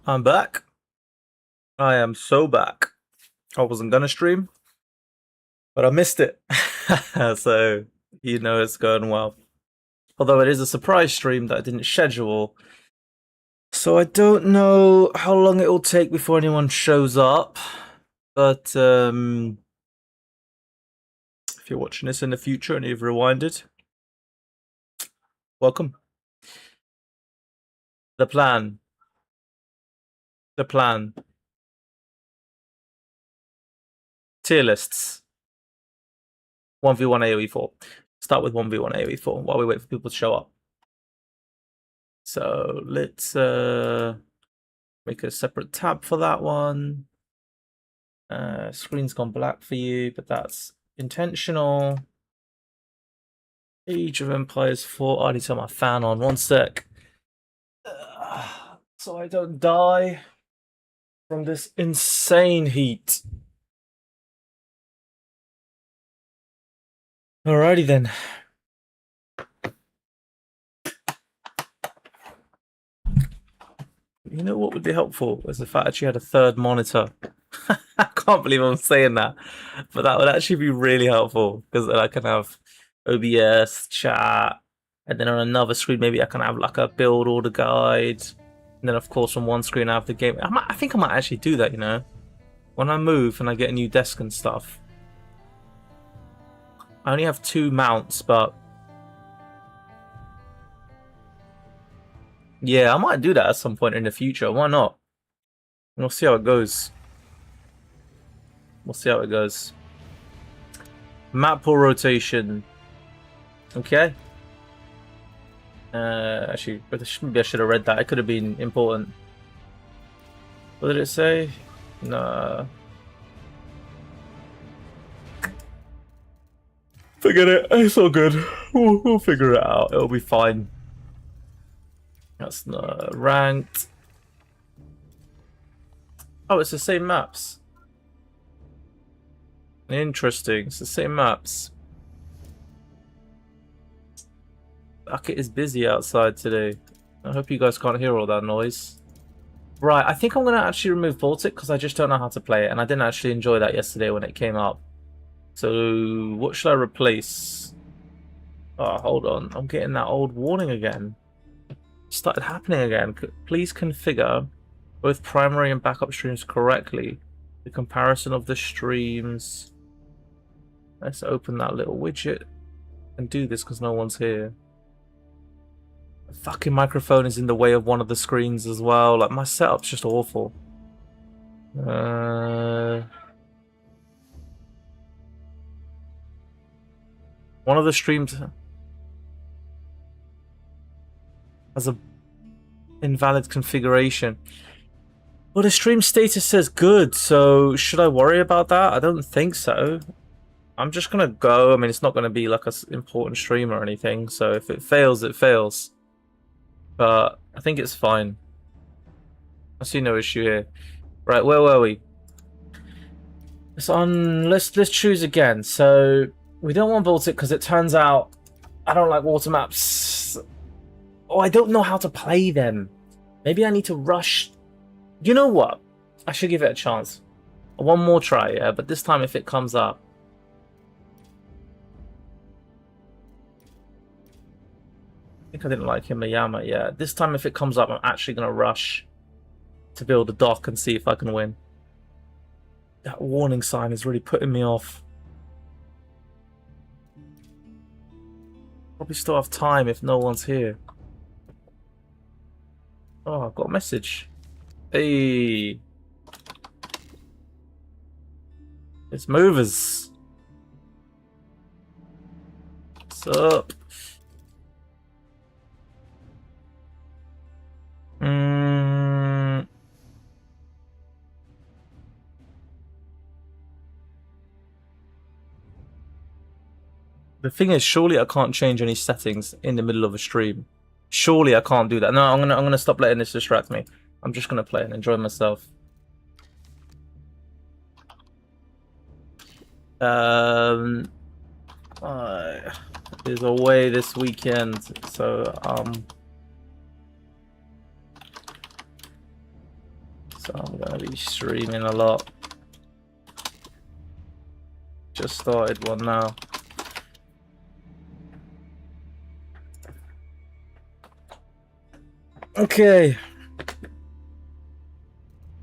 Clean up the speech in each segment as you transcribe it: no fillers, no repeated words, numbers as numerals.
I'm back. I am so back. I wasn't gonna stream, but I missed it. So, it's going well. Although it is a surprise stream that I didn't schedule. So I don't know how long it will take before anyone shows up. But if you're watching this in the future and you've rewinded, welcome. The plan. The plan. Tier lists. 1v1 AoE4. Start with 1v1 AoE4 while we wait for people to show up. So let's make a separate tab for that one. Screen's gone black for you, but that's intentional. Age of Empires 4. I need to turn my fan on. One sec. So I don't die from this insane heat. Alrighty then. You know what would be helpful is the fact that you had a third monitor. I can't believe I'm saying that, but that would actually be really helpful because then I can have OBS, chat, and then on another screen maybe I can have like a build order guide, and then of course on one screen I have the game. I think I might actually do that, when I move and I get a new desk and stuff. I only have 2 mounts, but yeah, I might do that at some point in the future. Why not? We'll see how it goes. We'll see how it goes. Map pool rotation. Okay. Actually, maybe I should have read that. It could have been important. What did it say? Nah. Forget it. It's all good. We'll figure it out. It'll be fine. That's not ranked. Oh, it's the same maps. Interesting. It's the same maps. Bucket is busy outside today. I hope you guys can't hear all that noise. Right, I think I'm going to actually remove Baltic because I just don't know how to play it. And I didn't actually enjoy that yesterday when it came up. So, what should I replace? Oh, hold on. I'm getting that old warning again. It started happening again. Please configure both primary and backup streams correctly. The comparison of the streams. Let's open that little widget and do this because no one's here. The fucking microphone is in the way of one of the screens as well. Like, my setup's just awful. One of the streams has a invalid configuration. Well, the stream status says good, so should I worry about that? I don't think so. I'm just gonna go. I mean, it's not gonna be like an important stream or anything, so if it fails, it fails. But I think it's fine. I see no issue here. Right, where were we? It's on. Let's choose again. So we don't want Baltic because it turns out I don't like water maps. Oh, I don't know how to play them. Maybe I need to rush. You know what? I should give it a chance. One more try, yeah. But this time, if it comes up. I think I didn't like Himayama, yeah. This time, if it comes up, I'm actually going to rush to build a dock and see if I can win. That warning sign is really putting me off. Probably still have time if no one's here. Oh, I've got a message. Hey. It's movers. What's up? The thing is, surely I can't change any settings in the middle of a stream. Surely I can't do that. No, I'm gonna stop letting this distract me. I'm just gonna play and enjoy myself. There's away this weekend, so So I'm gonna be streaming a lot. Just started one now. Okay.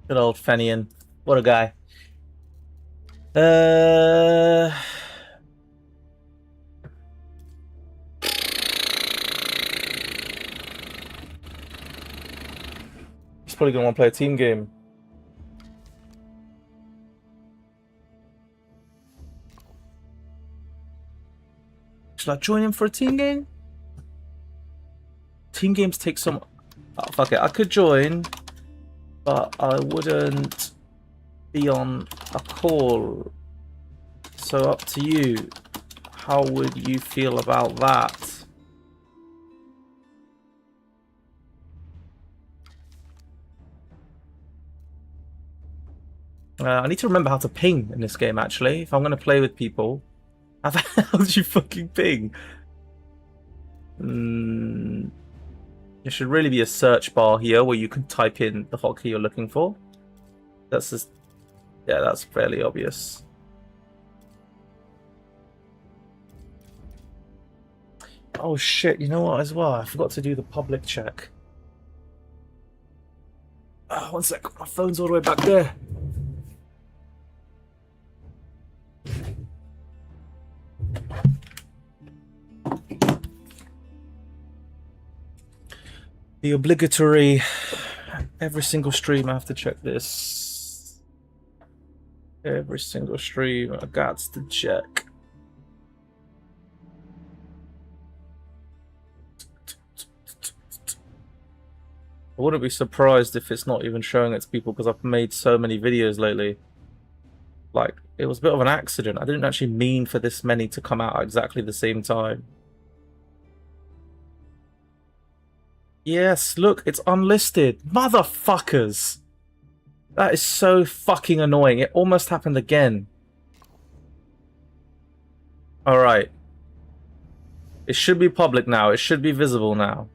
Good old Fenian. What a guy. He's probably gonna want to play a team game. Should I join him for a team game? Team games take some... Oh, fuck it. I could join, but I wouldn't be on a call. So up to you. How would you feel about that? I need to remember how to ping in this game, actually, if I'm going to play with people. How the hell do you fucking ping? There should really be a search bar here where you can type in the hotkey you're looking for. That's just... Yeah, that's fairly obvious. Oh shit, you know what as well? I forgot to do the public check. One sec, my phone's all the way back there. The obligatory, every single stream I have to check this. Every single stream I got to check. I wouldn't be surprised if it's not even showing it to people because I've made so many videos lately. Like, it was a bit of an accident. I didn't actually mean for this many to come out at exactly the same time. Yes, look, it's unlisted. Motherfuckers! That is so fucking annoying. It almost happened again. Alright. It should be public now. It should be visible now.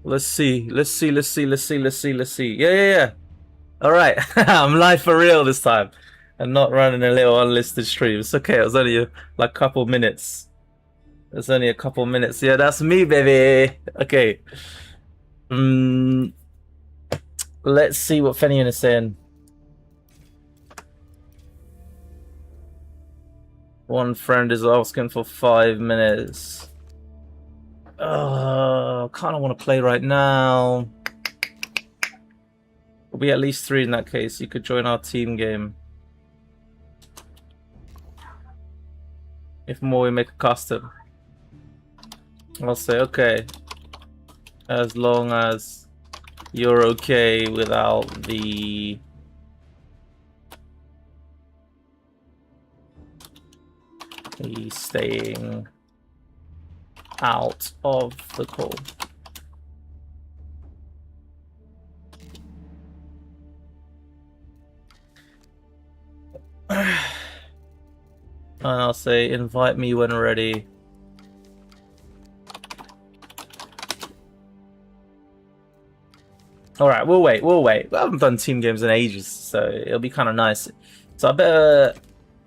Let's see. Let's see. Yeah. Alright. I'm live for real this time. And not running a little unlisted stream. It's okay. It was only like a couple minutes. It's only a couple minutes. Yeah, that's me, baby. Okay. Let's see what Fenian is saying. One friend is asking for 5 minutes. Kind of want to play right now. We'll be at least 3 in that case. You could join our team game. If more, we make a custom. I'll say, okay. As long as you're okay without the... staying out of the call. And I'll say, invite me when ready. Alright, we'll wait. We haven't done team games in ages, so it'll be kind of nice. So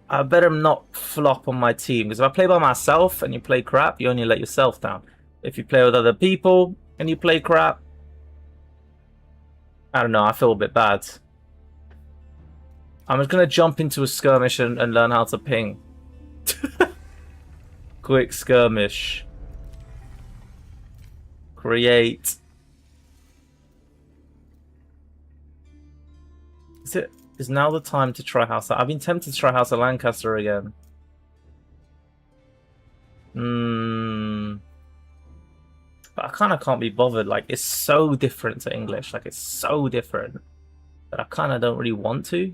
I better not flop on my team, because if I play by myself and you play crap, you only let yourself down. If you play with other people and you play crap, I don't know, I feel a bit bad. I'm just going to jump into a skirmish and learn how to ping. Quick skirmish. Create. Is now the time to try House? I've been tempted to try House of Lancaster again. But I kind of can't be bothered. Like, it's so different to English. Like, it's so different that I kind of don't really want to.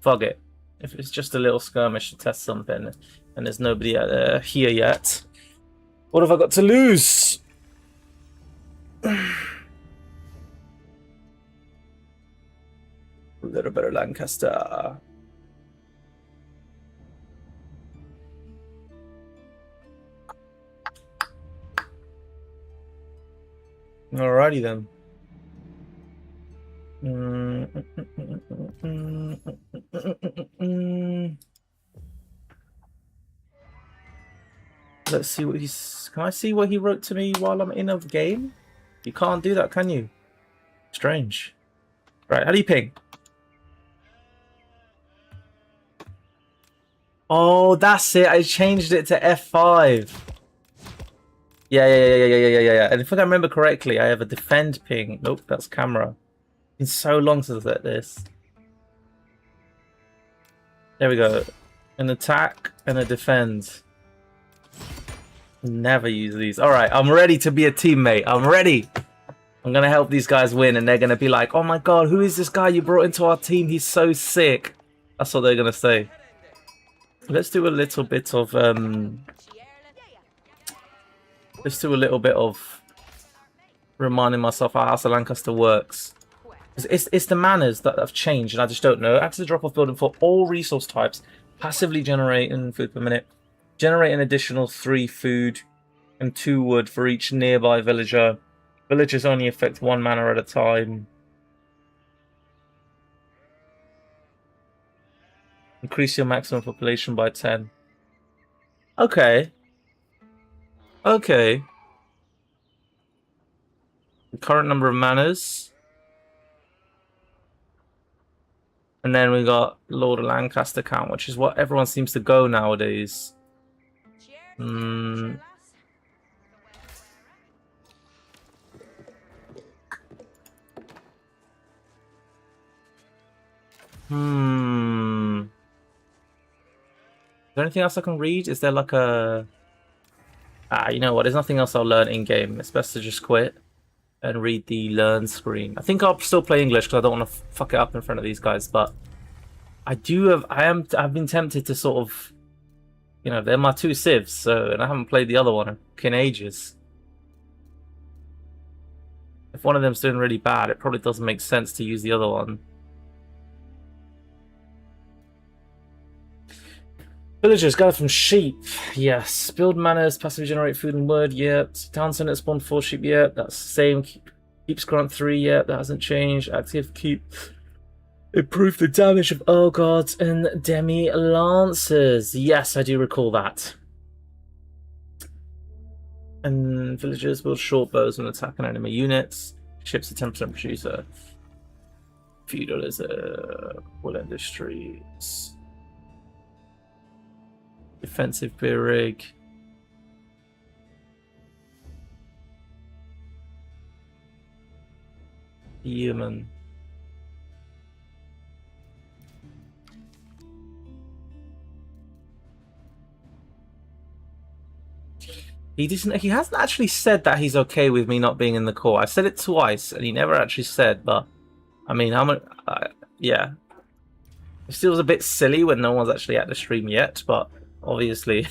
Fuck it. If it's just a little skirmish to test something and there's nobody here yet, what have I got to lose? A little bit of Lancaster. Alrighty then. Let's see what he's. Can I see what he wrote to me while I'm in a game? You can't do that, can you? Strange. Right, how do you ping? Oh, that's it. I changed it to F5. Yeah. And if I remember correctly, I have a defend ping. Nope, that's camera. It's so long since I did this. There we go. An attack and a defend. Never use these. Alright, I'm ready to be a teammate. I'm ready. I'm going to help these guys win, and they're going to be like, oh my god, who is this guy you brought into our team? He's so sick. That's what they're going to say. Let's do a little bit of... Let's do a little bit of reminding myself how House of Lancaster works. It's the manners that have changed, and I just don't know. Acts as a drop-off building for all resource types. Passively generating food per minute. Generate an additional 3 food and 2 wood for each nearby villager. Villagers only affect 1 mana at a time. Increase your maximum population by 10. Okay. Okay. The current number of manors. And then we got Lord of Lancaster count, which is what everyone seems to go nowadays. Don't there anything else I can read? Is there like a... you know what? There's nothing else I'll learn in-game. It's best to just quit and read the learn screen. I think I'll still play English because I don't want to fuck it up in front of these guys, but I've been tempted to sort of, you know, they're my 2 civs, so, and I haven't played the other one in ages. If one of them's doing really bad, it probably doesn't make sense to use the other one. Villagers gather from sheep. Yes. Build manors, passively generate food and wood. Yep. Town center spawn 4 sheep. Yep. That's the same. Keeps grunt 3. Yep. That hasn't changed. Active keep. Improve the damage of Urgods and Demi Lancers. Yes, I do recall that. And villagers build short bows when attacking enemy units. Ships a 10% producer. Feudal is a wool industries. Defensive beer rig. Human. He hasn't actually said that he's okay with me not being in the call. I said it twice, and he never actually said. But I mean, yeah, it feels a bit silly when no one's actually at the stream yet. But obviously,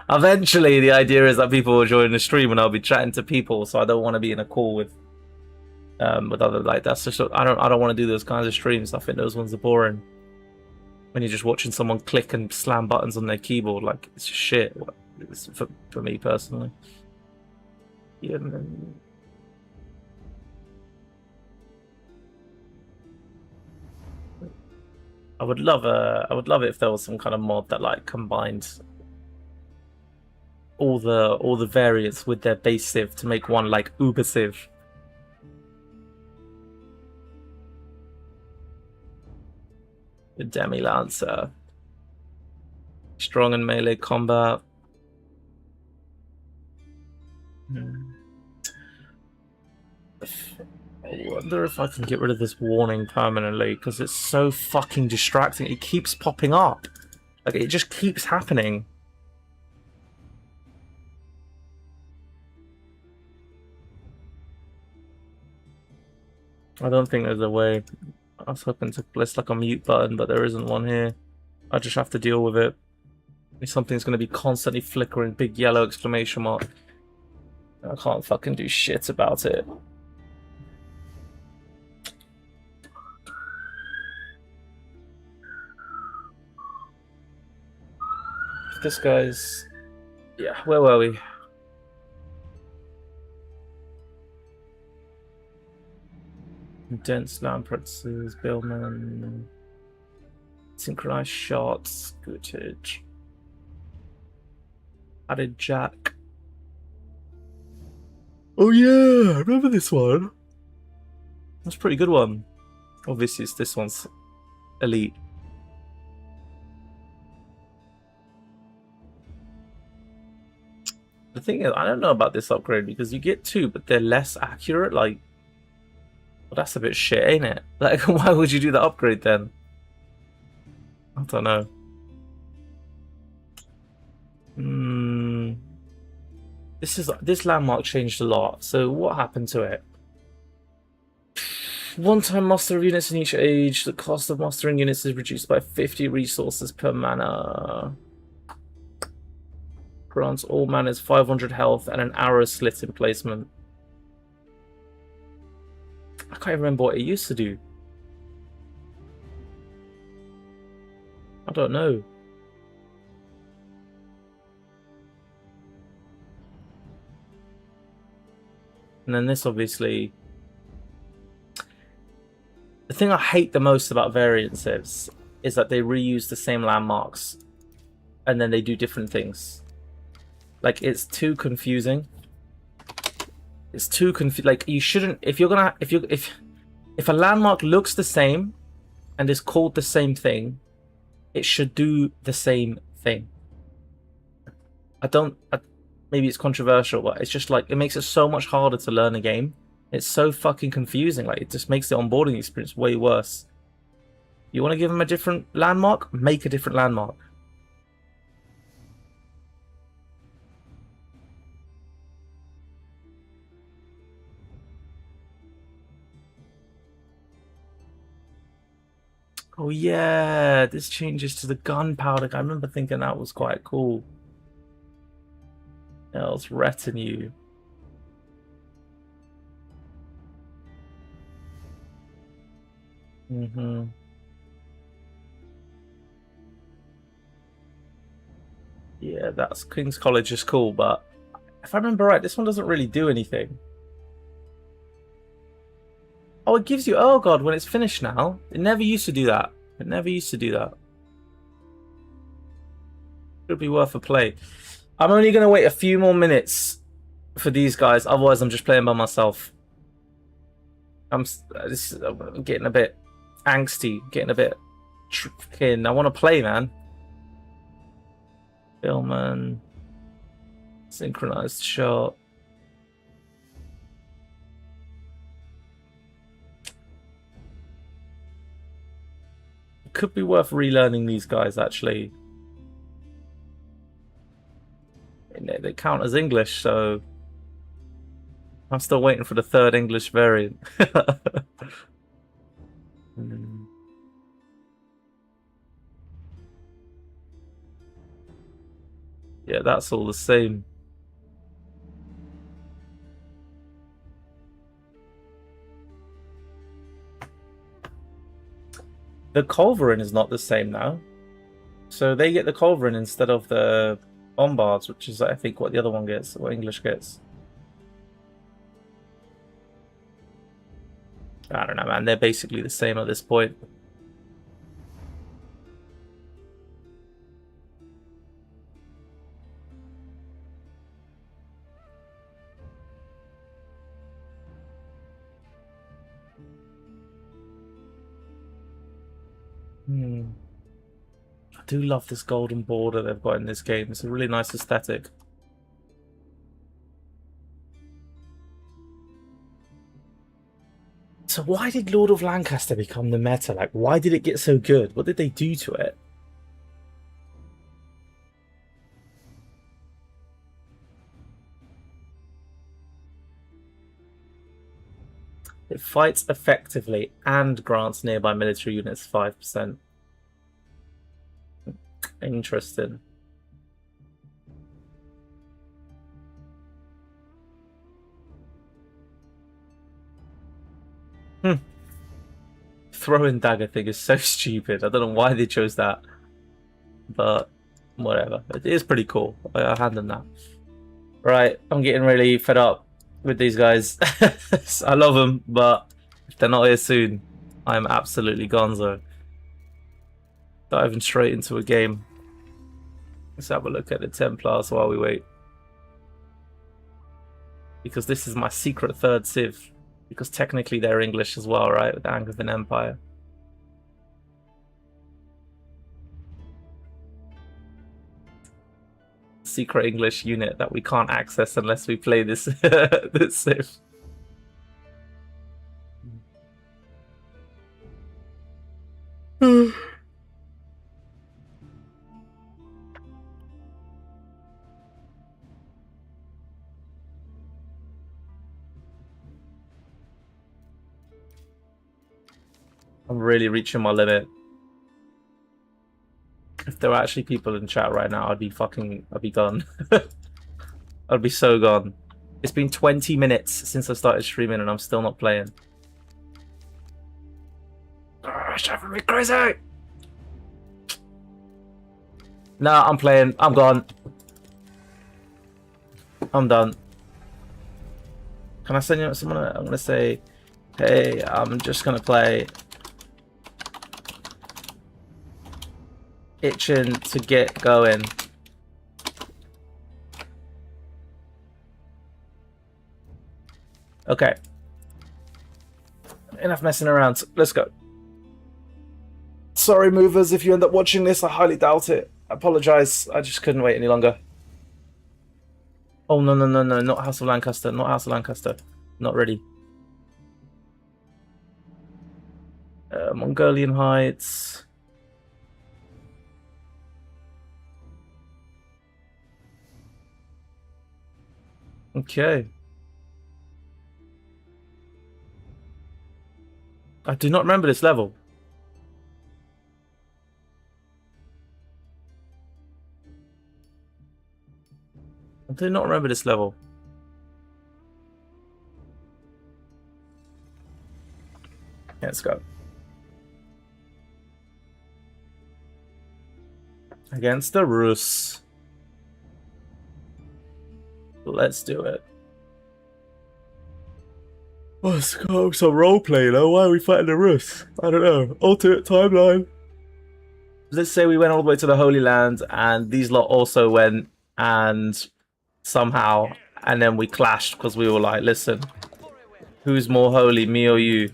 eventually, the idea is that people will join the stream, and I'll be chatting to people. So I don't want to be in a call with other like that's just I don't want to do those kinds of streams. I think those ones are boring. When you're just watching someone click and slam buttons on their keyboard, like it's just shit. For me personally, yeah. I would love it if there was some kind of mod that like combined all the variants with their base civ to make one like uber civ. The Demi Lancer, strong in melee combat. I wonder if I can get rid of this warning permanently, because it's so fucking distracting. It keeps popping up. Like, it just keeps happening. I don't think there's a way. I was hoping to place like a mute button, but there isn't one here. I just have to deal with it. If something's going to be constantly flickering, big yellow exclamation mark. I can't fucking do shit about it. This guy's... Yeah, where were we? dense land practices, Billman, synchronized shots, Gootage, added Jack. Oh yeah, I remember this one. That's a pretty good one. Obviously, this one's elite. The thing is, I don't know about this upgrade because you get 2, but they're less accurate. Like, well, that's a bit shit, ain't it? Like, why would you do the upgrade then? I don't know. This landmark changed a lot. So what happened to it? One-time muster of units in each age. The cost of mustering units is reduced by 50 resources per mana. Grants all manners 500 health and an arrow slit emplacement. I can't even remember what it used to do. I don't know. And then this, obviously. The thing I hate the most about variances is that they reuse the same landmarks and then they do different things. Like, it's too confusing. It's too like, you shouldn't, if a landmark looks the same and is called the same thing, it should do the same thing. Maybe it's controversial, but it's just like, it makes it so much harder to learn a game. It's so fucking confusing. Like, it just makes the onboarding experience way worse. You want to give them a different landmark? Make a different landmark. Oh yeah, this changes to the gunpowder. I remember thinking that was quite cool. Else retinue. Yeah, that's King's College is cool, but if I remember right, this one doesn't really do anything. Oh, it gives you... Oh, God, when it's finished now. It never used to do that. It never used to do that. Could be worth a play. I'm only going to wait a few more minutes for these guys. Otherwise, I'm just playing by myself. I'm getting a bit angsty. Getting a bit... I want to play, man. Billman. Synchronized shot. Could be worth relearning these guys, actually. They count as English, so I'm still waiting for the 3rd English variant. Yeah, that's all the same. The Culverin is not the same now. So they get the Culverin instead of the Bombards, which is, I think, what the other one gets, what English gets. I don't know, man. They're basically the same at this point. I do love this golden border they've got in this game. It's a really nice aesthetic. So why did Lord of Lancaster become the meta? Like, why did it get so good? What did they do to it? It fights effectively and grants nearby military units 5%. Interesting. Throwing dagger thing is so stupid. I don't know why they chose that. But whatever. It is pretty cool. I'll hand them that. Right, I'm getting really fed up with these guys. I love them, but they're not here soon. I'm absolutely gonzo. Diving straight into a game. Let's have a look at the Templars while we wait. Because this is my secret third Civ. Because technically they're English as well, right? With the Angevin Empire. Secret English unit that we can't access unless we play this, this Civ. I'm really reaching my limit. If there were actually people in chat right now, I'd be gone. I'd be so gone. It's been 20 minutes since I started streaming and I'm still not playing. Oh, it's driving me crazy! No, I'm playing. I'm gone. I'm done. Can I send you someone? I'm gonna say, hey, I'm just gonna play. Itching to get going. Okay. Enough messing around. Let's go. Sorry, movers, if you end up watching this, I highly doubt it. I apologize. I just couldn't wait any longer. Oh, no, no, no, no. Not House of Lancaster. Not House of Lancaster. Not ready. Mongolian Heights. Okay. I do not remember this level. I do not remember this level. Let's go. Against the Rus. Let's do it. Let's go. Some roleplay though. Why are we fighting the Rus? I don't know. Alternate timeline. Let's say we went all the way to the Holy Land and these lot also went and somehow and then we clashed because we were like, listen, who's more holy, me or you?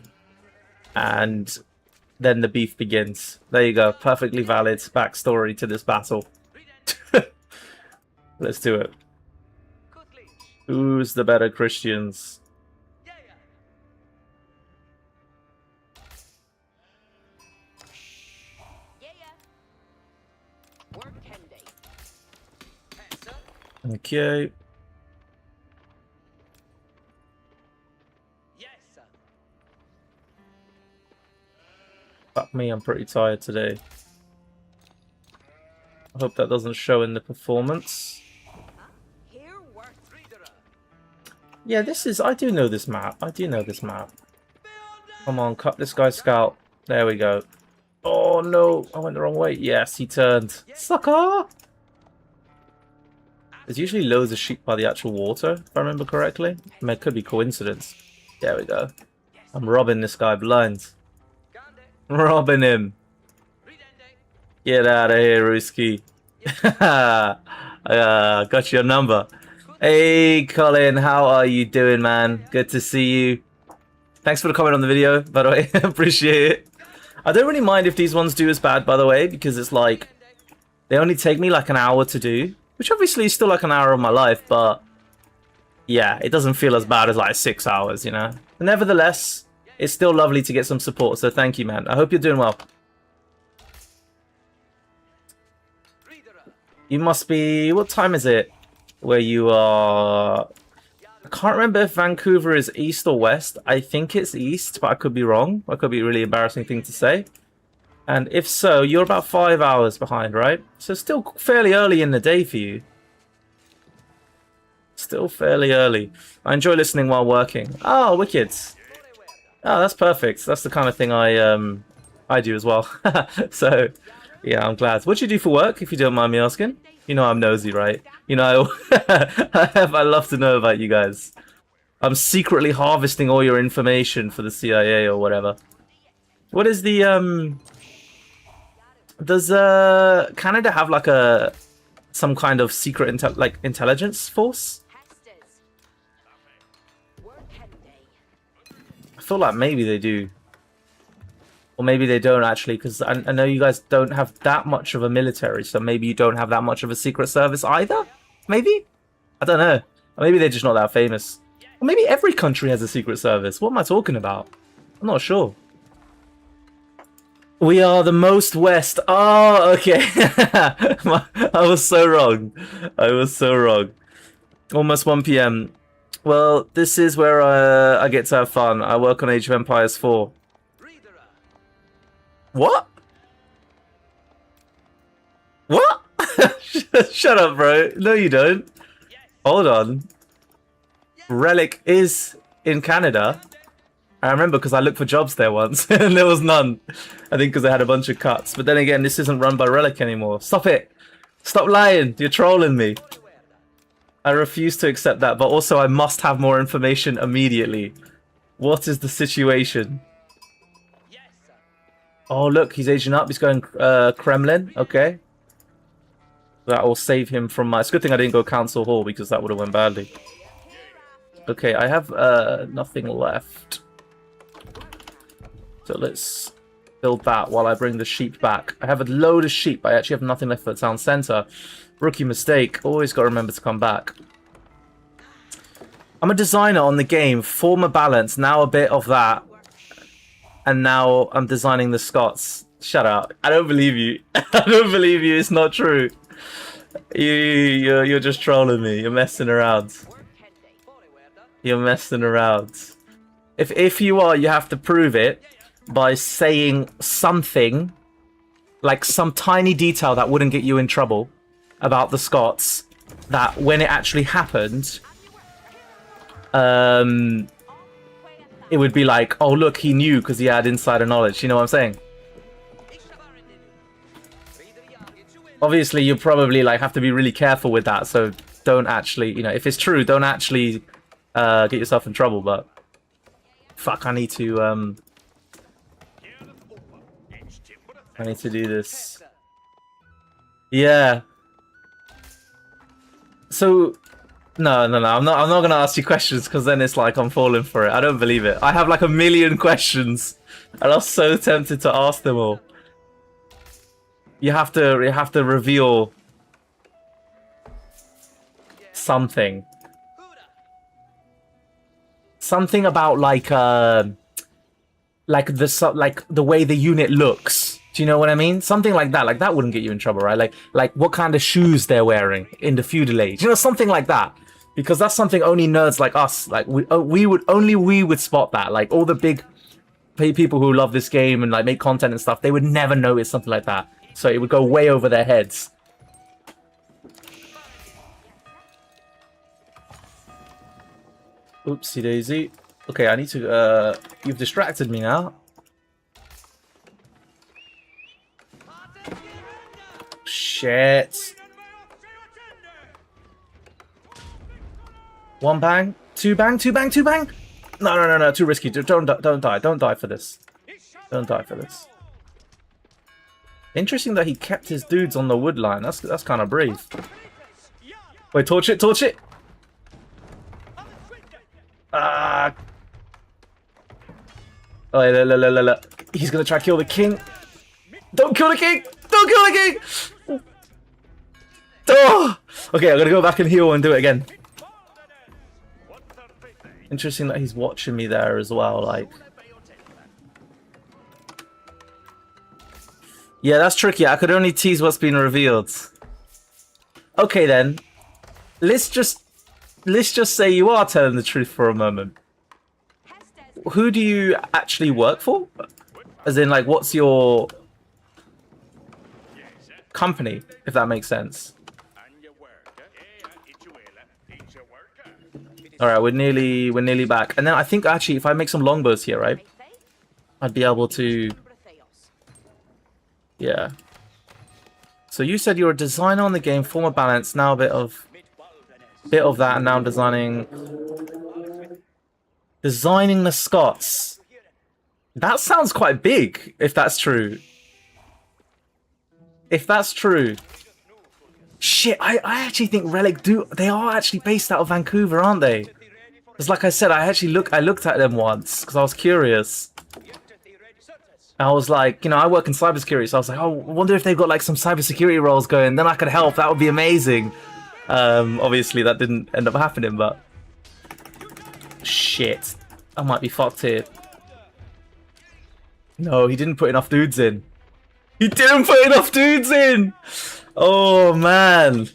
And then the beef begins. There you go. Perfectly valid backstory to this battle. Let's do it. Who's the better Christians? Okay. Fuck me, I'm pretty tired today. I hope that doesn't show in the performance. Yeah, this is... I do know this map. I do know this map. Come on, cut this guy's scout. There we go. Oh, no. I went the wrong way. Yes, he turned. Sucker! There's usually loads of sheep by the actual water, if I remember correctly. I mean, it could be coincidence. There we go. I'm robbing this guy blind. Robbing him. Get out of here, Ruski. Got your number. Hey, Colin, how are you doing, man? Good to see you. Thanks for the comment on the video, by the way. Appreciate it. I don't really mind if these ones do as bad, by the way, because it's like, they only take me like an hour to do. Which obviously is still like an hour of my life, but yeah, it doesn't feel as bad as like 6 hours, you know? But nevertheless, it's still lovely to get some support, so thank you, man. I hope you're doing well. You must be... What time is it where you are... I can't remember if Vancouver is east or west. I think it's east, but I could be wrong. That could be a really embarrassing thing to say. And if so, you're about 5 hours behind, right? So still fairly early in the day for you. Still fairly early. I enjoy listening while working. Oh, wicked. Oh, that's perfect. That's the kind of thing I do as well. So, yeah, I'm glad. What do you do for work, if you don't mind me asking? You know I'm nosy, right? You know, I love to know about you guys. I'm secretly harvesting all your information for the CIA or whatever. What is the Does Canada have like some kind of secret intelligence force? I feel like maybe they do. Or maybe they don't actually, because I know you guys don't have that much of a military, so maybe you don't have that much of a secret service either? Maybe? I don't know. Or maybe they're just not that famous. Or maybe every country has a secret service. What am I talking about? I'm not sure. We are the most west. Oh, okay. I was so wrong. I was so wrong. Almost 1 p.m. Well, this is where I get to have fun. I work on Age of Empires 4. What? What? Shut up, bro. No, you don't. Hold on. Relic is in Canada. I remember because I looked for jobs there once and there was none. I think because I had a bunch of cuts. But then again, this isn't run by Relic anymore. Stop it. Stop lying. You're trolling me. I refuse to accept that. But also, I must have more information immediately. What is the situation? Oh, look. He's aging up. He's going Kremlin. Okay. That will save him from my... It's a good thing I didn't go Council Hall because that would have went badly. Okay, I have nothing left. So let's build that while I bring the sheep back. I have a load of sheep. I actually have nothing left for the town centre. Rookie mistake. Always got to remember to come back. I'm a designer on the game. Former balance. Now a bit of that. And now I'm designing the Scots. Shut up. I don't believe you. I don't believe you. It's not true. You're just trolling me. You're messing around. You're messing around. If you are, you have to prove it by saying something, like some tiny detail that wouldn't get you in trouble about the Scots, that when it actually happened, it would be like, oh look, he knew because he had insider knowledge. You know what I'm saying? Obviously, you probably like have to be really careful with that. So don't actually, you know, if it's true, don't actually get yourself in trouble. But fuck, I need to do this. Yeah. So no, I'm not gonna ask you questions because then it's like I'm falling for it. I don't believe it. I have like a million questions, and I'm so tempted to ask them all. You have to reveal something. Something about like the way the unit looks. Do you know what I mean? Something like that. Like that wouldn't get you in trouble, right? Like what kind of shoes they're wearing in the feudal age. You know, something like that. Because that's something only nerds like us, like we would spot that. Like all the big people who love this game and like make content and stuff, they would never notice something like that. So it would go way over their heads. Oopsie daisy. Okay, I need to you've distracted me now. Shit. One bang, two bang, two bang, two bang. No, too risky. Don't die for this. Don't die for this. Interesting that he kept his dudes on the wood line. That's kind of brave. Wait, torch it, torch it. Ah. Oh, look. He's gonna try to kill the king. Don't kill the king. Don't kill the king. Oh. Okay, I'm gonna go back and heal and do it again. Interesting that he's watching me there as well, like. Yeah, that's tricky. I could only tease what's been revealed. Okay then. Let's just say you are telling the truth for a moment. Who do you actually work for? As in, like, what's your company, if that makes sense? Alright, we're nearly back. And then I think actually if I make some longbows here, right? I'd be able to... Yeah. So you said you're a designer on the game, former balance, now a bit of that, and now I'm designing Designing the Scots. That sounds quite big, if that's true. If that's true. Shit, I actually think Relic they are actually based out of Vancouver, aren't they? Because like I said, I looked at them once because I was curious. I was like, you know, I work in cybersecurity, so I was like, oh, I wonder if they've got like some cybersecurity roles going, then I could help, that would be amazing. Obviously that didn't end up happening, but shit, I might be fucked here. No, he didn't put enough dudes in. He didn't put enough dudes in! Oh, man.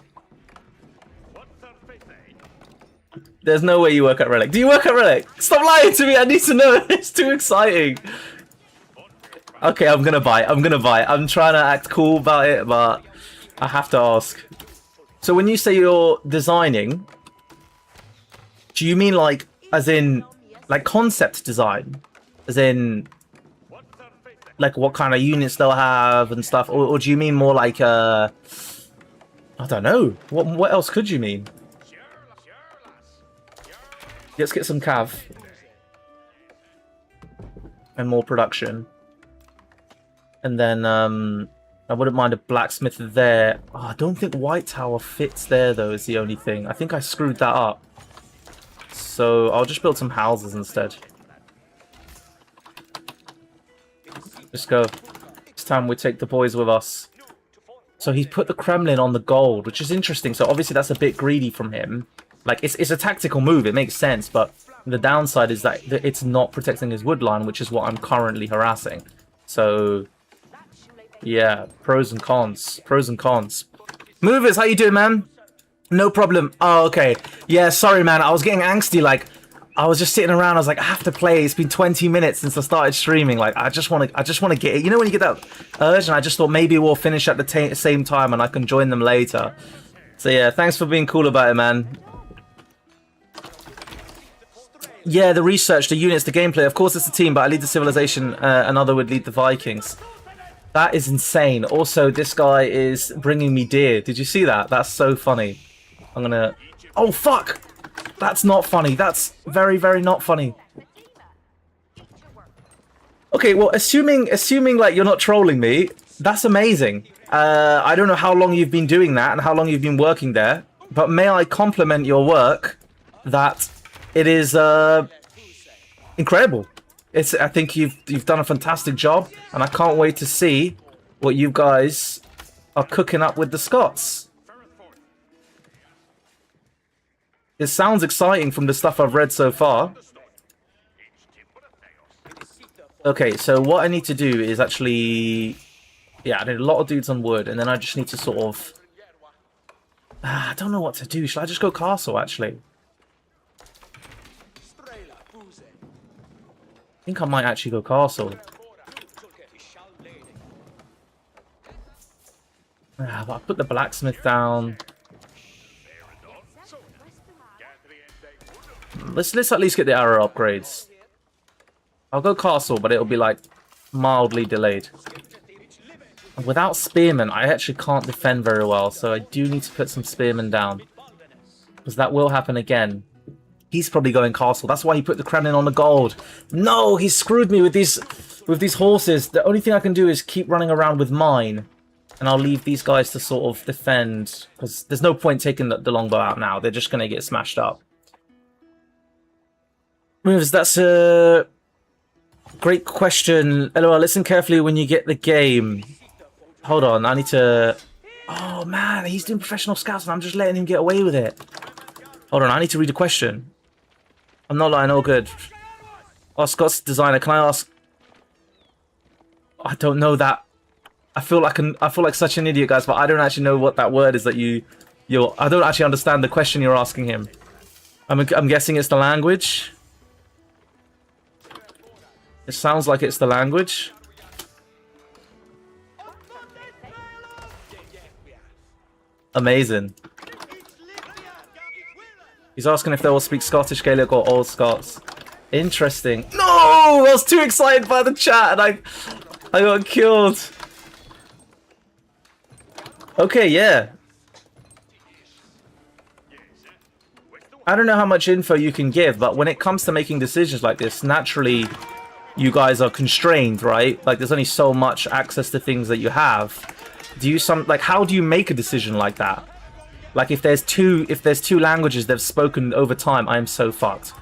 There's no way you work at Relic. Do you work at Relic? Stop lying to me, I need to know. It's too exciting. Okay, I'm gonna buy. I'm trying to act cool about it, but I have to ask. So when you say you're designing, do you mean like, as in, like concept design? As in, like what kind of units they'll have and stuff? Or do you mean more like, I don't know. What else could you mean? Let's get some cav. And more production. And then, I wouldn't mind a blacksmith there. Oh, I don't think White Tower fits there, though, is the only thing. I think I screwed that up. So, I'll just build some houses instead. Let's go. It's time we take the boys with us. So, he's put the Kremlin on the gold, which is interesting. So, obviously, that's a bit greedy from him. Like, it's a tactical move. It makes sense, but the downside is that it's not protecting his wood line, which is what I'm currently harassing. So... yeah, pros and cons. Pros and cons. Movers, how you doing, man? No problem. Oh, okay. Yeah, sorry, man. I was getting angsty. Like, I was just sitting around. I was like, I have to play. It's been 20 minutes since I started streaming. Like, I just want to get it. You know when you get that urge? And I just thought maybe we'll finish at the same time and I can join them later. So yeah, thanks for being cool about it, man. Yeah, the research, the units, the gameplay. Of course, it's a team, but I lead the civilization. Another would lead the Vikings. That is insane. Also, this guy is bringing me deer. Did you see that? That's so funny. I'm gonna... oh, fuck! That's not funny. That's very, very not funny. Okay, well, assuming like you're not trolling me, that's amazing. I don't know how long you've been doing that and how long you've been working there, but may I compliment your work that it is incredible. I think you've done a fantastic job, and I can't wait to see what you guys are cooking up with the Scots. It sounds exciting from the stuff I've read so far. Okay, so what I need to do is actually... yeah, I need a lot of dudes on wood, and then I just need to sort of... I don't know what to do. Should I just go castle, actually? I think I might actually go castle. But I put the blacksmith down. Let's at least get the arrow upgrades. I'll go castle, but it'll be like mildly delayed. Without spearmen, I actually can't defend very well, so I do need to put some spearmen down. Because that will happen again. He's probably going castle. That's why he put the Kremlin on the gold. No, he screwed me with these horses. The only thing I can do is keep running around with mine. And I'll leave these guys to sort of defend. Because there's no point taking the longbow out now. They're just going to get smashed up. Moves, that's a great question. LOL, listen carefully when you get the game. Hold on, I need to... oh, man, he's doing professional scouts and I'm just letting him get away with it. Hold on, I need to read a question. I'm not lying, all good. Oh, Scott's designer, can I ask... I don't know that. I feel like such an idiot, guys, but I don't actually know what that word is that I don't actually understand the question you're asking him. I'm guessing it's the language. It sounds like it's the language. Amazing. He's asking if they will speak Scottish, Gaelic, or Old Scots. Interesting. No! I was too excited by the chat and I got killed. Okay, yeah. I don't know how much info you can give, but when it comes to making decisions like this, naturally, you guys are constrained, right? Like, there's only so much access to things that you have. How do you make a decision like that? Like, if there's two languages they've spoken over time, I'm so fucked.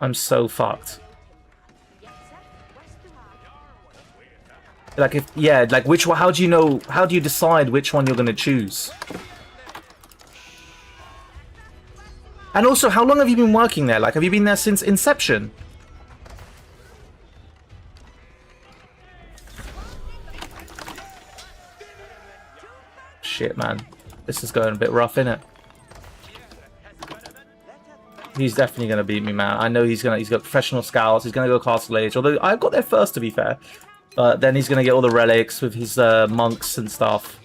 I'm so fucked. Like, which one? How do you decide which one you're gonna choose? And also, how long have you been working there? Like, have you been there since inception? Shit, man. This is going a bit rough, innit? He's definitely going to beat me, man. I know he's got professional scouts. He's going to go Castle Age. Although, I got there first, to be fair. But then he's going to get all the relics with his monks and stuff.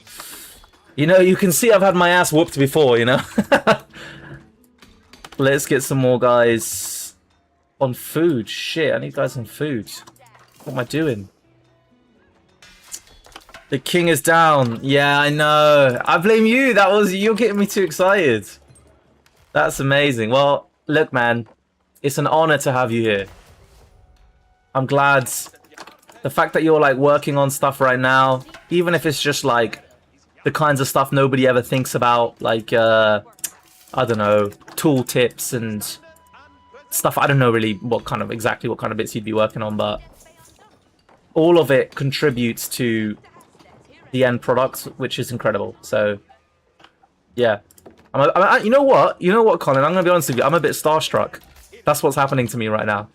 You know, you can see I've had my ass whooped before, you know? Let's get some more guys on food. Shit, I need guys on food. What am I doing? The king is down. Yeah, I know. I blame you. You're getting me too excited. That's amazing. Well, look, man. It's an honor to have you here. I'm glad. The fact that you're, like, working on stuff right now, even if it's just, like, the kinds of stuff nobody ever thinks about, like, I don't know, tool tips and stuff. I don't know really exactly what kind of bits you'd be working on, but all of it contributes to the end product, which is incredible. So, yeah. You know what? You know what, Colin? I'm gonna be honest with you. I'm a bit starstruck. That's what's happening to me right now.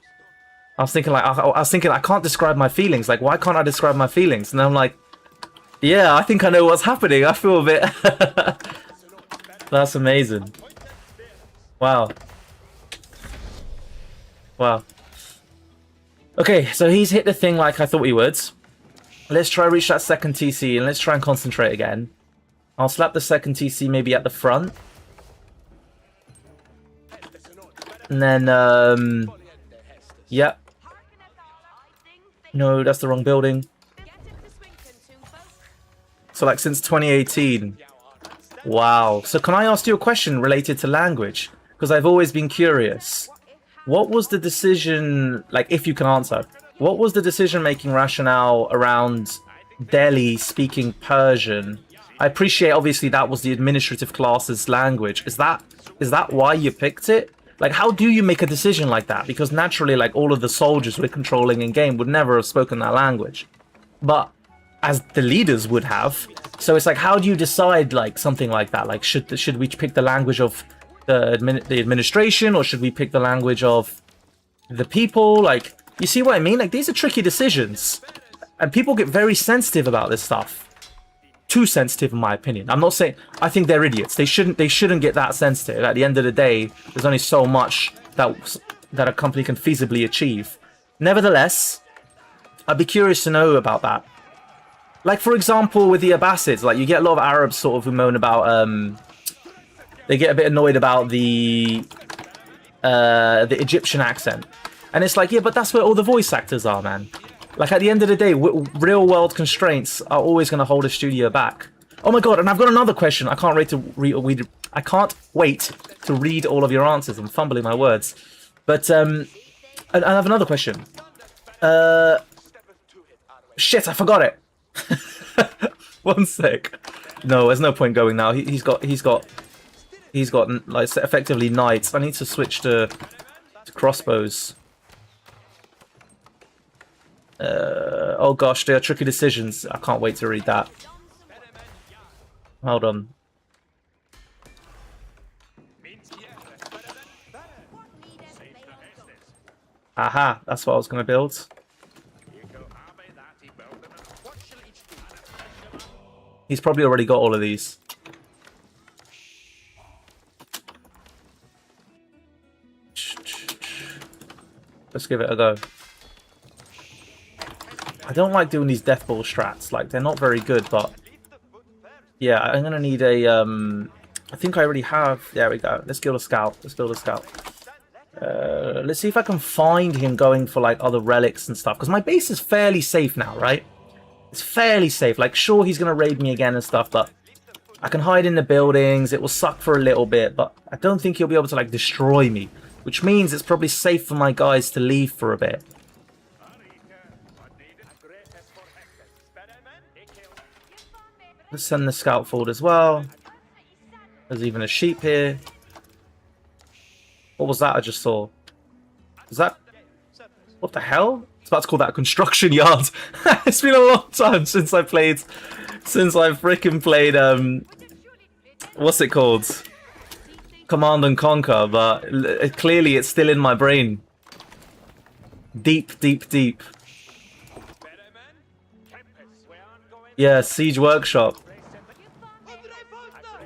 I was thinking I can't describe my feelings. Like, why can't I describe my feelings? And I'm like, yeah, I think I know what's happening. I feel a bit. That's amazing. Wow. Wow. Okay, so he's hit the thing like I thought he would. Let's try reach that second TC and let's try and concentrate again. I'll slap the second TC maybe at the front. And then, yep. No, that's the wrong building. So, like, since 2018. Wow. So can I ask you a question related to language? Because I've always been curious. What was the decision, like, if you can answer, what was the decision-making rationale around Delhi speaking Persian? I appreciate, obviously, that was the administrative class's language. Is that why you picked it? Like, how do you make a decision like that? Because naturally, like, all of the soldiers we're controlling in-game would never have spoken that language. But as the leaders would have. So it's like, how do you decide, like, something like that? Like, should we pick the language of the administration, or should we pick the language of the people? Like, you see what I mean? Like, these are tricky decisions, and people get very sensitive about this stuff. Too sensitive, in my opinion. I'm not saying I think they're idiots. They shouldn't get that sensitive. At the end of the day, there's only so much that a company can feasibly achieve. Nevertheless, I'd be curious to know about that. Like, for example, with the Abbasids, like, you get a lot of Arabs sort of who moan about, they get a bit annoyed about the Egyptian accent. And it's like, yeah, but that's where all the voice actors are, man. Like, at the end of the day, real-world constraints are always going to hold a studio back. Oh my god, and I've got another question. I can't wait to read all of your answers. I'm fumbling my words. But, and I have another question. Shit, I forgot it. 1 sec. No, there's no point going now. He's got like effectively knights. I need to switch to crossbows. Oh gosh, they are tricky decisions. I can't wait to read that. Hold on. Aha, that's what I was going to build. He's probably already got all of these. Let's give it a go. I don't like doing these death ball strats. Like, they're not very good, but yeah, I'm gonna need a I think I already have. There we go. Let's build a scout. Let's build a scout. Let's see if I can find him going for like other relics and stuff, because my base is fairly safe now, right? It's fairly safe. Like, sure, he's gonna raid me again and stuff, but I can hide in the buildings. It will suck for a little bit, but I don't think he'll be able to like destroy me, which means it's probably safe for my guys to leave for a bit. Let's send the scout forward as well. There's even a sheep here. What was that I just saw? Is that... What the hell? It's about to call that a construction yard. It's been a long time since I played... Since I freaking played, what's it called? Command and Conquer, but clearly it's still in my brain. Deep, deep, deep. Yeah, Siege Workshop.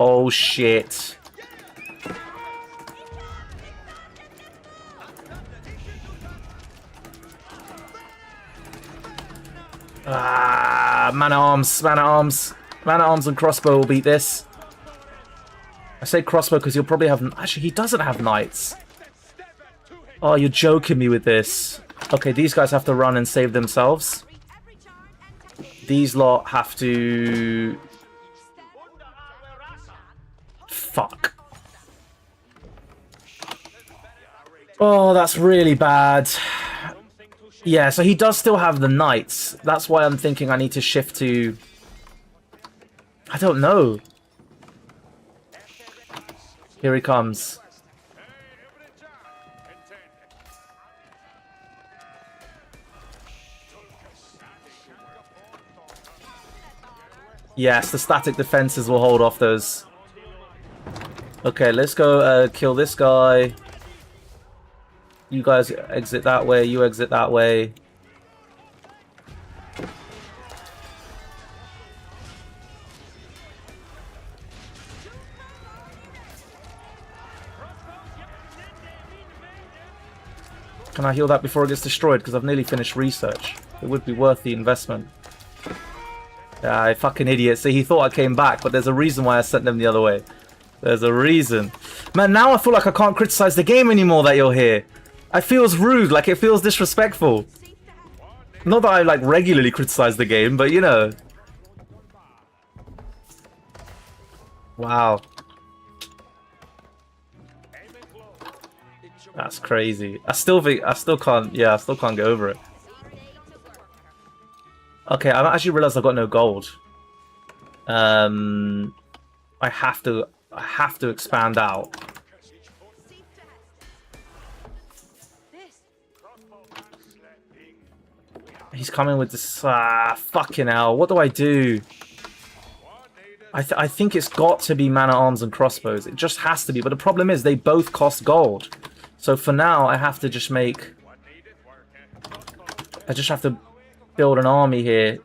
Oh shit. Ah, man-at-arms, man-at-arms. Man-at-arms and crossbow will beat this. I say crossbow because he'll probably have... Actually, he doesn't have knights. Oh, you're joking me with this. Okay, these guys have to run and save themselves. These lot have to... Fuck. Oh, that's really bad. Yeah, so he does still have the knights. That's why I'm thinking I need to shift to... I don't know. Here he comes. Yes, the static defenses will hold off those. Okay, let's go kill this guy. You guys exit that way, you exit that way. Can I heal that before it gets destroyed? Because I've nearly finished research. It would be worth the investment. Ah, fucking idiot. See, he thought I came back, but there's a reason why I sent them the other way. There's a reason. Man, now I feel like I can't criticize the game anymore that you're here. It feels rude, like it feels disrespectful. Not that I like regularly criticize the game, but you know. Wow. That's crazy. I still can't get over it. Okay, I actually realized I've got no gold. I have to expand out. He's coming with this. Fucking hell! What do I do? I think it's got to be man-at-arms and crossbows. It just has to be. But the problem is they both cost gold. So for now, I have to just make. I just have to build an army here,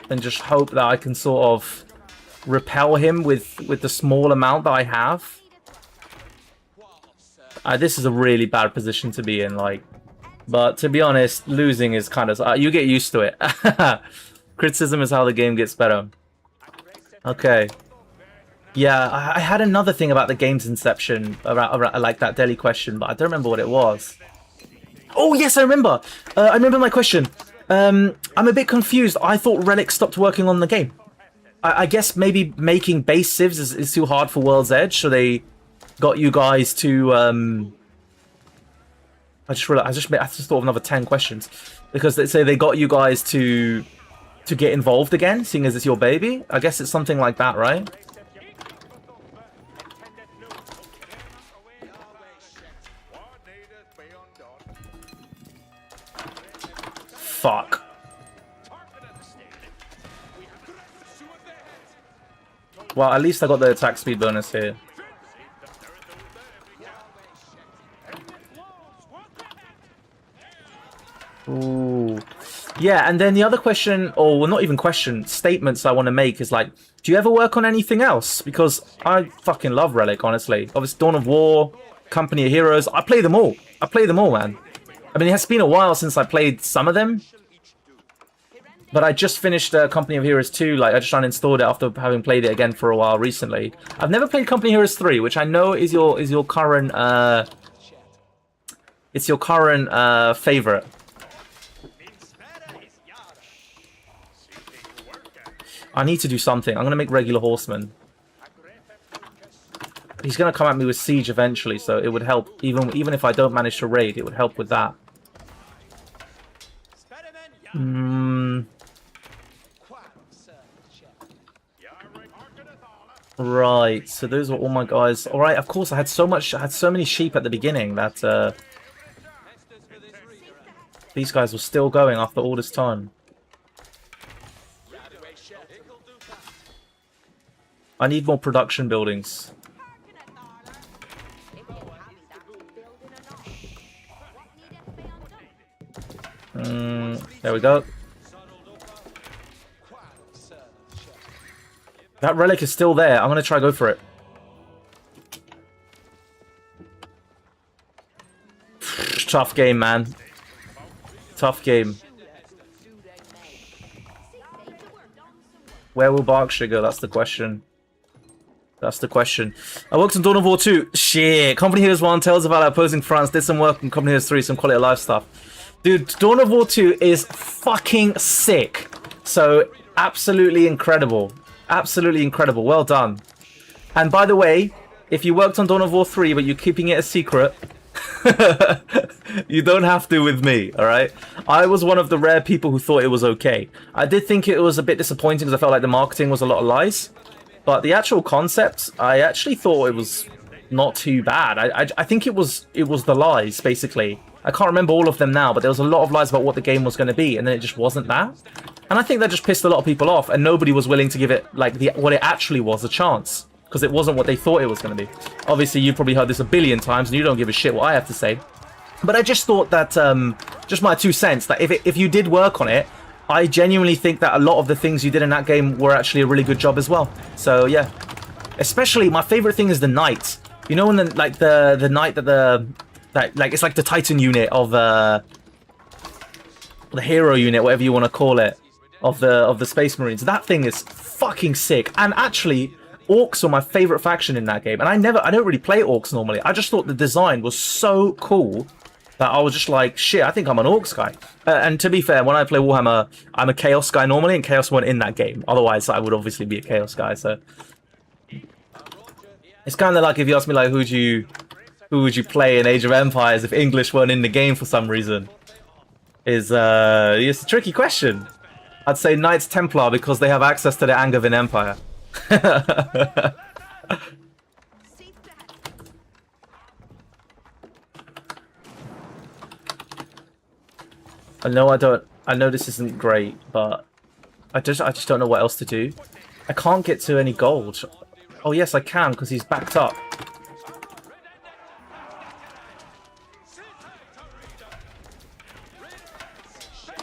and just hope that I can sort of repel him with the small amount that I have. This is a really bad position to be in, like. But to be honest, losing is kind of... you get used to it. Criticism is how the game gets better. Okay. Yeah, I had another thing about the game's inception, around like that Delhi question, but I don't remember what it was. Oh, yes, I remember. I remember my question. I'm a bit confused. I thought Relic stopped working on the game. I guess maybe making base civs is too hard for World's Edge, so they got you guys to... I just thought of another 10 questions because they say they got you guys to get involved again, seeing as it's your baby. I guess it's something like that, right? Fuck. Well, at least I got the attack speed bonus here. Ooh. Yeah, and then the other question, or well, not even question, statements I want to make is like, do you ever work on anything else? Because I fucking love Relic, honestly. Obviously, Dawn of War, Company of Heroes, I play them all. I play them all, man. I mean, it has been a while since I played some of them. But I just finished Company of Heroes 2, like, I just uninstalled it after having played it again for a while recently. I've never played Company of Heroes 3, which I know is your current, it's your current, favorite. I need to do something. I'm going to make regular horsemen. He's going to come at me with siege eventually, so it would help. Even if I don't manage to raid, it would help with that. Right, so those are all my guys. All right, of course, I had so many sheep at the beginning that these guys were still going after all this time. I need more production buildings. There we go. That relic is still there. I'm going to try go for it. Tough game, man. Tough game. Where will Berkshire go? That's the question. That's the question. I worked on Dawn of War 2. Shit. Company Heroes 1 tells about opposing fronts. Did some work on Company Heroes 3. Some quality of life stuff. Dude, Dawn of War 2 is fucking sick. So, absolutely incredible. Absolutely incredible. Well done. And by the way, if you worked on Dawn of War 3, but you're keeping it a secret, you don't have to with me, alright? I was one of the rare people who thought it was okay. I did think it was a bit disappointing because I felt like the marketing was a lot of lies. But the actual concept, I actually thought it was not too bad. I think it was the lies, basically. I can't remember all of them now, but there was a lot of lies about what the game was going to be, and then it just wasn't that. And I think that just pissed a lot of people off, and nobody was willing to give it, like, what it actually was, a chance. Because it wasn't what they thought it was going to be. Obviously, you've probably heard this a billion times, and you don't give a shit what I have to say. But I just thought that, just my 2 cents, that if you did work on it, I genuinely think that a lot of the things you did in that game were actually a really good job as well. So, yeah. Especially, my favorite thing is the knight. You know when the knight it's like the Titan unit of, the hero unit, whatever you want to call it, of the Space Marines. That thing is fucking sick. And actually, orcs are my favorite faction in that game. And I don't really play orcs normally. I just thought the design was so cool that I was just like, shit, I think I'm an orcs guy. And to be fair, when I play Warhammer, I'm a chaos guy normally, and chaos weren't in that game. Otherwise, I would obviously be a chaos guy. So it's kind of like if you ask me, like, who would you play in Age of Empires if English weren't in the game for some reason? It's a tricky question. I'd say Knights Templar because they have access to the Angevin Empire. I know this isn't great, but I just don't know what else to do. I can't get to any gold. Oh yes, I can because he's backed up.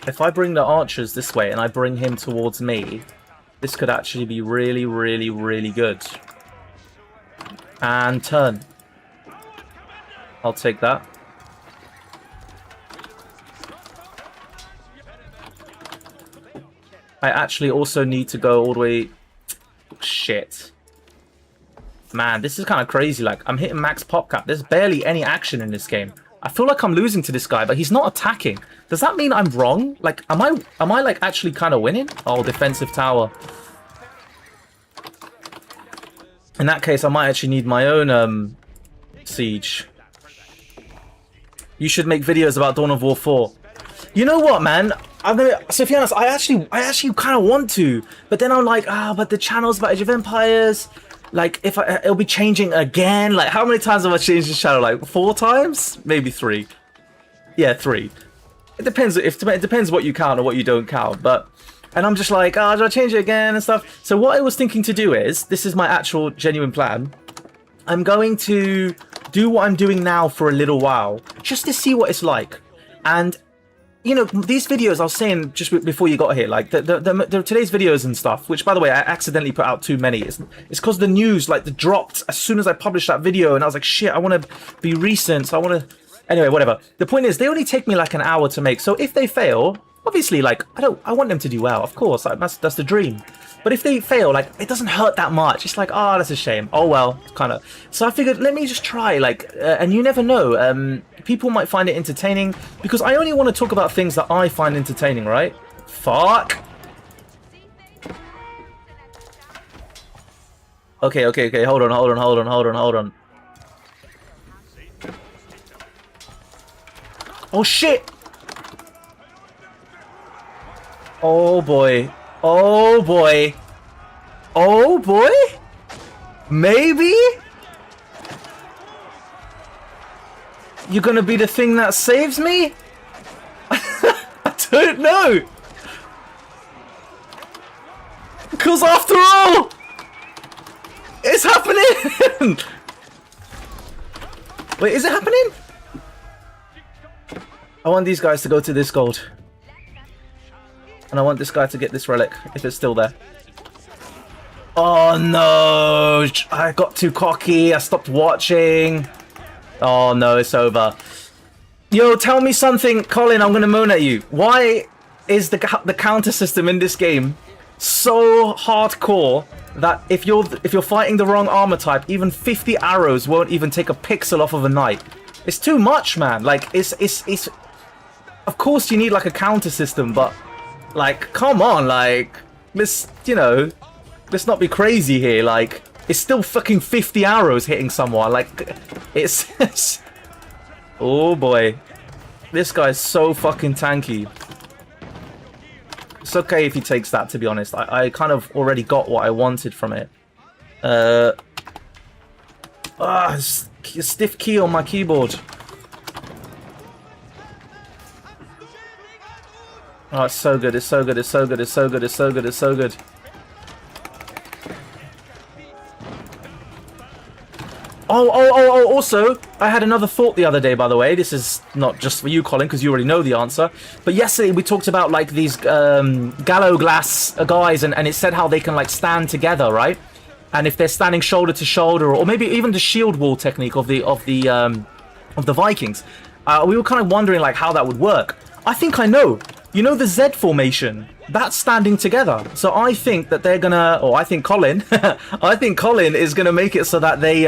If I bring the archers this way and I bring him towards me, this could actually be really, really, really good. And turn. I'll take that. I actually also need to go all the way... Shit. Man, this is kind of crazy. Like, I'm hitting max pop cap. There's barely any action in this game. I feel like I'm losing to this guy, but he's not attacking. Does that mean I'm wrong? Like, am I like actually kind of winning? Oh, defensive tower. In that case, I might actually need my own siege. You should make videos about Dawn of War 4. You know what, man? I'm gonna, so to be honest, I actually kind of want to, but then I'm like, but the channel's about Age of Empires. Like, it'll be changing again. Like, how many times have I changed this channel? Like, 4 times? Maybe 3. Yeah, 3. It depends. It depends what you count or what you don't count. But, and I'm just like, do I change it again and stuff? So what I was thinking to do is, this is my actual genuine plan. I'm going to do what I'm doing now for a little while, just to see what it's like. And, you know, these videos I was saying just before you got here, like today's videos and stuff, which by the way, I accidentally put out too many. It's because the news dropped as soon as I published that video, and I was like, shit, I want to be recent, so I want to... Anyway, whatever. The point is, they only take me like an hour to make, so if they fail, obviously, like, I want them to do well, of course, like, that's the dream. But if they fail, like, it doesn't hurt that much. It's like, that's a shame. Oh well, kind of. So I figured, let me just try, like, and you never know. People might find it entertaining, because I only want to talk about things that I find entertaining, right? Fuck! Okay, okay, okay. Hold on, hold on, hold on, hold on, hold on. Oh shit! Oh boy. Oh boy. Oh boy? Maybe? You're gonna be the thing that saves me? I don't know. Because after all, it's happening! Wait, is it happening? I want these guys to go to this gold. And I want this guy to get this relic, if it's still there. Oh no! I got too cocky, I stopped watching. Oh no, it's over. Yo, tell me something, Colin, I'm gonna moan at you. Why is the counter system in this game so hardcore that if you're fighting the wrong armor type, even 50 arrows won't even take a pixel off of a knight? It's too much, man. Like, it's of course you need like a counter system, but like, come on, like, let's, you know, let's not be crazy here. Like, it's still fucking 50 arrows hitting someone. Like, it's oh boy, this guy's so fucking tanky. It's okay if he takes that, to be honest. I kind of already got what I wanted from it. Stiff key on my keyboard. Oh, it's so good, it's so good, it's so good, it's so good, it's so good, it's so good. Oh, also, I had another thought the other day, by the way. This is not just for you, Colin, because you already know the answer. But yesterday we talked about, like, these Gallo Glass guys, and it said how they can, like, stand together, right? And if they're standing shoulder to shoulder, or maybe even the shield wall technique of the Vikings, we were kind of wondering, like, how that would work. I think I know. You know the Z formation? That's standing together. So I think that they're gonna, or I think Colin, I think Colin is gonna make it so that they,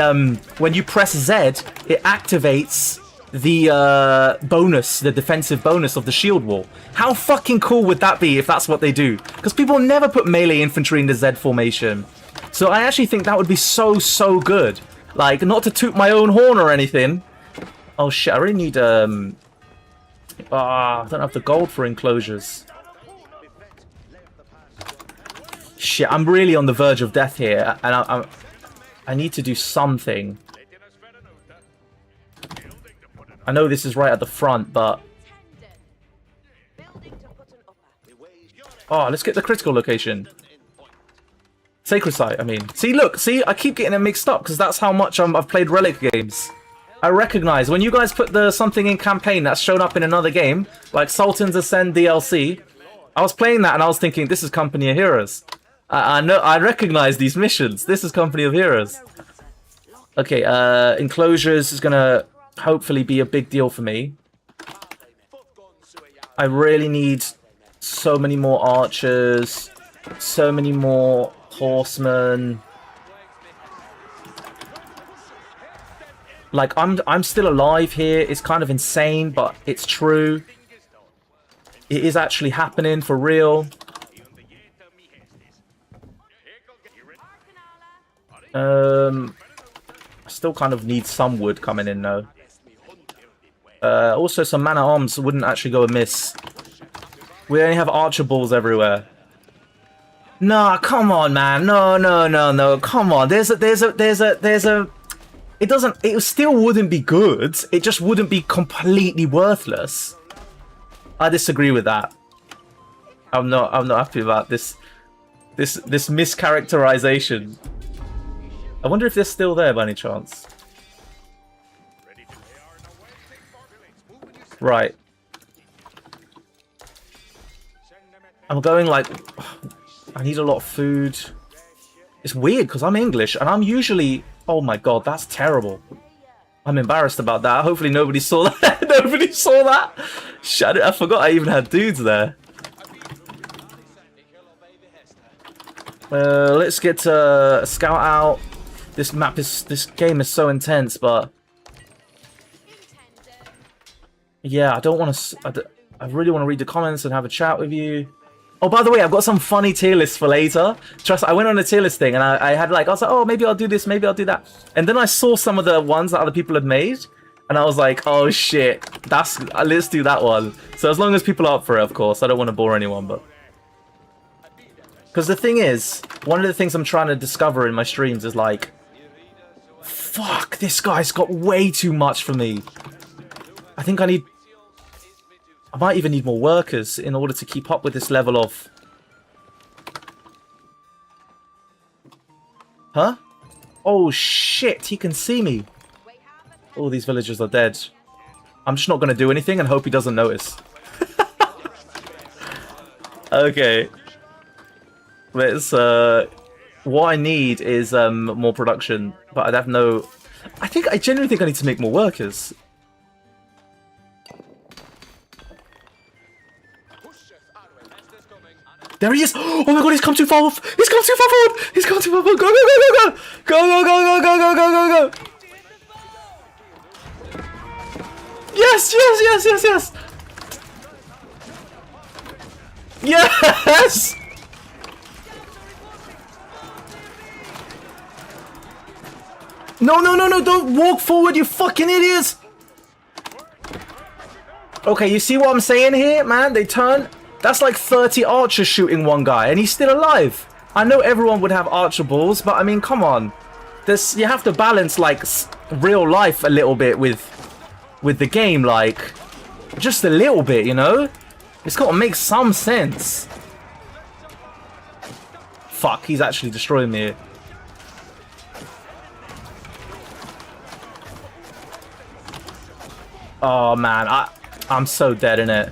when you press Z, it activates the bonus, the defensive bonus of the shield wall. How fucking cool would that be if that's what they do? Because people never put melee infantry in the Z formation. So I actually think that would be so, so good. Like, not to toot my own horn or anything. Oh shit, I really need, I don't have the gold for enclosures. Shit, I'm really on the verge of death here, and I need to do something. I know this is right at the front, but... Oh, let's get the critical location. Sacred Site, I mean. See, look, see, I keep getting it mixed up, because that's how much I've played Relic games. I recognize when you guys put the something in campaign that's shown up in another game, like Sultan's Ascend DLC, I was playing that and I was thinking, this is Company of Heroes. I know, I recognize these missions. This is Company of Heroes. Okay, enclosures is gonna hopefully be a big deal for me. I really need so many more archers, so many more horsemen. Like, I'm still alive here. It's kind of insane, but it's true. It is actually happening for real. I still kind of need some wood coming in, though. Also, some man-at-arms wouldn't actually go amiss. We only have archer balls everywhere. Nah, come on, man. No. Come on. There's a... It still wouldn't be good. It just wouldn't be completely worthless. I disagree with that. I'm not happy about this mischaracterization. I wonder if they're still there by any chance. Right. I'm going like... I need a lot of food. It's weird because I'm English and I'm usually... Oh my god, that's terrible. I'm embarrassed about that. Hopefully nobody saw that. Nobody saw that. Shit, I forgot I even had dudes there. Let's get a scout out. This game is so intense, but... Yeah, I don't want to... I really want to read the comments and have a chat with you. Oh, by the way, I've got some funny tier lists for later. Trust, I went on a tier list thing and I had like, I was like, oh, maybe I'll do this, maybe I'll do that. And then I saw some of the ones that other people had made. And I was like, oh shit, let's do that one. So as long as people are up for it, of course. I don't want to bore anyone, but... Because the thing is, one of the things I'm trying to discover in my streams is like, fuck, this guy's got way too much for me. I think I might even need more workers in order to keep up with this level of... Huh? Oh shit, he can see me. All these villagers are dead. I'm just not going to do anything and hope he doesn't notice. Okay. Let's, what I need is more production, but I'd have no... I genuinely think I need to make more workers. There he is! Oh my god, he's come too far off! He's come too far forward! He's come too far forward! Go, go, go, go, go! Go, go, go, go, go, go, go, go, go! Yes, yes, yes, yes, yes! Yes! No, no, no, no, don't walk forward, you fucking idiots! Okay, you see what I'm saying here, man? They turn... That's like 30 archers shooting one guy, and he's still alive. I know everyone would have archer balls, but I mean, come on. You have to balance, like, real life a little bit with the game, like... Just a little bit, you know? It's got to make some sense. Fuck, he's actually destroying me here. Oh, man, I'm so dead in it.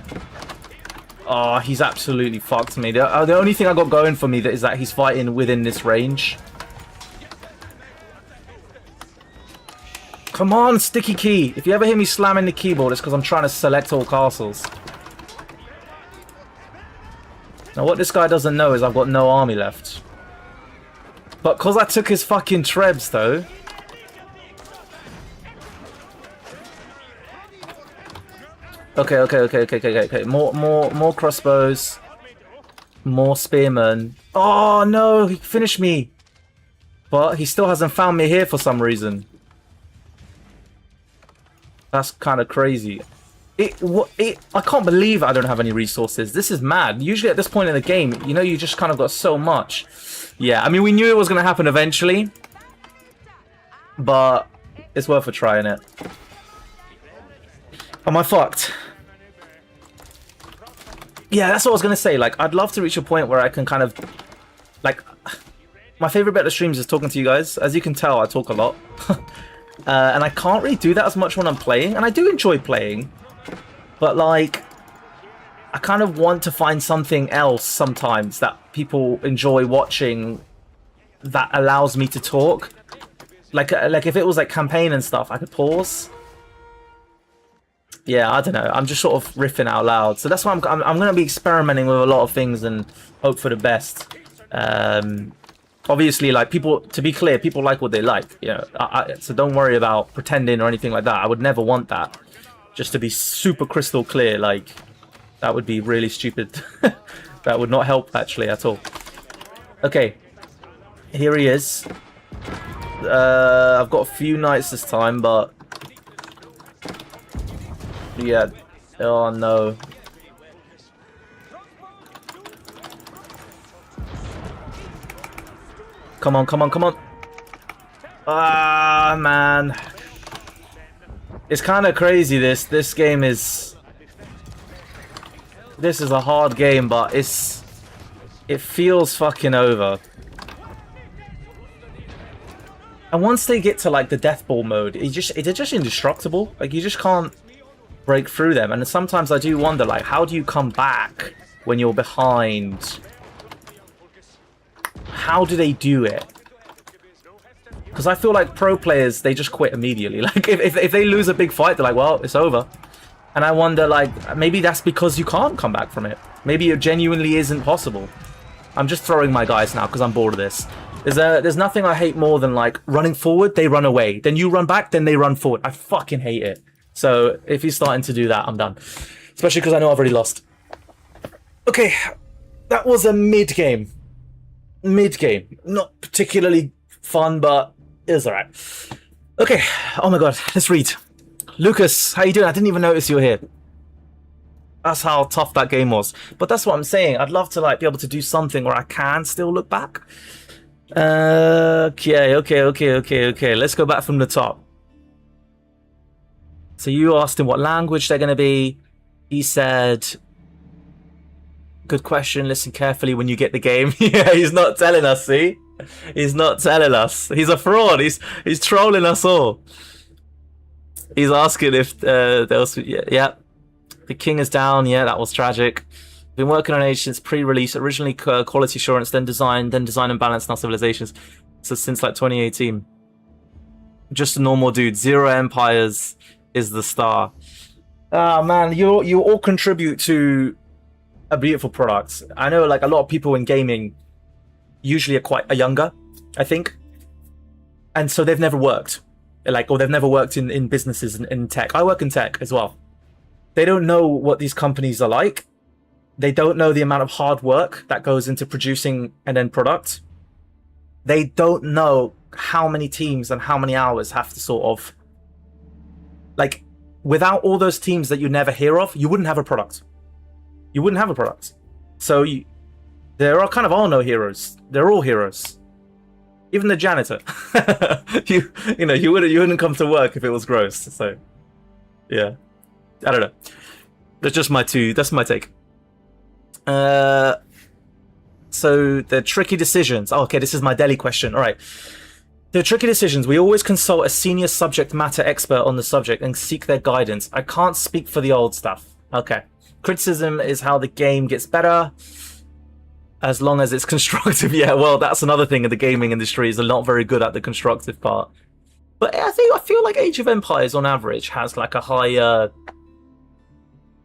Oh, he's absolutely fucked me. The only thing I got going for me is that he's fighting within this range. Come on, sticky key. If you ever hear me slamming the keyboard, it's because I'm trying to select all castles. Now, what this guy doesn't know is I've got no army left. But because I took his fucking trebs, though... Okay, okay, okay, okay, okay, okay. More crossbows. More spearmen. Oh, no, he finished me. But he still hasn't found me here for some reason. That's kind of crazy. I can't believe I don't have any resources. This is mad. Usually at this point in the game, you know, you just kind of got so much. Yeah, I mean, we knew it was going to happen eventually. But it's worth a try, innit? Am I fucked? Yeah, that's what I was going to say. Like, I'd love to reach a point where I can kind of... Like, my favorite bit of streams is talking to you guys. As you can tell, I talk a lot. And I can't really do that as much when I'm playing. And I do enjoy playing. But, like, I kind of want to find something else sometimes that people enjoy watching that allows me to talk. Like if it was, like, campaign and stuff, I could pause. Yeah, I don't know. I'm just sort of riffing out loud. So that's why I'm going to be experimenting with a lot of things and hope for the best. Obviously, like, people, to be clear, people like what they like. You know, so don't worry about pretending or anything like that. I would never want that. Just to be super crystal clear, like, that would be really stupid. That would not help, actually, at all. Okay. Here he is. I've got a few knights this time, but... Yeah. Oh, no. Come on, come on, come on. Ah, man. It's kind of crazy, this game is... This is a hard game, but it feels fucking over. And once they get to, like, the death ball mode, they're just indestructible. Like, you just can't break through them. And sometimes I do wonder, like, how do you come back when you're behind? How do they do it? Because I feel like pro players, they just quit immediately. Like, if they lose a big fight, they're like, well, it's over. And I wonder, like, maybe that's because you can't come back from it. Maybe it genuinely isn't possible. I'm just throwing my guys now because I'm bored of this. There's nothing I hate more than, like, running forward, they run away. Then you run back, then they run forward. I fucking hate it. So if he's starting to do that, I'm done. Especially because I know I've already lost. Okay. That was a mid game. Mid game. Not particularly fun, but it was alright. Okay. Oh my god. Let's read. Lucas, how you doing? I didn't even notice you were here. That's how tough that game was. But that's what I'm saying. I'd love to like be able to do something where I can still look back. Okay. Let's go back from the top. So you asked him what language they're going to be. He said, good question. Listen carefully when you get the game. Yeah, he's not telling us, see? He's not telling us. He's a fraud. He's trolling us all. He's asking if there was... Yeah. The king is down. Yeah, that was tragic. Been working on Age since pre-release. Originally quality assurance, then design and balance, now civilizations. So since like 2018. Just a normal dude. Zero Empires is the star. Ah, man, you all contribute to a beautiful product. I know like a lot of people in gaming usually are younger, I think. And so they've never worked. Or they've never worked in businesses in tech. I work in tech as well. They don't know what these companies are like. They don't know the amount of hard work that goes into producing an end product. They don't know how many teams and how many hours have to sort of... Like, without all those teams that you never hear of, you wouldn't have a product. You wouldn't have a product. So there are kind of all no heroes. They're all heroes. Even the janitor. you wouldn't come to work if it was gross. So, yeah. I don't know. That's my take. So the tricky decisions. Oh, okay, this is my Delhi question. All right. The tricky decisions. We always consult a senior subject matter expert on the subject and seek their guidance. I can't speak for the old stuff. Okay. Criticism is how the game gets better, as long as it's constructive. Yeah, well, that's another thing in the gaming industry is they're not very good at the constructive part. But I feel like Age of Empires on average has like a higher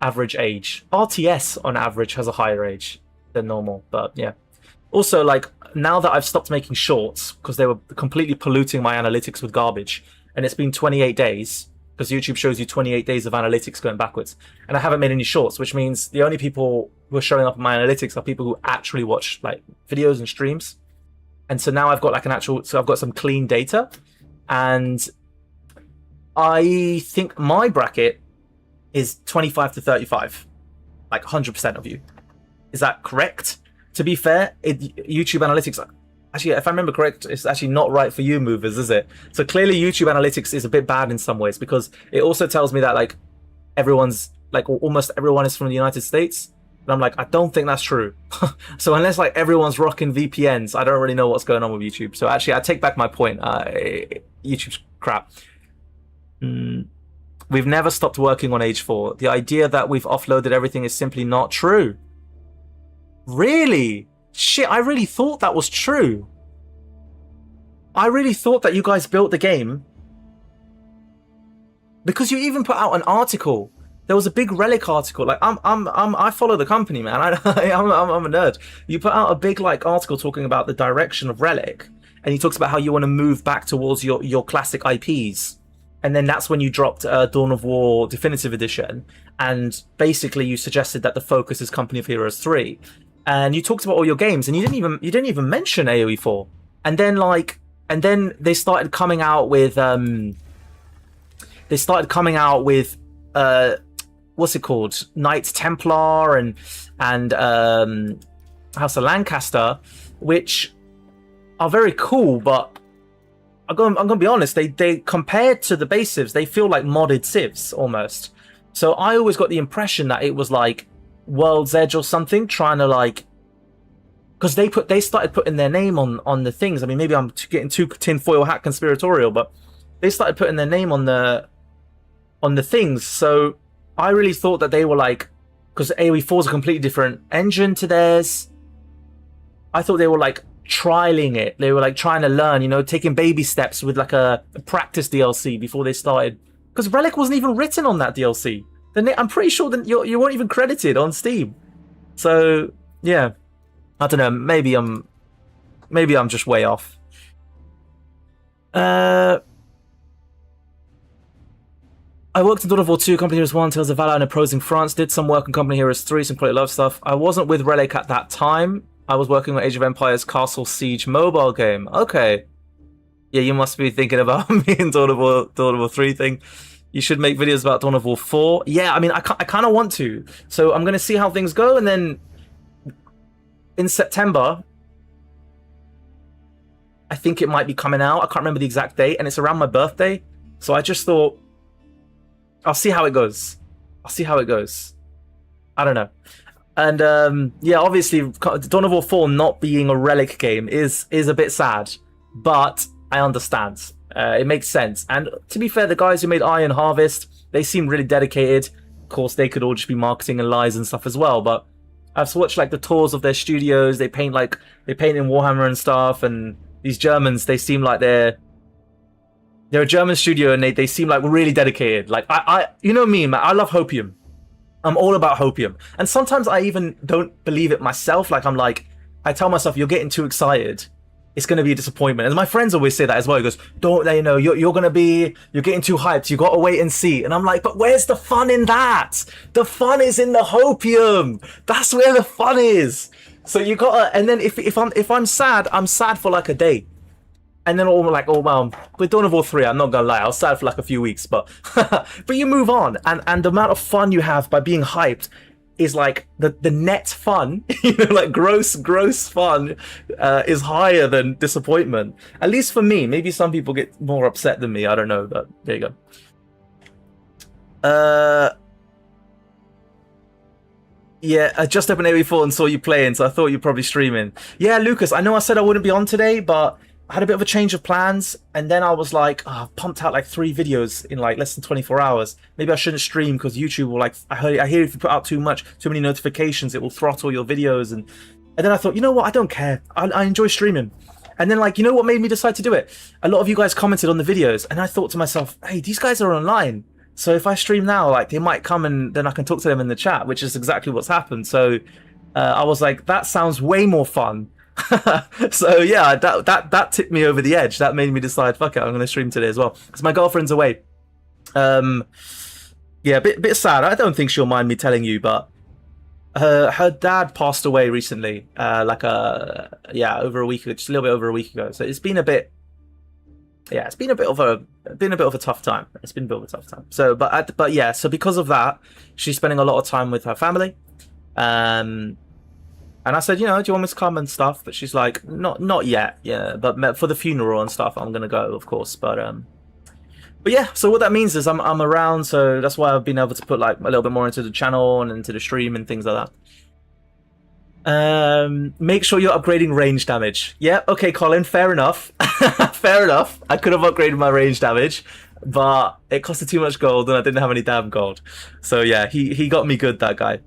average age. RTS on average has a higher age than normal, but yeah. Also, like, now that I've stopped making shorts because they were completely polluting my analytics with garbage, and it's been 28 days because YouTube shows you 28 days of analytics going backwards, and I haven't made any shorts, which means the only people who are showing up in my analytics are people who actually watch like videos and streams. And so now I've got like I've got some clean data, and I think my bracket is 25 to 35, like 100% of you. Is that correct? To be fair, YouTube analytics, actually, if I remember correct, it's actually not right for you movers, is it? So clearly YouTube analytics is a bit bad in some ways, because it also tells me that like everyone's, like almost everyone is from the United States. And I'm like, I don't think that's true. So unless like everyone's rocking VPNs, I don't really know what's going on with YouTube. So actually, I take back my point. YouTube's crap. We've never stopped working on Age 4. The idea that we've offloaded everything is simply not true. Really? Shit, I really thought that was true. I really thought that you guys built the game. Because you even put out an article. There was a big Relic article. Like, I follow the company, man. I'm a nerd. You put out a big like article talking about the direction of Relic, and he talks about how you want to move back towards your classic IPs. And then that's when you dropped Dawn of War Definitive Edition, and basically you suggested that the focus is Company of Heroes 3, and you talked about all your games, and you didn't even mention AoE 4. And then they started coming out with what's it called, Knights Templar and House of Lancaster, which are very cool, but I'm gonna be honest, they compared to the base civs, they feel like modded civs almost. So I always got the impression that it was like World's Edge or something, trying to like, because they started putting their name on the things. I mean, maybe I'm getting too tinfoil hat conspiratorial, but they started putting their name on the things. So I really thought that they were like, because AoE 4 is a completely different engine to theirs, I thought they were like trialing it. They were like trying to learn, taking baby steps with like a practice DLC before they started. Because Relic wasn't even written on that DLC. I'm pretty sure that you weren't even credited on Steam. So yeah, I don't know. Maybe I'm just way off. I worked in Dawn of War 2, Company Heroes 1, Tales of Valor, and Opposing France. Did some work on Company Heroes 3, some quality love stuff. I wasn't with Relic at that time. I was working on Age of Empires Castle Siege mobile game. Okay. Yeah, you must be thinking about me and Dawn of War 3 thing. You should make videos about Dawn of War 4. Yeah, I mean, I kind of want to. So I'm going to see how things go, and then in September, I think it might be coming out. I can't remember the exact date, and it's around my birthday. So I just thought, I'll see how it goes. I'll see how it goes. I don't know. And yeah, obviously, Dawn of War 4 not being a Relic game is a bit sad, but I understand. It makes sense. And to be fair, the guys who made Iron Harvest, they seem really dedicated. Of course, they could all just be marketing and lies and stuff as well, but I've watched like the tours of their studios. They paint in Warhammer and stuff, and these Germans, they seem like they're a German studio, and they seem like really dedicated. Like I you know me, man, I love Hopium. I'm all about Hopium. And sometimes I even don't believe it myself. Like I tell myself, you're getting too excited. It's going to be a disappointment. And my friends always say that as well. He goes, don't, you know, you're getting too hyped. You got to wait and see. And I'm like, but where's the fun in that? The fun is in the Hopium. That's where the fun is. So you got to, and then if I'm sad, I'm sad for like a day. And then all like, oh well, with Dawn of War 3, I'm not gonna lie, I was sad for like a few weeks, but but you move on, and the amount of fun you have by being hyped is like the net fun, you know, like gross fun is higher than disappointment. At least for me. Maybe some people get more upset than me. I don't know, but there you go. Yeah, I just opened AoE4 and saw you playing, so I thought you're probably streaming. Yeah, Lucas, I know I said I wouldn't be on today, but I had a bit of a change of plans, and then I was like, oh, I've pumped out like 3 videos in like less than 24 hours. Maybe I shouldn't stream because YouTube will like, I hear if you put out too many notifications, it will throttle your videos. And then I thought, you know what, I don't care. I enjoy streaming. And then like, you know what made me decide to do it? A lot of you guys commented on the videos, and I thought to myself, hey, these guys are online. So if I stream now, like they might come and then I can talk to them in the chat, which is exactly what's happened. So I was like, that sounds way more fun. So yeah, that tipped me over the edge. That made me decide, fuck it, I'm going to stream today as well because my girlfriend's away. Yeah, bit sad. I don't think she'll mind me telling you, but her dad passed away recently, over a week ago, just a little bit over a week ago. So it's been a bit. Yeah, it's been a bit of a tough time. It's been a bit of a tough time. So, but yeah, so because of that, she's spending a lot of time with her family. And I said, you know, do you want me to come and stuff? But she's like, not yet. Yeah, but for the funeral and stuff, I'm gonna go, of course. But yeah. So what that means is I'm around. So that's why I've been able to put like a little bit more into the channel and into the stream and things like that. Make sure you're upgrading range damage. Yeah. Okay, Colin. Fair enough. Fair enough. I could have upgraded my range damage, but it costed too much gold, and I didn't have any damn gold. So yeah, he got me good, that guy.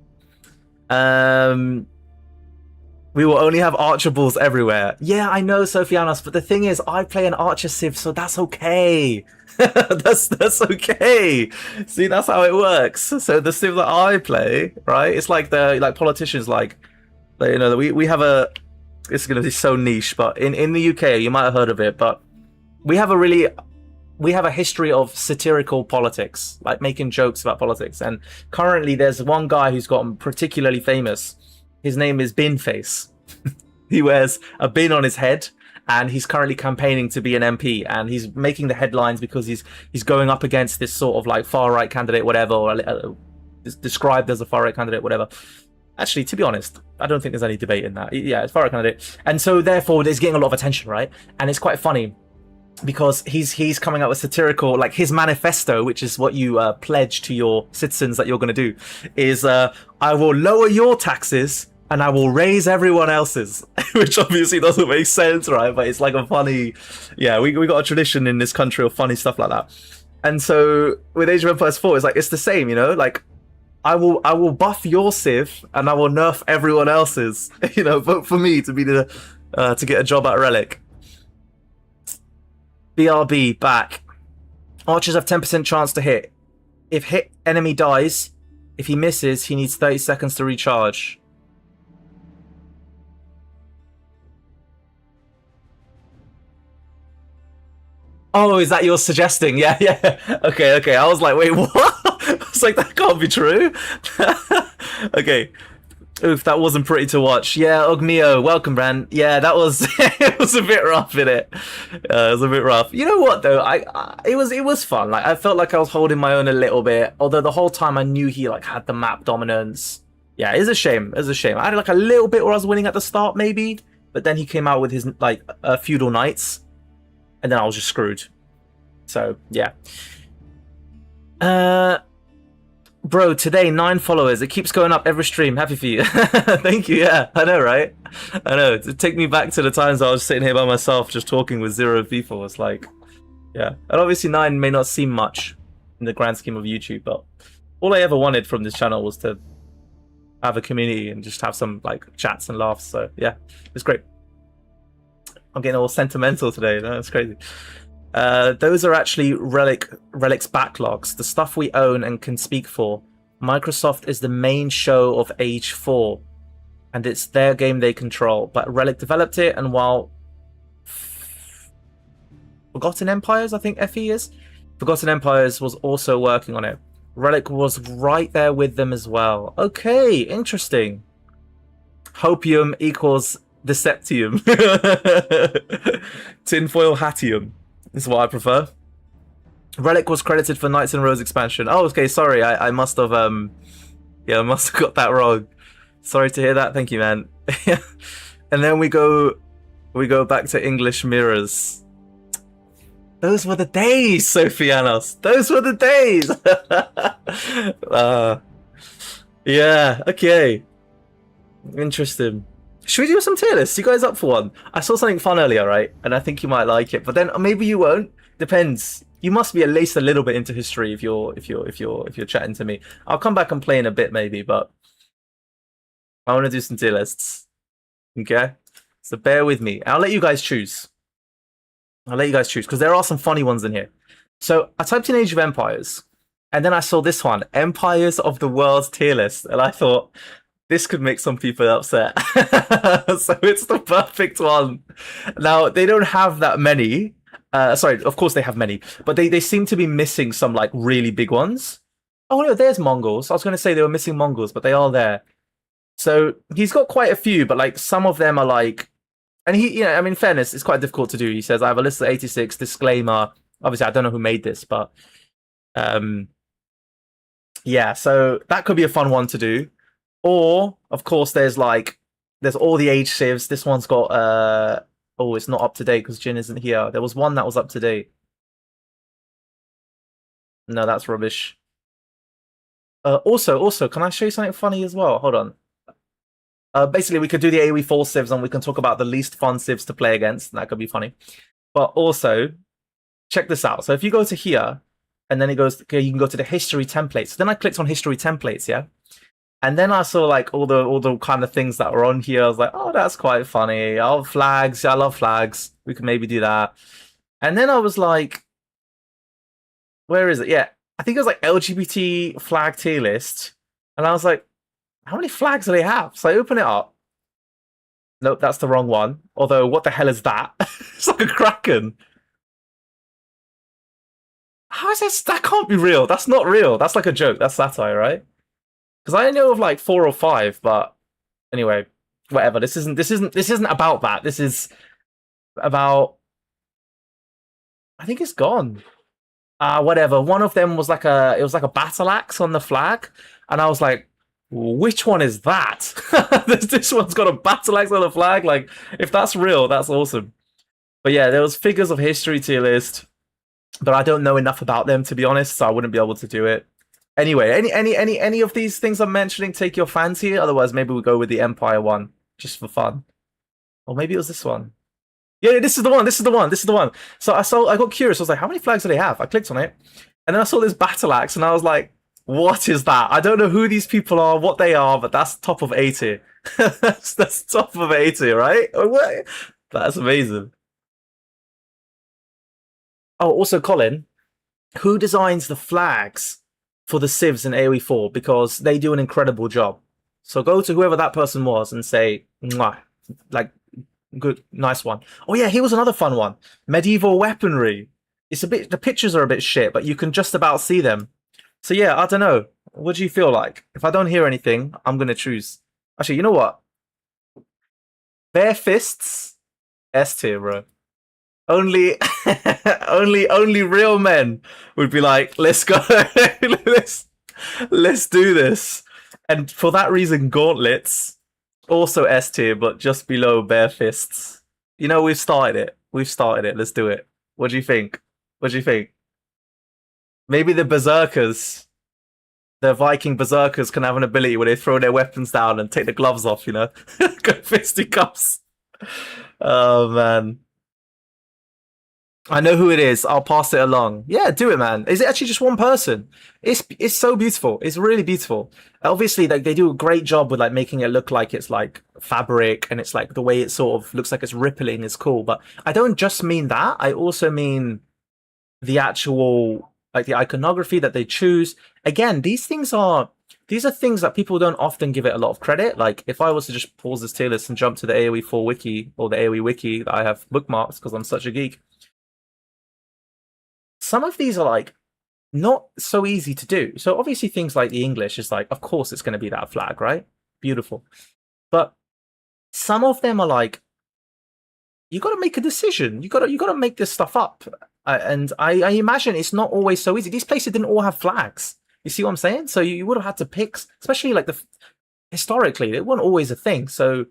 We will only have Archer balls everywhere. Yeah, I know, Sophianos, but the thing is, I play an Archer Civ, so that's okay. that's okay. See, that's how it works. So the Civ that I play, right? It's like politicians, like you know, we have a. It's going to be so niche, but in the UK, you might have heard of it, but we have a history of satirical politics, like making jokes about politics. And currently, there's one guy who's gotten particularly famous. His name is Binface. He wears a bin on his head, and he's currently campaigning to be an MP, and he's making the headlines because he's going up against this sort of like far right candidate, whatever, or described as a far right candidate, whatever. Actually, to be honest, I don't think there's any debate in that. Yeah, it's far right candidate, and so therefore, it's getting a lot of attention, right? And it's quite funny because he's coming out with satirical, like his manifesto, which is what you pledge to your citizens that you're going to do, is I will lower your taxes and I will raise everyone else's, which obviously doesn't make sense, right? But it's like a funny, yeah, we got a tradition in this country of funny stuff like that. And so with Age of Empires 4, it's like it's the same, you know, like I will buff your Civ and I will nerf everyone else's. You know, vote for me to be the to get a job at Relic. BRB back. Archers have 10% chance to hit. If hit, enemy dies. If he misses, he needs 30 seconds to recharge. Oh, is that you're suggesting? Yeah, yeah. Okay, okay. I was like, wait, what? I was like, that can't be true. Okay. Oof, that wasn't pretty to watch. Yeah, Ogmio, welcome, Brand. Yeah, that was it was a bit rough in it. It was a bit rough. You know what though? It was fun. Like I felt like I was holding my own a little bit. Although the whole time I knew he like had the map dominance. Yeah, it's a shame. It's a shame. I had like a little bit where I was winning at the start maybe, but then he came out with his like feudal knights, and then I was just screwed. So yeah. Uh, Bro, today 9 followers. It keeps going up every stream. Happy for you. Thank you. Yeah, I know, right? I know. To take me back to the times I was sitting here by myself, just talking with 0 people. It's like, yeah. And obviously 9 may not seem much in the grand scheme of YouTube, but all I ever wanted from this channel was to have a community and just have some like chats and laughs. So yeah, it's great. I'm getting all sentimental today. That's crazy. Those are actually Relic's backlogs, the stuff we own and can speak for. Microsoft is the main show of Age 4, and it's their game they control. But Relic developed it, and while Forgotten Empires, I think FE is, Forgotten Empires was also working on it. Relic was right there with them as well. Okay, interesting. Hopium equals Deceptium. Tinfoil Hattium is what I prefer. Relic was credited for Knights and Rose expansion. Oh, okay, sorry. I must have yeah, I must have got that wrong. Sorry to hear that. Thank you, man. And then we go back to English mirrors. Those were the days, Sophianos. Those were the days. Yeah, okay. Interesting. Should we do some tier lists? You guys up for one? I saw something fun earlier, right? And I think you might like it, but then maybe you won't. Depends. You must be at least a little bit into history if you're chatting to me. I'll come back and play in a bit maybe, but I want to do some tier lists. Okay? So bear with me. I'll let you guys choose. Because there are some funny ones in here. So I typed in Age of Empires, and then I saw this one, Empires of the World's tier list, and I thought, this could make some people upset. So it's the perfect one. Now, they don't have that many. Sorry, of course they have many, but they seem to be missing some like really big ones. Oh no, there's Mongols. I was going to say they were missing Mongols, but they are there. So he's got quite a few, but like some of them are like, and he, you know, I mean, fairness, it's quite difficult to do. He says, I have a list of 86, disclaimer. Obviously, I don't know who made this, but yeah, so that could be a fun one to do. Or, of course, there's all the age civs. This one's got, oh, it's not up to date because Jin isn't here. There was one that was up to date. No, that's rubbish. Also, can I show you something funny as well? Hold on. Basically, we could do the AoE 4 civs and we can talk about the least fun civs to play against. That could be funny. But also, check this out. So if you go to here, and then it goes, okay, you can go to the history templates. So then I clicked on history templates, yeah? And then I saw like all the kind of things that were on here. I was like, oh, that's quite funny. Oh, flags. Yeah, I love flags. We could maybe do that. And then I was like, where is it? Yeah, I think it was like LGBT flag tier list. And I was like, how many flags do they have? So I open it up. Nope, that's the wrong one. Although, what the hell is that? It's like a kraken. How is this? That can't be real. That's not real. That's like a joke. That's satire, right? Because I know of like 4 or 5, but anyway, whatever. This isn't about that. This is about. I think it's gone. Whatever. One of them was like it was like a battle axe on the flag, and I was like, which one is that? This one's got a battle axe on the flag. Like, if that's real, that's awesome. But yeah, there was figures of history tier list, but I don't know enough about them to be honest, so I wouldn't be able to do it. Anyway, any of these things I'm mentioning take your fancy? Otherwise, maybe we'll go with the Empire one just for fun. Or maybe it was this one. Yeah, this is the one. This is the one. So I got curious. I was like, how many flags do they have? I clicked on it, and then I saw this battle axe, and I was like, what is that? I don't know who these people are, what they are, but that's top of 80. that's top of 80, right? That's amazing. Oh, also, Colin, who designs the flags for the civs in AoE 4? Because they do an incredible job. So go to whoever that person was and say, mwah, like, good, nice one. Oh yeah, here was another fun one. Medieval weaponry. it's a bit, the pictures are a bit shit, but you can just about see them. So yeah, I don't know. What do you feel like? If I don't hear anything, I'm gonna choose. Actually, you know what? Bare fists, S tier, bro. Only, only real men would be like, let's go, let's let's do this. And for that reason, gauntlets also S tier, but just below bare fists. You know, we've started it. We've started it. Let's do it. What do you think? What do you think? Maybe the berserkers, the Viking berserkers, can have an ability where they throw their weapons down and take the gloves off. You know, go fisticuffs. Oh man. I know who it is. I'll pass it along. Yeah, do it, man. Is it actually just one person? It's so beautiful. It's really beautiful. Obviously, like they do a great job with like making it look like it's like fabric and it's like the way it sort of looks like it's rippling is cool. But I don't just mean that. I also mean the actual like the iconography that they choose. Again, these are things that people don't often give it a lot of credit. Like if I was to just pause this tier list and jump to the AoE 4 wiki or the AoE wiki that I have bookmarked because I'm such a geek, some of these are like not so easy to do. So obviously things like the English is like, of course it's going to be that flag, right? Beautiful. But some of them are like, you got to make a decision. You got to make this stuff up. And I imagine it's not always so easy. These places didn't all have flags. You see what I'm saying? So you would have had to pick, especially like historically, it wasn't always a thing. So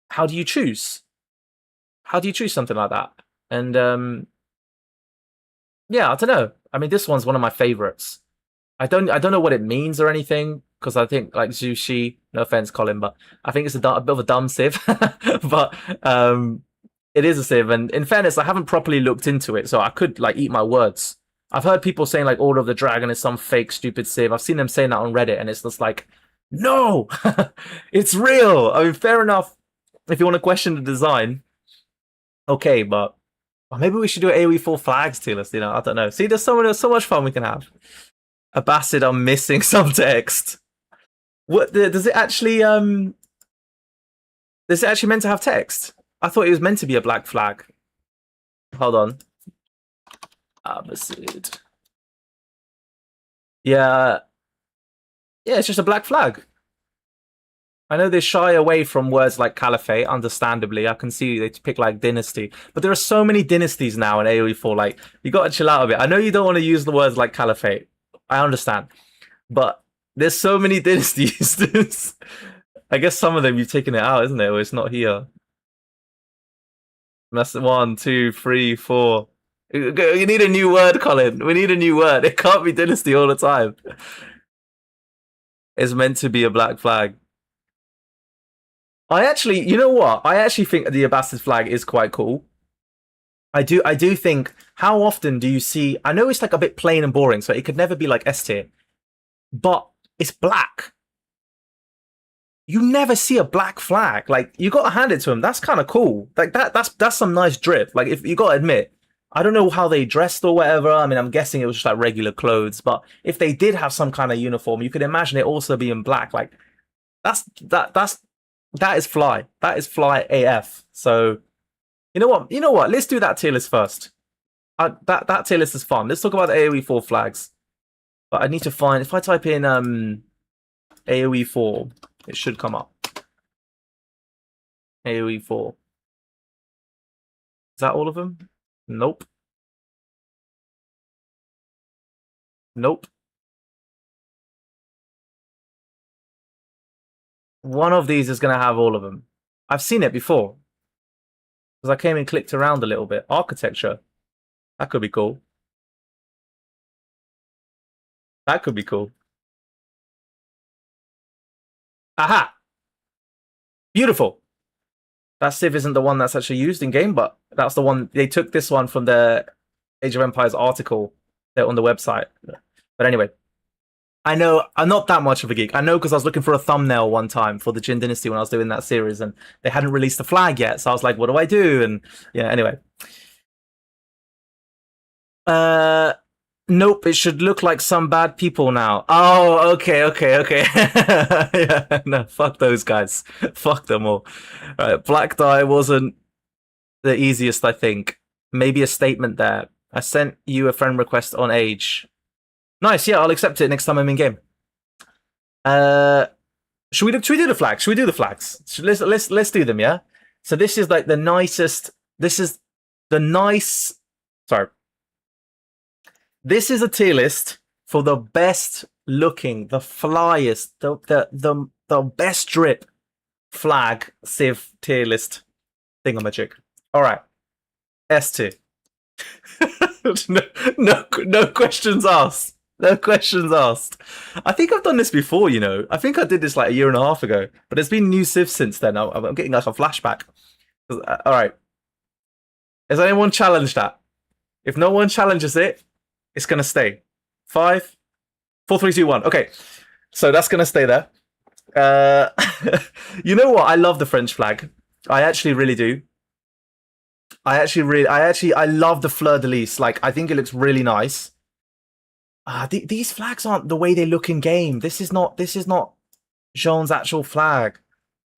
how do you choose? How do you choose something like that? And yeah, I don't know. I mean, this one's one of my favorites. I don't know what it means or anything because I think like Zushi. No offense, Colin, but I think it's a bit of a dumb civ. But it is a civ, and in fairness, I haven't properly looked into it, so I could like eat my words. I've heard people saying like Order of the Dragon is some fake stupid civ. I've seen them saying that on Reddit, and it's just like, no, it's real. I mean, fair enough. If you want to question the design, okay, but well, maybe we should do an AoE 4 flags tier list, you know, I don't know. See, there's so much fun we can have. Abbasid, I'm missing some text. What does it actually is it actually meant to have text? I thought it was meant to be a black flag. Hold on. Abbasid. Yeah. Yeah, it's just a black flag. I know they shy away from words like caliphate, understandably. I can see they pick like dynasty. But there are so many dynasties now in AoE 4, like, you gotta chill out a bit. I know you don't want to use the words like caliphate. I understand. But there's so many dynasties. I guess some of them you've taken it out, isn't it? Or it's not here. That's 1, 2, 3, 4. You need a new word, Colin. We need a new word. It can't be dynasty all the time. It's meant to be a black flag. I actually, you know what? I actually think the Abbasid flag is quite cool. I do think, how often do you see, I know it's like a bit plain and boring, so it could never be like S tier, but it's black. You never see a black flag. Like, you gotta hand it to him. That's kind of cool. Like that's some nice drip. Like, if you gotta admit, I don't know how they dressed or whatever. I mean, I'm guessing it was just like regular clothes, but if they did have some kind of uniform, you could imagine it also being black. Like, that is fly. That is fly AF. So, you know what? You know what? Let's do that tier list first. That tier list is fun. Let's talk about the AoE 4 flags. But I need to find, if I type in AoE 4, it should come up. AoE 4. Is that all of them? Nope. Nope. One of these is going to have all of them. I've seen it before. Because I came and clicked around a little bit. Architecture. That could be cool. That could be cool. Aha! Beautiful. That civ isn't the one that's actually used in game, but that's the one. They took this one from the Age of Empires article on the website. But anyway, I know I'm not that much of a geek. I know because I was looking for a thumbnail one time for the Jin Dynasty when I was doing that series, and they hadn't released the flag yet. So I was like, what do I do? And yeah, anyway. Nope, it should look like some bad people now. Oh, okay. Yeah, no, fuck those guys. Fuck them all. Right, black dye wasn't the easiest, I think. Maybe a statement there. I sent you a friend request on Age. Nice, yeah, I'll accept it next time I'm in game. Should we do the flags? Should we do the flags? Let's do them, yeah? So this is like the nicest. This is the nice. Sorry. This is a tier list for the best looking, the flyest, the best drip flag Civ tier list thingamajig. All right, S tier. No questions asked. No questions asked. I think I've done this before, you know. I think I did this like a year and a half ago, but there's been new Civ since then. I'm getting like a flashback. All right. Has anyone challenged that? If no one challenges it, it's going to stay. 5, 4, 3, 2, 1. Okay. So that's going to stay there. You know what? I love the French flag. I actually really do. I love the fleur de lis. Like, I think it looks really nice. These flags aren't the way they look in game. This is not Jean's actual flag.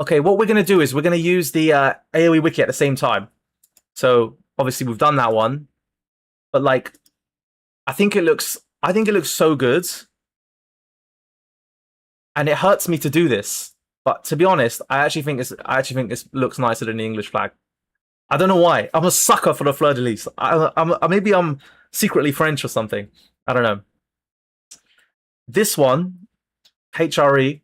Okay, what we're gonna do is we're gonna use the AoE wiki at the same time. So obviously we've done that one, but like, I think it looks so good, and it hurts me to do this. But to be honest, I actually think this looks nicer than the English flag. I don't know why. I'm a sucker for the fleur de lis. Maybe I'm secretly French or something. I don't know. This one, HRE.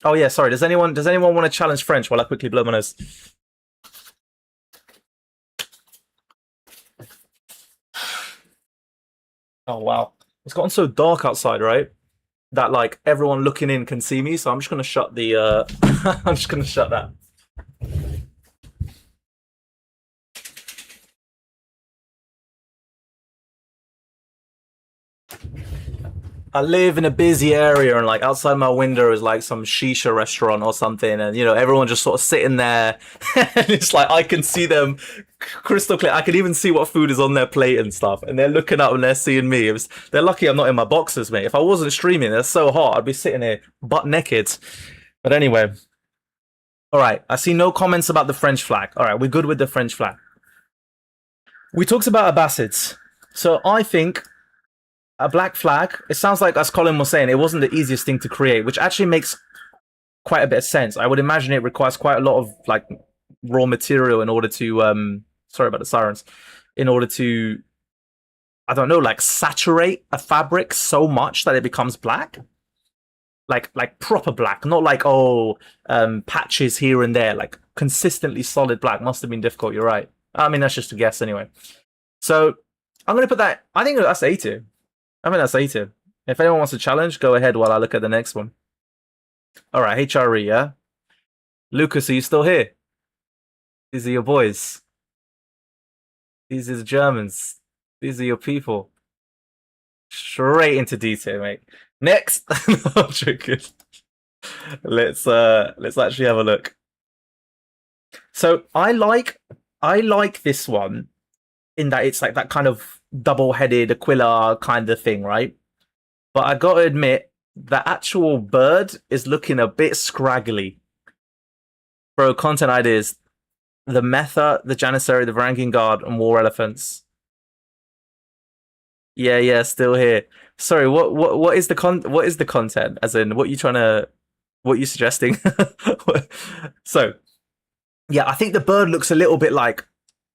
Oh yeah, sorry. Does anyone want to challenge French while I quickly blow my nose? Oh wow, it's gotten so dark outside, right? That like everyone looking in can see me. So I'm just gonna shut the. I'm just gonna shut that. I live in a busy area, and like outside my window is like some shisha restaurant or something, and you know everyone just sort of sitting there, and it's like I can see them crystal clear. I can even see what food is on their plate and stuff, and they're looking up and they're seeing me. They're lucky I'm not in my boxers, mate. If I wasn't streaming, they're so hot, I'd be sitting here butt naked. But anyway, all right. I see no comments about the French flag. All right, we're good with the French flag. We talked about Abbasids, so I think a black flag. It sounds like, as Colin was saying, it wasn't the easiest thing to create, which actually makes quite a bit of sense. I would imagine it requires quite a lot of like raw material in order to sorry about the sirens, in order to, I don't know, like saturate a fabric so much that it becomes black. Like proper black, not like patches here and there, like consistently solid black. Must have been difficult, you're right. I mean, that's just a guess anyway. So I'm gonna put that, I think that's A2. I mean, that's A2. If anyone wants to challenge, go ahead while I look at the next one. All right, HRE, yeah? Lucas, are you still here? These are your boys. These are the Germans. These are your people. Straight into detail, mate. Next. No, I'm joking. Let's actually have a look. So I like this one in that it's like that kind of double-headed Aquila kind of thing, right? But I gotta admit, the actual bird is looking a bit scraggly. Bro, content ideas. The Metha, the Janissary, the Varangian Guard, and War Elephants. Yeah, still here. Sorry, what is the content? As in, what are you suggesting? So, yeah, I think the bird looks a little bit like,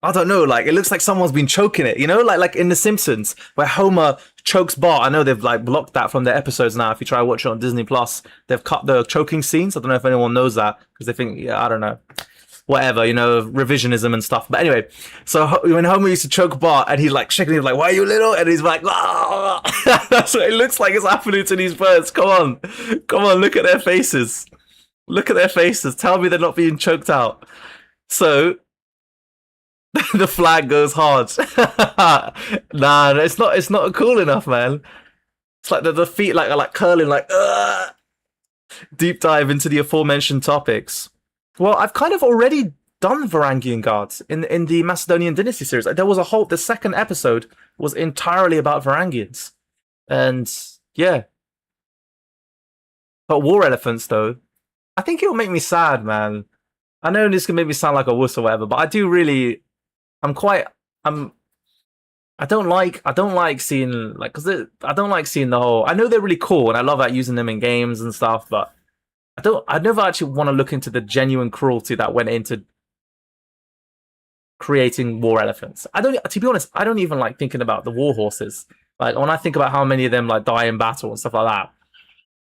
I don't know, like it looks like someone's been choking it, you know, like in The Simpsons where Homer chokes Bart. I know they've like blocked that from their episodes now. If you try to watch it on Disney Plus, they've cut the choking scenes. I don't know if anyone knows that because they think, yeah, I don't know, whatever, you know, revisionism and stuff. But anyway, so when Homer used to choke Bart and he's like shaking, he's like, "Why are you little?" And he's like, "Ah!" That's what it looks like it's happening to these birds. Come on, look at their faces. Look at their faces. Tell me they're not being choked out. So the flag goes hard. Nah, it's not cool enough, man. It's like the feet like curling, like deep dive into the aforementioned topics. Well, I've kind of already done Varangian Guards in the Macedonian Dynasty series. Like, there was the second episode was entirely about Varangians, and yeah. But War Elephants, though, I think it'll make me sad, man. I know this can make me sound like a wuss or whatever, but I do really. I'm I don't like seeing like because I don't like seeing the whole. I know they're really cool and I love using them in games and stuff, but I never actually want to look into the genuine cruelty that went into creating war elephants. I don't, to be honest, I don't even like thinking about the war horses. Like when I think about how many of them like die in battle and stuff like that,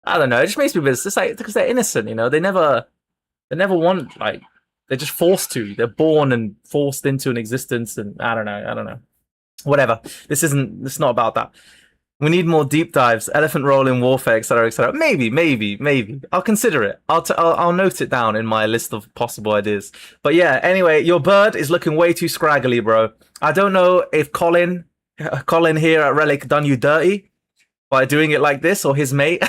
I don't know. It just makes me a bit. It's like because they're innocent, you know. They never want like they're just forced to. They're born and forced into an existence, and I don't know. I don't know. Whatever. This isn't. It's not about that. We need more deep dives, elephant role in warfare, etc., etc. Maybe, maybe, maybe. I'll consider it. I'll note it down in my list of possible ideas. But yeah, anyway, your bird is looking way too scraggly, bro. I don't know if Colin here at Relic done you dirty by doing it like this, or his mate,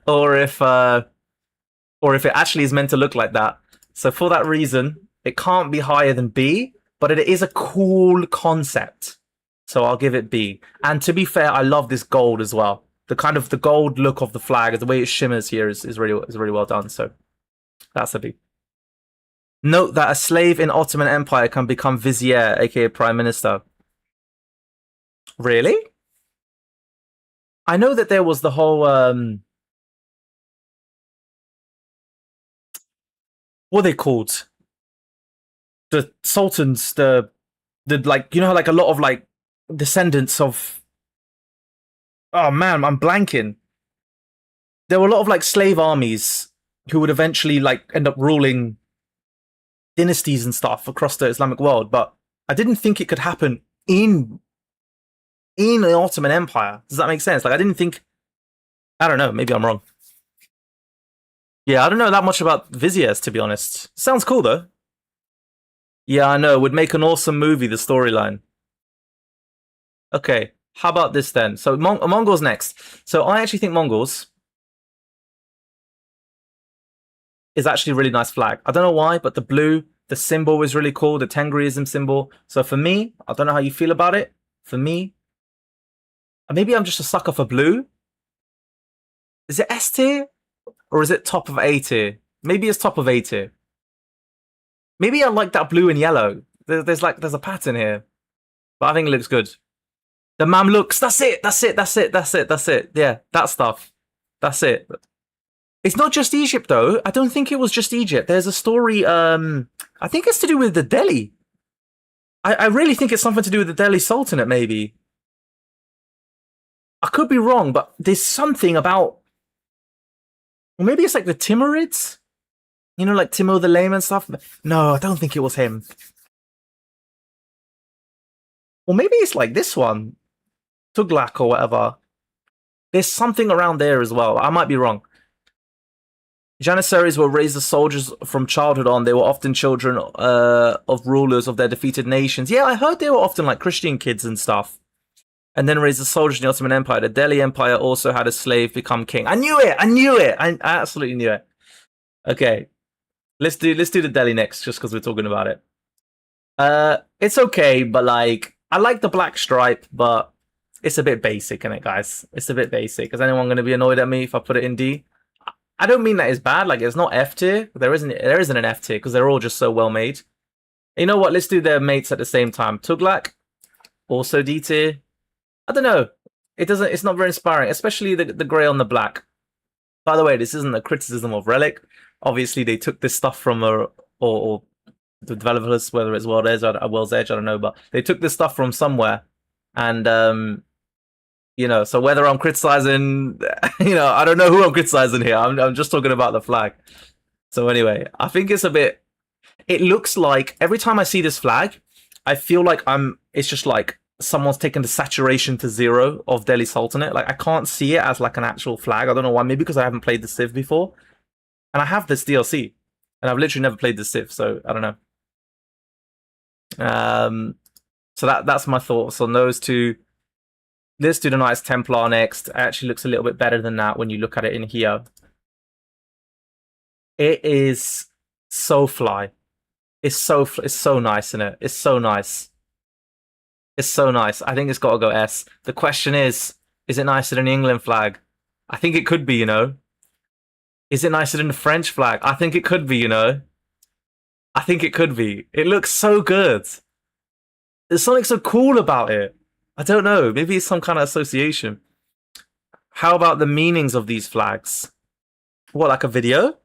or if it actually is meant to look like that. So for that reason, it can't be higher than B, but it is a cool concept. So I'll give it B. And to be fair, I love this gold as well. The kind of the gold look of the flag, the way it shimmers here is really well done. So that's a B. Note that a slave in Ottoman Empire can become vizier, aka prime minister. Really? I know that there was the whole what are they called? The sultans, the like you know like a lot of like descendants of oh man, I'm blanking. There were a lot of like slave armies who would eventually like end up ruling dynasties and stuff across the Islamic world, but I didn't think it could happen in the Ottoman Empire. Does that make sense? Like I didn't think I don't know, maybe I'm wrong. Yeah, I don't know that much about viziers to be honest. Sounds cool though. Yeah, I know. Would make an awesome movie, the storyline. Okay, how about this then? So Mongols next. So I actually think Mongols is actually a really nice flag. I don't know why, but the blue, the symbol is really cool, the Tengriism symbol. So for me, I don't know how you feel about it. For me, maybe I'm just a sucker for blue. Is it S tier or is it top of A tier? Maybe it's top of A tier. Maybe I like that blue and yellow. There's a pattern here, but I think it looks good. The Mamluks. That's it. That's it. That's it. That's it. That's it. Yeah, that stuff. That's it. It's not just Egypt though. I don't think it was just Egypt. There's a story. I think it's to do with the Delhi. I really think it's something to do with the Delhi Sultanate. Maybe. I could be wrong, but there's something about. Or maybe it's like the Timurids. You know, like Timur the Lame and stuff. No, I don't think it was him. Or maybe it's like this one, Tughlaq or whatever. There's something around there as well. I might be wrong. Janissaries were raised as soldiers from childhood on. They were often children of rulers of their defeated nations. Yeah, I heard they were often like Christian kids and stuff. And then raised as soldiers in the Ottoman Empire. The Delhi Empire also had a slave become king. I knew it. I knew it. I absolutely knew it. Okay, let's do the Delhi next, just because we're talking about it. It's okay, but like I like the black stripe, but it's a bit basic, isn't it, guys? It's a bit basic. Is anyone going to be annoyed at me if I put it in D? I don't mean that it's bad. Like it's not F tier. There isn't an F tier because they're all just so well made. You know what? Let's do their mates at the same time. Tughlaq, also D tier. I don't know. It's not very inspiring, especially the grey on the black. By the way, this isn't a criticism of Relic. Obviously, they took this stuff from or the developers, whether it's World's Edge, I don't know, but they took this stuff from somewhere, and you know, so whether I'm criticizing, you know, I don't know who I'm criticizing here. I'm just talking about the flag. So anyway, I think it's a bit. It looks like every time I see this flag, I feel like It's just like someone's taken the saturation to 0 of Delhi Sultanate. Like I can't see it as like an actual flag. I don't know why. Maybe because I haven't played the Civ before, and I have this DLC, and I've literally never played the Civ, so I don't know. So that's my thoughts on those two. Let's do the Knights Templar next. It actually looks a little bit better than that when you look at it in here. It is so fly. It's so nice, isn't it? It's so nice. It's so nice. I think it's got to go S. The question is it nicer than the England flag? I think it could be, you know. Is it nicer than the French flag? I think it could be, you know. I think it could be. It looks so good. There's something so cool about it. I don't know. Maybe it's some kind of association. How about the meanings of these flags? What, like a video?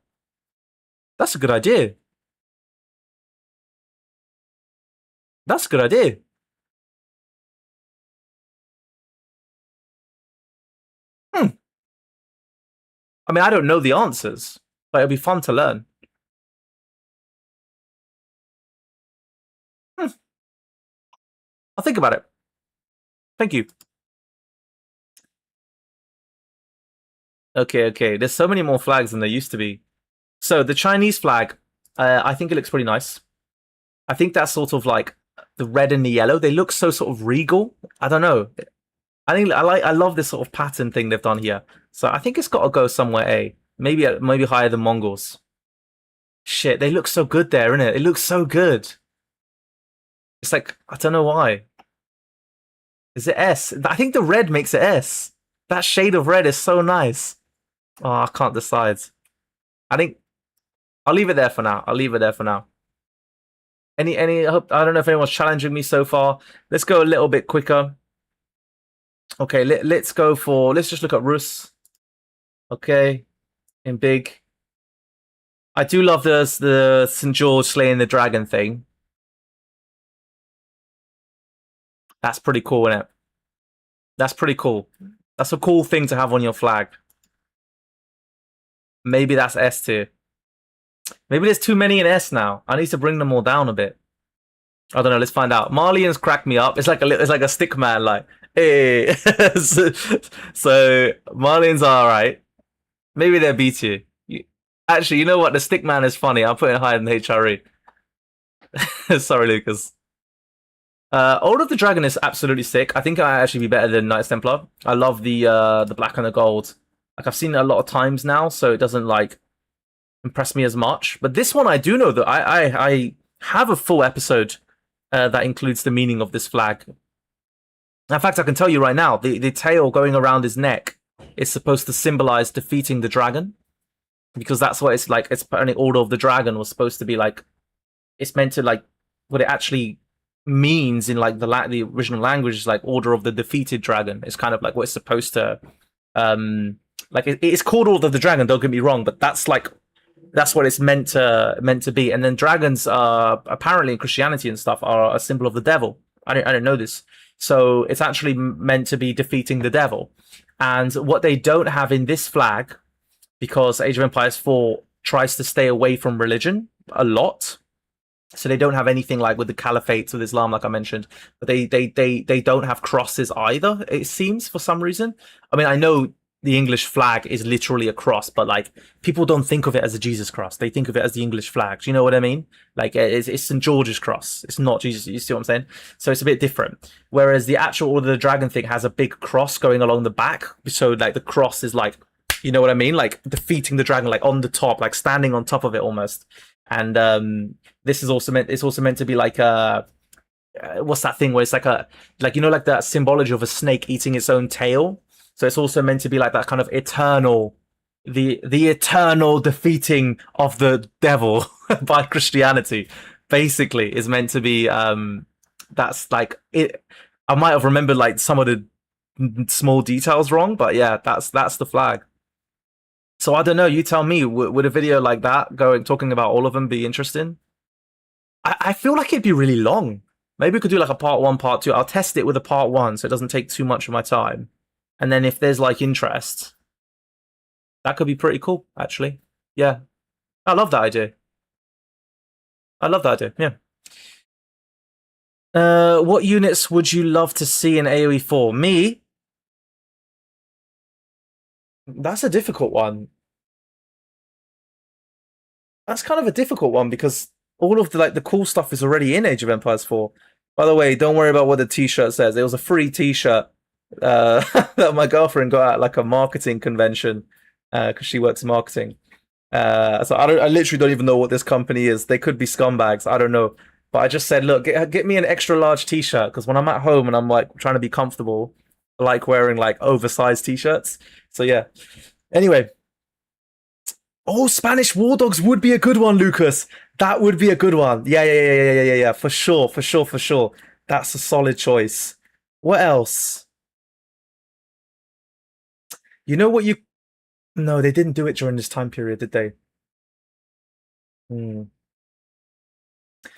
That's a good idea. That's a good idea. Hmm. I mean, I don't know the answers, but it'll be fun to learn. Hmm. I'll think about it. Thank you. Okay, okay. There's so many more flags than there used to be. So the Chinese flag, I think it looks pretty nice. I think that's sort of like the red and the yellow. They look so sort of regal. I don't know. I love this sort of pattern thing they've done here. So I think it's got to go somewhere A. Maybe higher than Mongols. Shit, they look so good there, innit? It looks so good. It's like I don't know why. Is it S? I think the red makes it S. That shade of red is so nice. Oh, I can't decide. I think I'll leave it there for now. I'll leave it there for now. I don't know if anyone's challenging me so far. Let's go a little bit quicker. Okay, let's just look at Rus. Okay, in big. I do love the St. George slaying the dragon thing. That's pretty cool, isn't it? That's pretty cool. That's a cool thing to have on your flag. Maybe that's S tier. Maybe there's too many in S now. I need to bring them all down a bit. I don't know. Let's find out. Marlians crack me up. It's like a stick man. Like, hey. So Marlians are alright. Maybe they're B tier. Actually, you know what? The stick man is funny. I'll put it higher than HRE. Sorry, Lucas. Order of the Dragon is absolutely sick. I think I actually be better than Knights Templar. I love the black and the gold. Like I've seen it a lot of times now, so it doesn't like impress me as much. But this one, I do know that I have a full episode that includes the meaning of this flag. In fact, I can tell you right now, the tail going around his neck is supposed to symbolize defeating the dragon, because that's what it's like. It's apparently Order of the Dragon was supposed to be like. It's meant to like what it actually means in like the original language is like Order of the Defeated Dragon. It's kind of like what it's supposed to like it's called Order of the Dragon, don't get me wrong, but that's what it's meant to be. And then dragons apparently in Christianity and stuff are a symbol of the devil. I didn't know this. So it's actually meant to be defeating the devil. And what they don't have in this flag, because Age of Empires 4 tries to stay away from religion a lot, so they don't have anything like with the caliphates with Islam, like I mentioned. But they don't have crosses either. It seems for some reason. I mean, I know the English flag is literally a cross, but like people don't think of it as a Jesus cross. They think of it as the English flag. Do you know what I mean? Like it's St. George's cross. It's not Jesus. You see what I'm saying? So it's a bit different. Whereas the actual Order of the Dragon thing has a big cross going along the back. So like the cross is like, you know what I mean? Like defeating the dragon, like on the top, like standing on top of it almost. And this is also meant. It's also meant to be like a. What's that thing where it's like you know, like that symbology of a snake eating its own tail. So it's also meant to be like that kind of eternal, the eternal defeating of the devil by Christianity. Basically, is meant to be. That's like it. I might have remembered like some of the small details wrong, but yeah, that's the flag. So I don't know. You tell me. Would a video like that talking about all of them be interesting? I feel like it'd be really long. Maybe we could do like a part 1, part 2. I'll test it with a part 1 so it doesn't take too much of my time. And then if there's like interest, that could be pretty cool, actually. Yeah. I love that idea. I love that idea, yeah. What units would you love to see in AoE 4? Me? That's a difficult one. That's kind of a difficult one because all of the cool stuff is already in Age of Empires 4. By the way, don't worry about what the t-shirt says. It was a free t-shirt that my girlfriend got at like a marketing convention because she works in marketing. So I literally don't even know what this company is. They could be scumbags. I don't know. But I just said, look, get me an extra large t-shirt because when I'm at home and I'm like trying to be comfortable, I like wearing like oversized t-shirts. So yeah. Anyway. Oh, Spanish War Dogs would be a good one, Lucas. That would be a good one. Yeah. For sure. That's a solid choice. What else? You know what you? No, they didn't do it during this time period, did they? Hmm.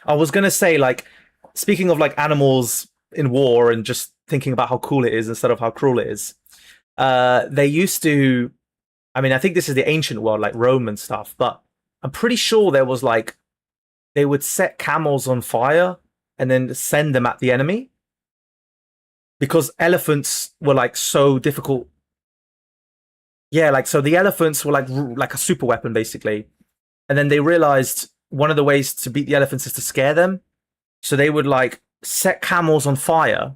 I was gonna say, like, speaking of like animals in war and just thinking about how cool it is instead of how cruel it is. They used to. I mean, I think this is the ancient world, like Rome and stuff, but I'm pretty sure there was like they would set camels on fire and then send them at the enemy because elephants were like so difficult. Yeah, like so the elephants were like a super weapon basically, and then they realized one of the ways to beat the elephants is to scare them. So they would like set camels on fire,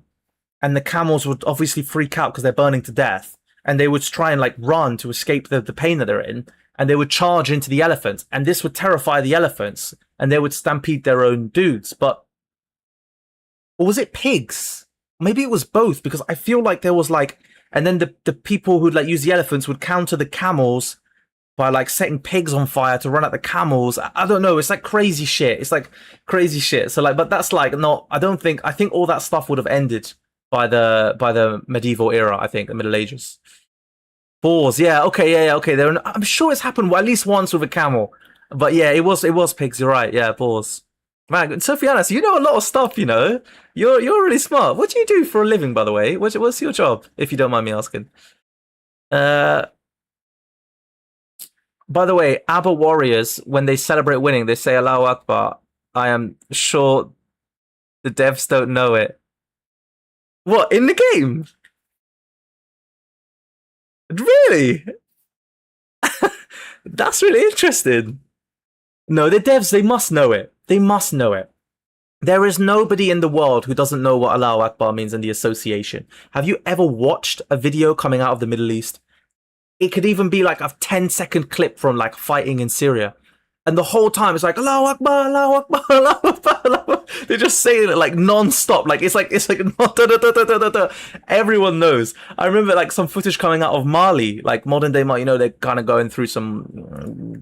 and the camels would obviously freak out because they're burning to death, and they would try and like run to escape the pain that they're in, and they would charge into the elephants, and this would terrify the elephants, and they would stampede their own dudes. But or was it pigs? Maybe it was both because I feel like there was like, and then the people who'd like use the elephants would counter the camels by like setting pigs on fire to run at the camels. I don't know. It's like crazy shit. It's like crazy shit. So like, but that's like not. I don't think. I think all that stuff would have ended by the medieval era. I think the Middle Ages. Boars. Yeah. Okay. Yeah. Yeah. Okay. I'm sure it's happened at least once with a camel. But yeah, it was pigs. You're right. Yeah, boars. Man, Sophianis, you know a lot of stuff. You know, you're really smart. What do you do for a living, by the way? What's your job, if you don't mind me asking? Uh, By the way, ABBA Warriors, when they celebrate winning, they say Allahu Akbar. I am sure the devs don't know it. What, in the game? Really? That's really interesting. No, the devs, they must know it. They must know it. There is nobody in the world who doesn't know what Allahu Akbar means in the association. Have you ever watched a video coming out of the Middle East? It could even be like a 10-second clip from like fighting in Syria. And the whole time it's like Allahu Akbar, Allahu Akbar, Allahu Akbar, Allahu Akbar. They're just saying it like non-stop. Like it's like everyone knows. I remember like some footage coming out of Mali, like modern day Mali, they're kind of going through some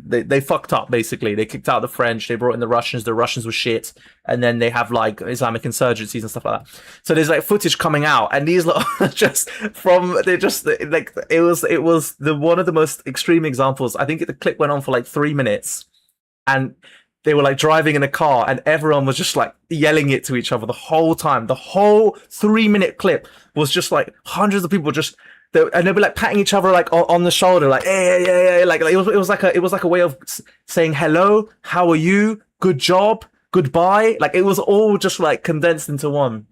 they fucked up basically. They kicked out the French, they brought in the Russians were shit, and then they have like Islamic insurgencies and stuff like that. So there's like footage coming out, and these lot just from they're just like it was the one of the most extreme examples. I think the clip went on for like 3 minutes, and they were like driving in a car, and everyone was just like yelling it to each other the whole time. The whole 3 minute clip was just like hundreds of people just and they'd be like patting each other like on the shoulder, like hey, yeah, yeah, like it was like a way of saying hello, how are you, good job, goodbye. Like it was all just like condensed into one.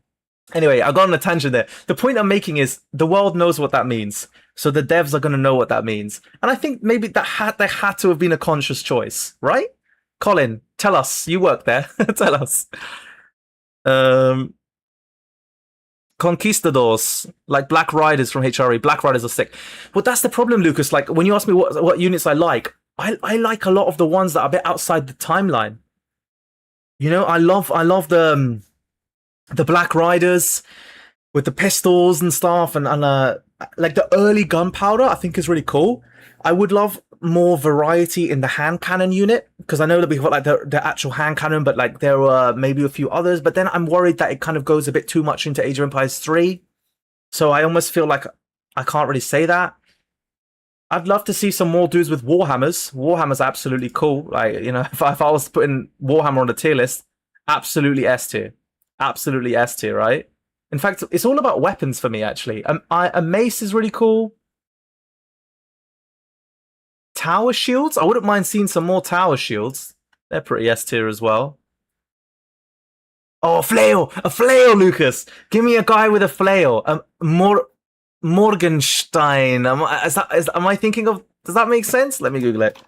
Anyway, I got on a tangent there. The point I'm making is the world knows what that means, so the devs are going to know what that means, and I think maybe there had to have been a conscious choice, right? Colin, tell us. You work there. Tell us. Um, Conquistadors, like Black Riders from HRE. Black Riders are sick. But that's the problem, Lucas. Like when you ask me what units I I like a lot of the ones that are a bit outside the timeline. I love the Black Riders with the pistols and stuff, and like the early gunpowder. I think is really cool. I would love more variety in the hand cannon unit because I know that we've got like the actual hand cannon, but like there were maybe a few others. But then I'm worried that it kind of goes a bit too much into Age of Empires 3. So I almost feel like I can't really say that. I'd love to see some more dudes with Warhammers. Warhammer's absolutely cool. Like, if I was putting Warhammer on the tier list, absolutely S tier. Absolutely S tier, right? In fact, it's all about weapons for me, actually. A mace is really cool. Tower shields? I wouldn't mind seeing some more tower shields. They're pretty S tier as well. Oh, a flail! A flail, Lucas! Give me a guy with a flail. Morgenstein. Am I thinking of... Does that make sense? Let me Google it.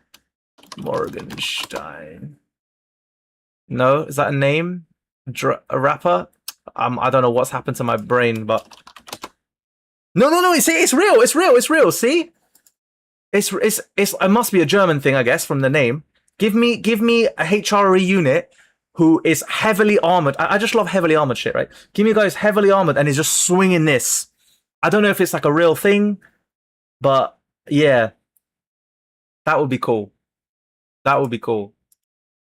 Morgenstein. No? Is that a name? A rapper? I don't know what's happened to my brain, but... No, see, it's real, it's real, see? It must be a German thing, I guess, from the name. Give me a HRE unit who is heavily armored. I just love heavily armored shit, right? Give me a guy who's heavily armored and is just swinging this. I don't know if it's like a real thing, but yeah, that would be cool. That would be cool.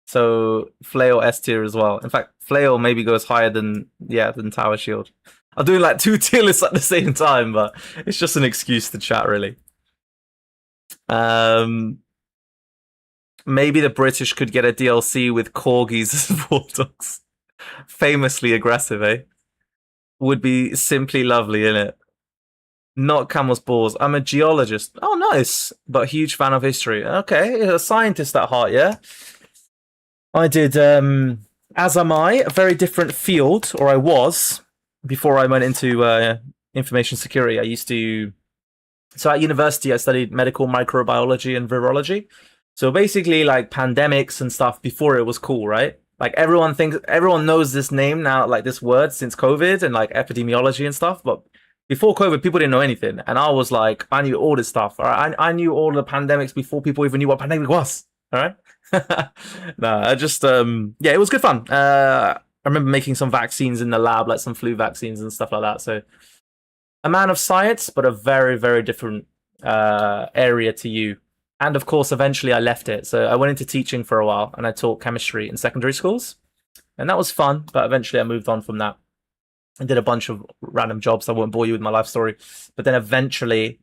So Flail S tier as well. In fact, Flail maybe goes higher than Tower Shield. I'm doing like two tier lists at the same time, but it's just an excuse to chat, really. Um, Maybe the British could get a DLC with corgis as bulldogs. Famously aggressive, eh? Would be simply lovely, innit? Not camel's balls. I'm a geologist. Oh, nice. But huge fan of history. Okay, a scientist at heart, yeah? I did, as am I, a very different field, or I was, before I went into information security. I used to... So at university, I studied medical microbiology and virology. So basically, like pandemics and stuff before it was cool, right? Like everyone knows this name now, like this word since COVID and like epidemiology and stuff. But before COVID, people didn't know anything, and I was like, I knew all this stuff. All right, I knew all the pandemics before people even knew what pandemic was. All right, no, I just yeah, it was good fun. I remember making some vaccines in the lab, like some flu vaccines and stuff like that. So a man of science, but a very very different area to you. And of course, eventually I left it. So I went into teaching for a while and I taught chemistry in secondary schools. And that was fun, but eventually I moved on from that and did a bunch of random jobs. I won't bore you with my life story. But then eventually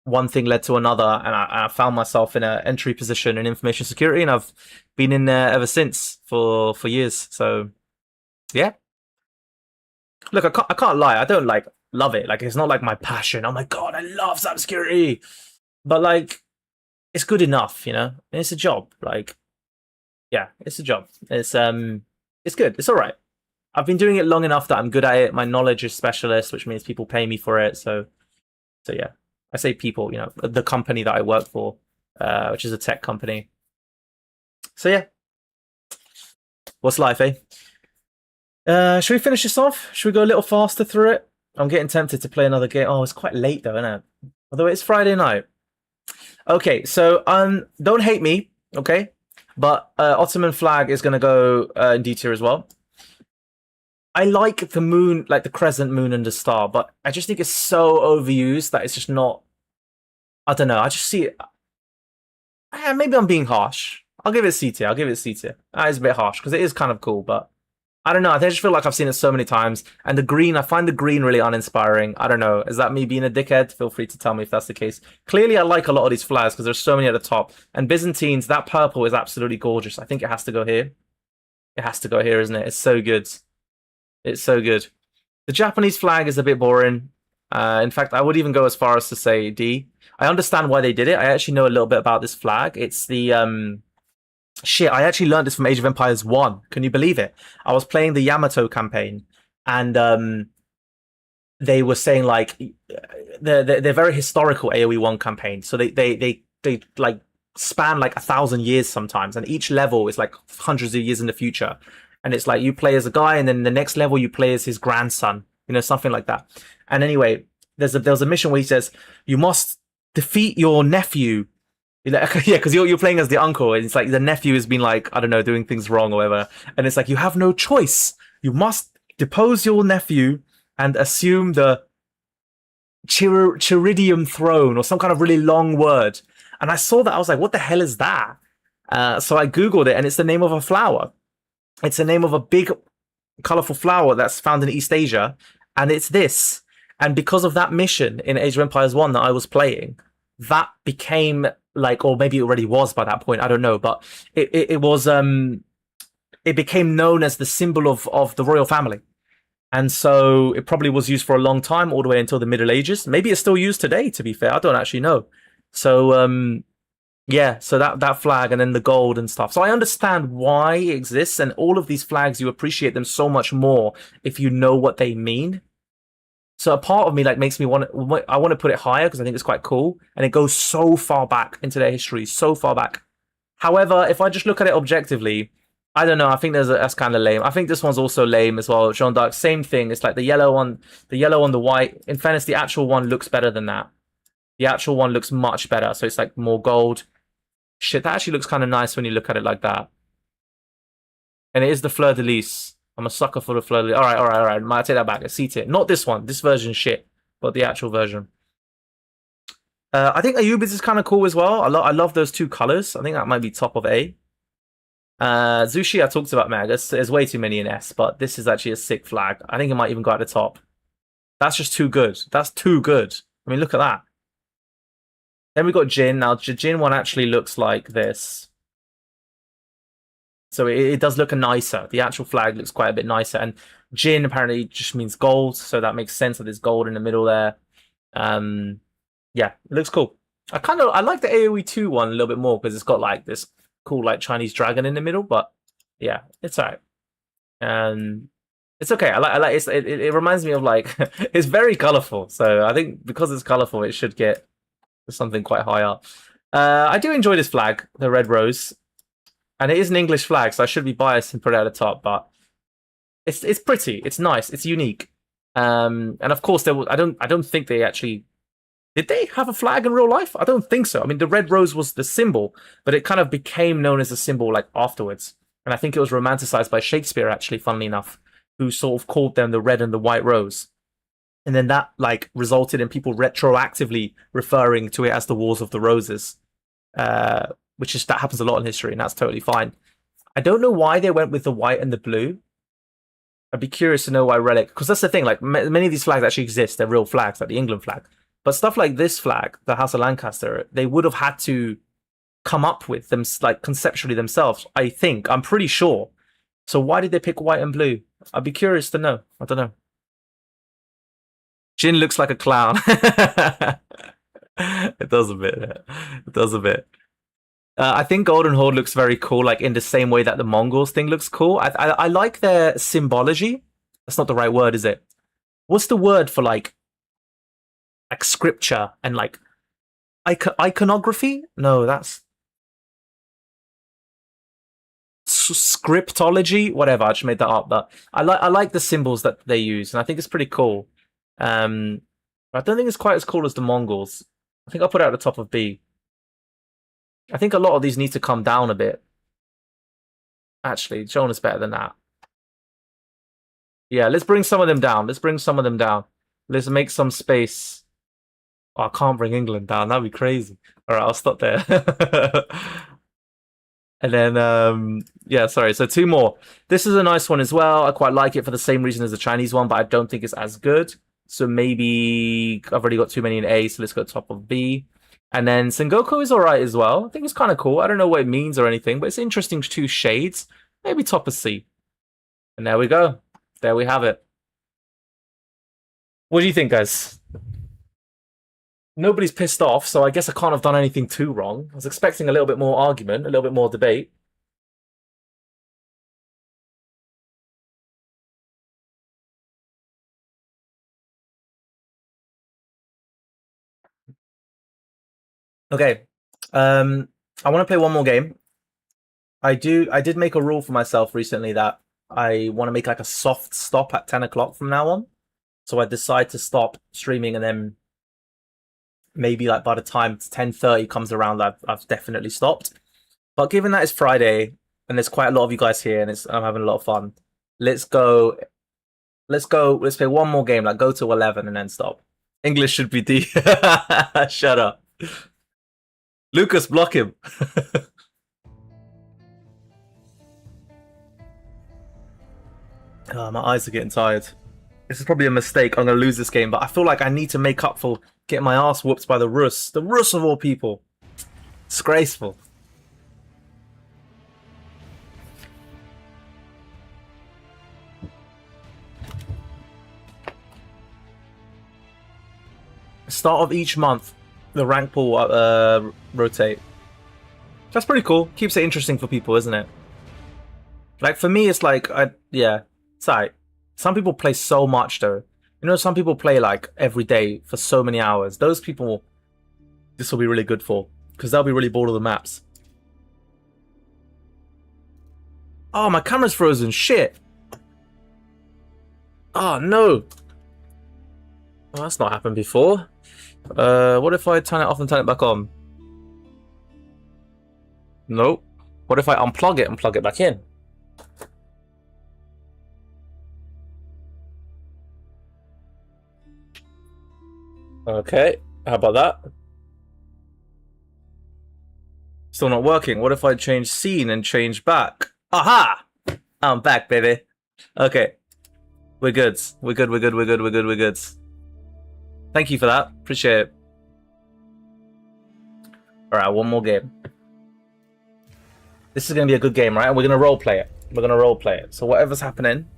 one thing led to another and I found myself in an entry position in information security and I've been in there ever since for years. So yeah. Look, I can't lie. I don't like love it. Like it's not like my passion. Oh my God, I love cybersecurity. But like, it's good enough, you know. It's a job. Like, yeah, it's a job. It's good. It's all right. I've been doing it long enough that I'm good at it. My knowledge is specialist, which means people pay me for it. So yeah. I say people, you know, the company that I work for, which is a tech company. So yeah. What's life, eh? Should we finish this off? Should we go a little faster through it? I'm getting tempted to play another game. Oh, it's quite late though, isn't it? Although it's Friday night. Okay, so don't hate me, okay? But Ottoman flag is gonna go in D tier as well. I like the moon, like the crescent moon and the star, but I just think it's so overused that it's just not. I don't know. I just see it. Maybe I'm being harsh. I'll give it C tier. I'll give it C tier. That is a bit harsh because it is kind of cool, but I don't know. I just feel like I've seen it so many times. And the green, I find the green really uninspiring. I don't know. Is that me being a dickhead? Feel free to tell me if that's the case. Clearly, I like a lot of these flags because there's so many at the top. And Byzantines, that purple is absolutely gorgeous. I think it has to go here. It has to go here, isn't it? It's so good. It's so good. The Japanese flag is a bit boring. In fact, I would even go as far as to say D. I understand why they did it. I actually know a little bit about this flag. It's the... Shit, I actually learned this from Age of Empires 1. Can you believe it? I was playing the Yamato campaign, and they were saying like they're very historical AoE 1 campaigns. So they like span like 1,000 years sometimes, and each level is like hundreds of years in the future. And it's like you play as a guy, and then the next level you play as his grandson, you know, something like that. And anyway, there was a mission where he says you must defeat your nephew. Yeah, because you're playing as the uncle, and it's like the nephew has been like, I don't know, doing things wrong or whatever. And it's like, you have no choice. You must depose your nephew and assume the Chiridium throne or some kind of really long word. And I saw that, I was like, what the hell is that? So I Googled it, and it's the name of a flower. It's the name of a big, colorful flower that's found in East Asia. And it's this. And because of that mission in Age of Empires 1 that I was playing, that became... like, or maybe it already was by that point, I don't know, but it was it became known as the symbol of the royal family. And so it probably was used for a long time, all the way until the Middle Ages. Maybe it's still used today, to be fair. I don't actually know. So yeah, so that flag and then the gold and stuff. So I understand why it exists, and all of these flags, you appreciate them so much more if you know what they mean. So a part of me like makes me want to, I want to put it higher because I think it's quite cool, and it goes so far back into their history, so far back. However, if I just look at it objectively, I don't know. I think that's kind of lame. I think this one's also lame as well. Jeanne d'Arc, same thing. It's like the yellow on the white. In fairness, the actual one looks better than that. The actual one looks much better. So it's like more gold. Shit, that actually looks kind of nice when you look at it like that. And it is the fleur de lis. I'm a sucker for the fleur de lis. All right. Might take that back. A C tier. Not this one. This version shit, but the actual version. I think Ayubis is kind of cool as well. I love those two colors. I think that might be top of A. Zushi, I talked about, man. There's way too many in S, but this is actually a sick flag. I think it might even go at the top. That's just too good. That's too good. I mean, look at that. Then we got Jin. Now, Jin one actually looks like this. So it does look nicer. The actual flag looks quite a bit nicer. And Jin apparently just means gold, so that makes sense that there's gold in the middle there. Yeah, it looks cool. I like the AoE 2 one a little bit more because it's got like this cool like Chinese dragon in the middle, but yeah, it's alright. It's okay. I like it reminds me of like it's very colorful. So I think because it's colorful, it should get something quite high up. I do enjoy this flag, the red rose, and it is an English flag, so I should be biased and put it at the top. But it's pretty, it's nice, it's unique. And of course, I don't think they actually did they have a flag in real life. I don't think so. I mean, the red rose was the symbol, but it kind of became known as a symbol like afterwards. And I think it was romanticized by Shakespeare, actually, funnily enough, who sort of called them the red and the white rose. And then that like resulted in people retroactively referring to it as the Wars of the Roses, which is that happens a lot in history, and that's totally fine. I don't know why they went with the white and the blue. I'd be curious to know why Relic, because that's the thing. Like many of these flags actually exist; they're real flags, like the England flag. But stuff like this flag, the House of Lancaster, they would have had to come up with them like conceptually themselves. I think I'm pretty sure. So why did they pick white and blue? I'd be curious to know. I don't know. Jin looks like a clown. It does a bit. It does a bit. I think Golden Horde looks very cool, like in the same way that the Mongols thing looks cool. I like their symbology. That's not the right word, is it? What's the word for like scripture and like iconography? No, that's scriptology. Whatever. I just made that up. But I like the symbols that they use, and I think it's pretty cool. I don't think it's quite as cool as the Mongols. I think I'll put it at the top of B. I think a lot of these need to come down a bit. Actually, Joan is better than that. Yeah, let's bring some of them down. Let's bring some of them down. Let's make some space. Oh, I can't bring England down. That'd be crazy. All right, I'll stop there. And then, yeah, sorry. So two more. This is a nice one as well. I quite like it for the same reason as the Chinese one, but I don't think it's as good. So maybe I've already got too many in A, so let's go top of B. And then Sengoku is alright as well. I think it's kind of cool. I don't know what it means or anything, but it's interesting two shades. Maybe top of C. And there we go. There we have it. What do you think, guys? Nobody's pissed off, so I guess I can't have done anything too wrong. I was expecting a little bit more argument, a little bit more debate. Okay. I want to play one more game. I did make a rule for myself recently that I want to make like a soft stop at 10 o'clock from now on. So I decide to stop streaming, and then maybe like by the time 10:30 comes around, I've definitely stopped. But given that it's Friday and there's quite a lot of you guys here and I'm having a lot of fun, let's go. Let's play one more game. Like go to 11 and then stop. English should be D. Shut up. Lucas, block him. Oh, my eyes are getting tired. This is probably a mistake. I'm going to lose this game, but I feel like I need to make up for getting my ass whooped by the Rus. The Rus of all people. Disgraceful. Start of each month, the rank pool rotate. That's pretty cool. Keeps it interesting for people, isn't it? Like for me, it's like yeah, it's alright. Some people play so much though. You know, some people play like every day for so many hours. Those people, this will be really good for, because they'll be really bored of the maps. Oh, my camera's frozen. Shit. Oh no. Well, that's not happened before. What if I turn it off and turn it back on? Nope. What if I unplug it and plug it back in? Okay, how about that? Still not working. What if I change scene and change back? Aha! I'm back, baby. Okay. We're good. We're good. Thank you for that. Appreciate it. All right, one more game. This is going to be a good game, right? And we're going to role play it. We're going to role play it. So whatever's happening,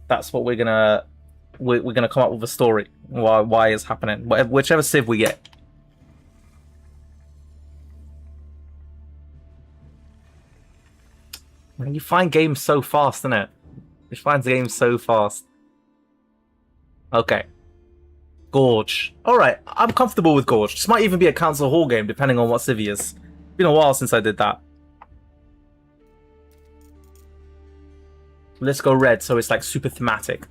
that's what we're going to come up with a story. Why it's happening. Whichever civ we get. Man, you find games so fast, innit? You find games so fast. Okay. Gorge. Alright, I'm comfortable with Gorge. This might even be a Council Hall game, depending on what civ he is. It's been a while since I did that. Let's go red, so it's like super thematic.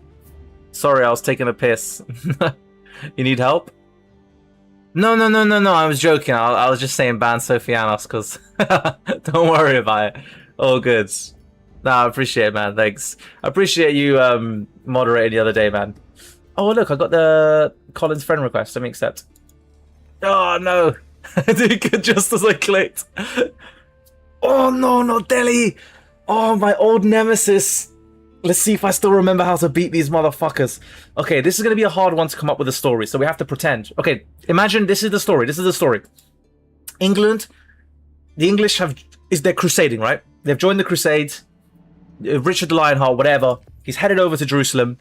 Sorry, I was taking a piss. You need help? No, I was joking. I was just saying ban Sofianos, because... Don't worry about it. All good. Nah, I appreciate it, man. Thanks. I appreciate you moderating the other day, man. Oh, look, I got the Collins friend request. Let me accept. Oh, no. Just as I clicked. Oh, no, not Delhi. Oh, my old nemesis. Let's see if I still remember how to beat these motherfuckers. Okay, this is going to be a hard one to come up with a story, so we have to pretend. Okay, imagine this is the story. This is the story. England, the English they're crusading, right? They've joined the crusade. Richard the Lionheart, whatever. He's headed over to Jerusalem.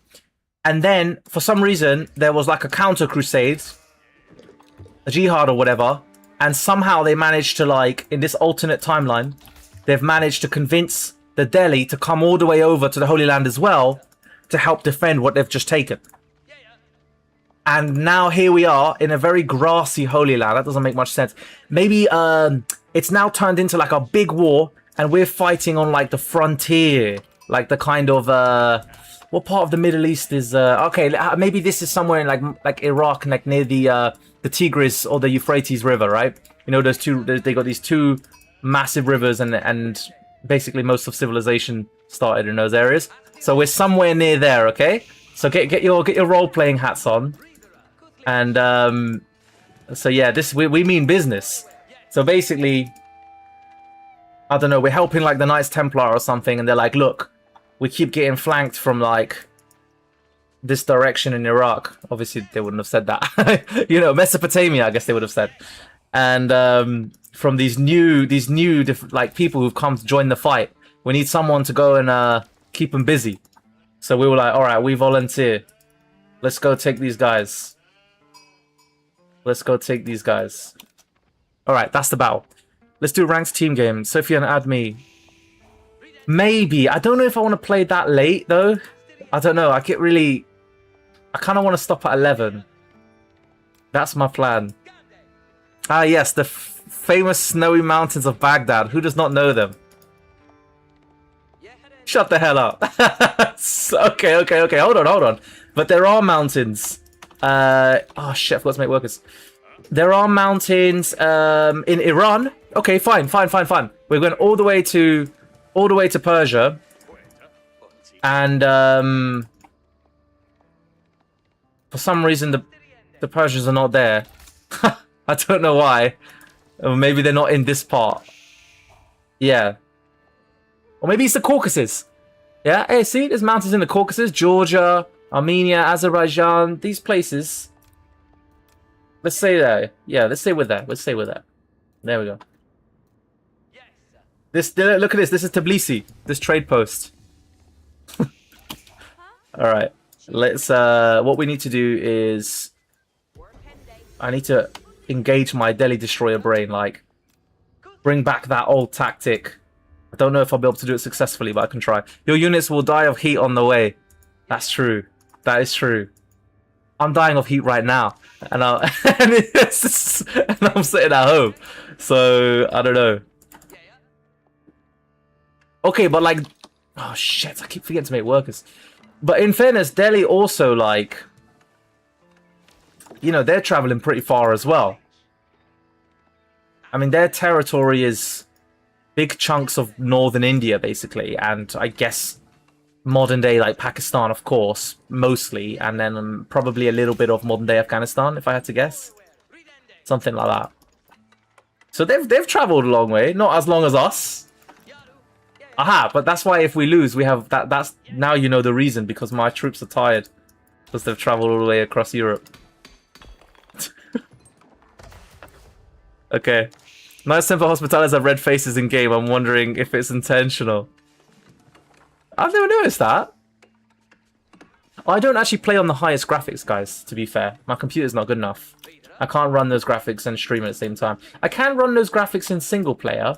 And then, for some reason, there was like a counter-crusade, a jihad or whatever, and somehow they managed to, like, in this alternate timeline, they've managed to convince the Delhi to come all the way over to the Holy Land as well to help defend what they've just taken. And now here we are in a very grassy Holy Land. That doesn't make much sense. Maybe it's now turned into like a big war, and we're fighting on like the frontier, like the kind of... what part of the Middle East is... okay, maybe this is somewhere in like Iraq, like near the Tigris or the Euphrates River, right? You know, those two... They got these two massive rivers, and basically most of civilization started in those areas. So we're somewhere near there, okay? So get your role-playing hats on. And so yeah, we mean business. So basically, I don't know, we're helping like the Knights Templar or something, and they're like, look, we keep getting flanked from like this direction in Iraq. Obviously, they wouldn't have said that. You know, Mesopotamia, I guess they would have said. And from these new like people who've come to join the fight, we need someone to go and keep them busy. So we were like, all right, we volunteer. Let's go take these guys. Let's go take these guys. All right, that's the battle. Let's do a ranked team game. Sophia and add me. Maybe. I don't know if I want to play that late, though. I don't know. I kind of want to stop at 11. That's my plan. Ah, yes. The famous snowy mountains of Baghdad. Who does not know them? Shut the hell up. Okay. Hold on. But there are mountains. Oh, shit. I forgot to make workers. There are mountains in Iran. Okay, fine. We're going all the way to Persia, and for some reason the Persians are not there. I don't know why. Or maybe they're not in this part. Yeah. Or maybe it's the Caucasus. Yeah. Hey, see, there's mountains in the Caucasus, Georgia, Armenia, Azerbaijan, these places. Let's say there. Yeah, let's stay with that. There we go. Look at this. This is Tbilisi. This trade post. All right. Let's. What we need to do is, I need to engage my Delhi Destroyer brain. Like, bring back that old tactic. I don't know if I'll be able to do it successfully, but I can try. Your units will die of heat on the way. That's true. That is true. I'm dying of heat right now, and I'm sitting at home. So I don't know. Okay, but like, oh shit, I keep forgetting to make workers. But in fairness, Delhi also, like, you know, they're traveling pretty far as well. I mean, their territory is big chunks of northern India, basically, and I guess modern day, like, Pakistan, of course, mostly, and then probably a little bit of modern day Afghanistan, if I had to guess. Something like that. So they've traveled a long way, not as long as us. Aha, but that's why if we lose, we have that's now you know the reason, because my troops are tired. Because they've traveled all the way across Europe. Okay. Nice Temple Hospitales have red faces in game. I'm wondering if it's intentional. I've never noticed that. I don't actually play on the highest graphics, guys, to be fair. My computer's not good enough. I can't run those graphics and stream at the same time. I can run those graphics in single player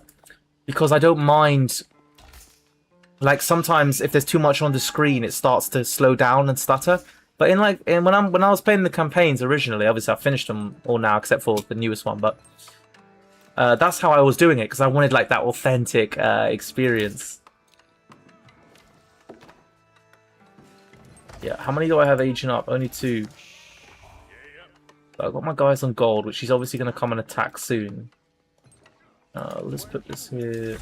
because I don't mind. Like sometimes if there's too much on the screen, it starts to slow down and stutter. But when I was playing the campaigns originally, obviously I finished them all now except for the newest one, but that's how I was doing it because I wanted like that authentic experience. Yeah, how many do I have aging up? Only 2. But I've got my guys on gold, which he's obviously going to come and attack soon. Let's put this here.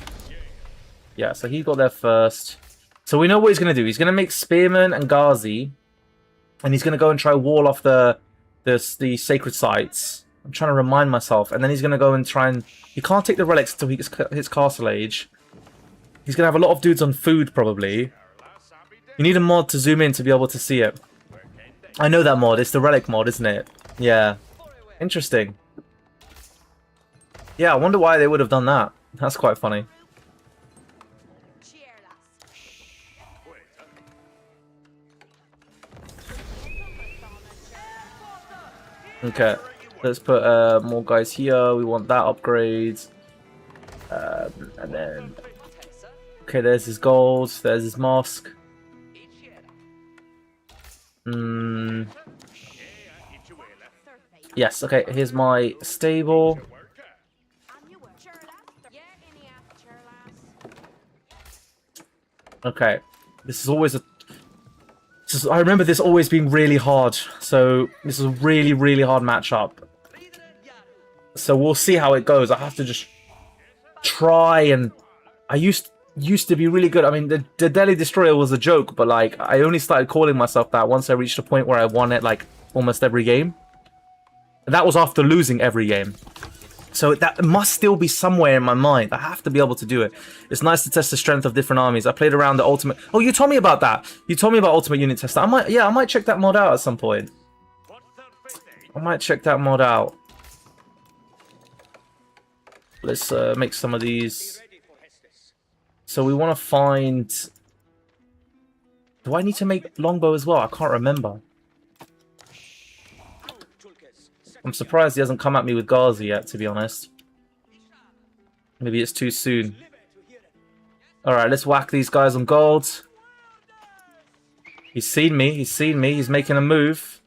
Yeah, so he got there first. So we know what he's going to do. He's going to make Spearman and Ghazi. And he's going to go and try wall off the sacred sites. I'm trying to remind myself. And then he's going to go and try and... He can't take the relics until he hits Castle Age. He's going to have a lot of dudes on food, probably. You need a mod to zoom in to be able to see it. I know that mod. It's the relic mod, isn't it? Yeah. Interesting. Yeah, I wonder why they would have done that. That's quite funny. Okay. Let's put more guys here. We want that upgrade. And then... Okay, there's his gold. There's his mosque. Yes, okay, here's my stable. Okay, this is always a... I remember this always being really hard, so this is a really, really hard matchup. So we'll see how it goes. I have to just try and... I used to be really good. I mean, the Delhi Destroyer was a joke, but like I only started calling myself that once I reached a point where I won it like almost every game. And that was after losing every game. So that must still be somewhere in my mind. I have to be able to do it. It's nice to test the strength of different armies. I played around the Ultimate... Oh, you told me about that. You told me about Ultimate Unit Tester. I might check that mod out at some point. I might check that mod out. Let's make some of these. So we want to find... Do I need to make longbow as well? I can't remember. I'm surprised he hasn't come at me with Ghazi yet, to be honest. Maybe it's too soon. Alright, let's whack these guys on gold. He's seen me. He's seen me. He's making a move.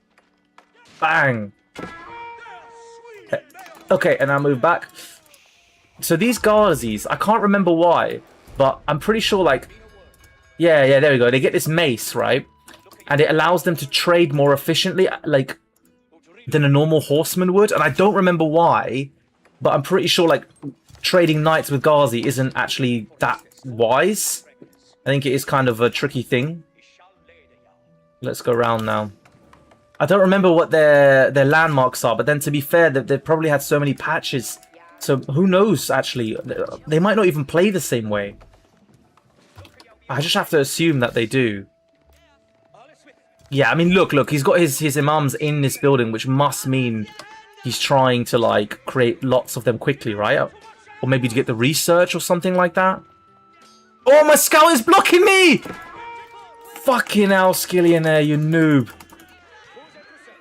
Bang. Okay, and I move back. So these Ghazis, I can't remember why, but I'm pretty sure, like... Yeah, there we go. They get this mace, right? And it allows them to trade more efficiently, like... than a normal horseman would, and I don't remember why, but I'm pretty sure like trading knights with Ghazi isn't actually that wise. I think it is kind of a tricky thing. Let's go around now. I don't remember what their landmarks are, but then to be fair, they've probably had so many patches, so who knows actually. They might not even play the same way. I just have to assume that they do. Yeah, I mean, look, he's got his imams in this building, which must mean he's trying to, like, create lots of them quickly, right? Or maybe to get the research or something like that. Oh, my scout is blocking me! Fucking hell, Skillionaire, you noob.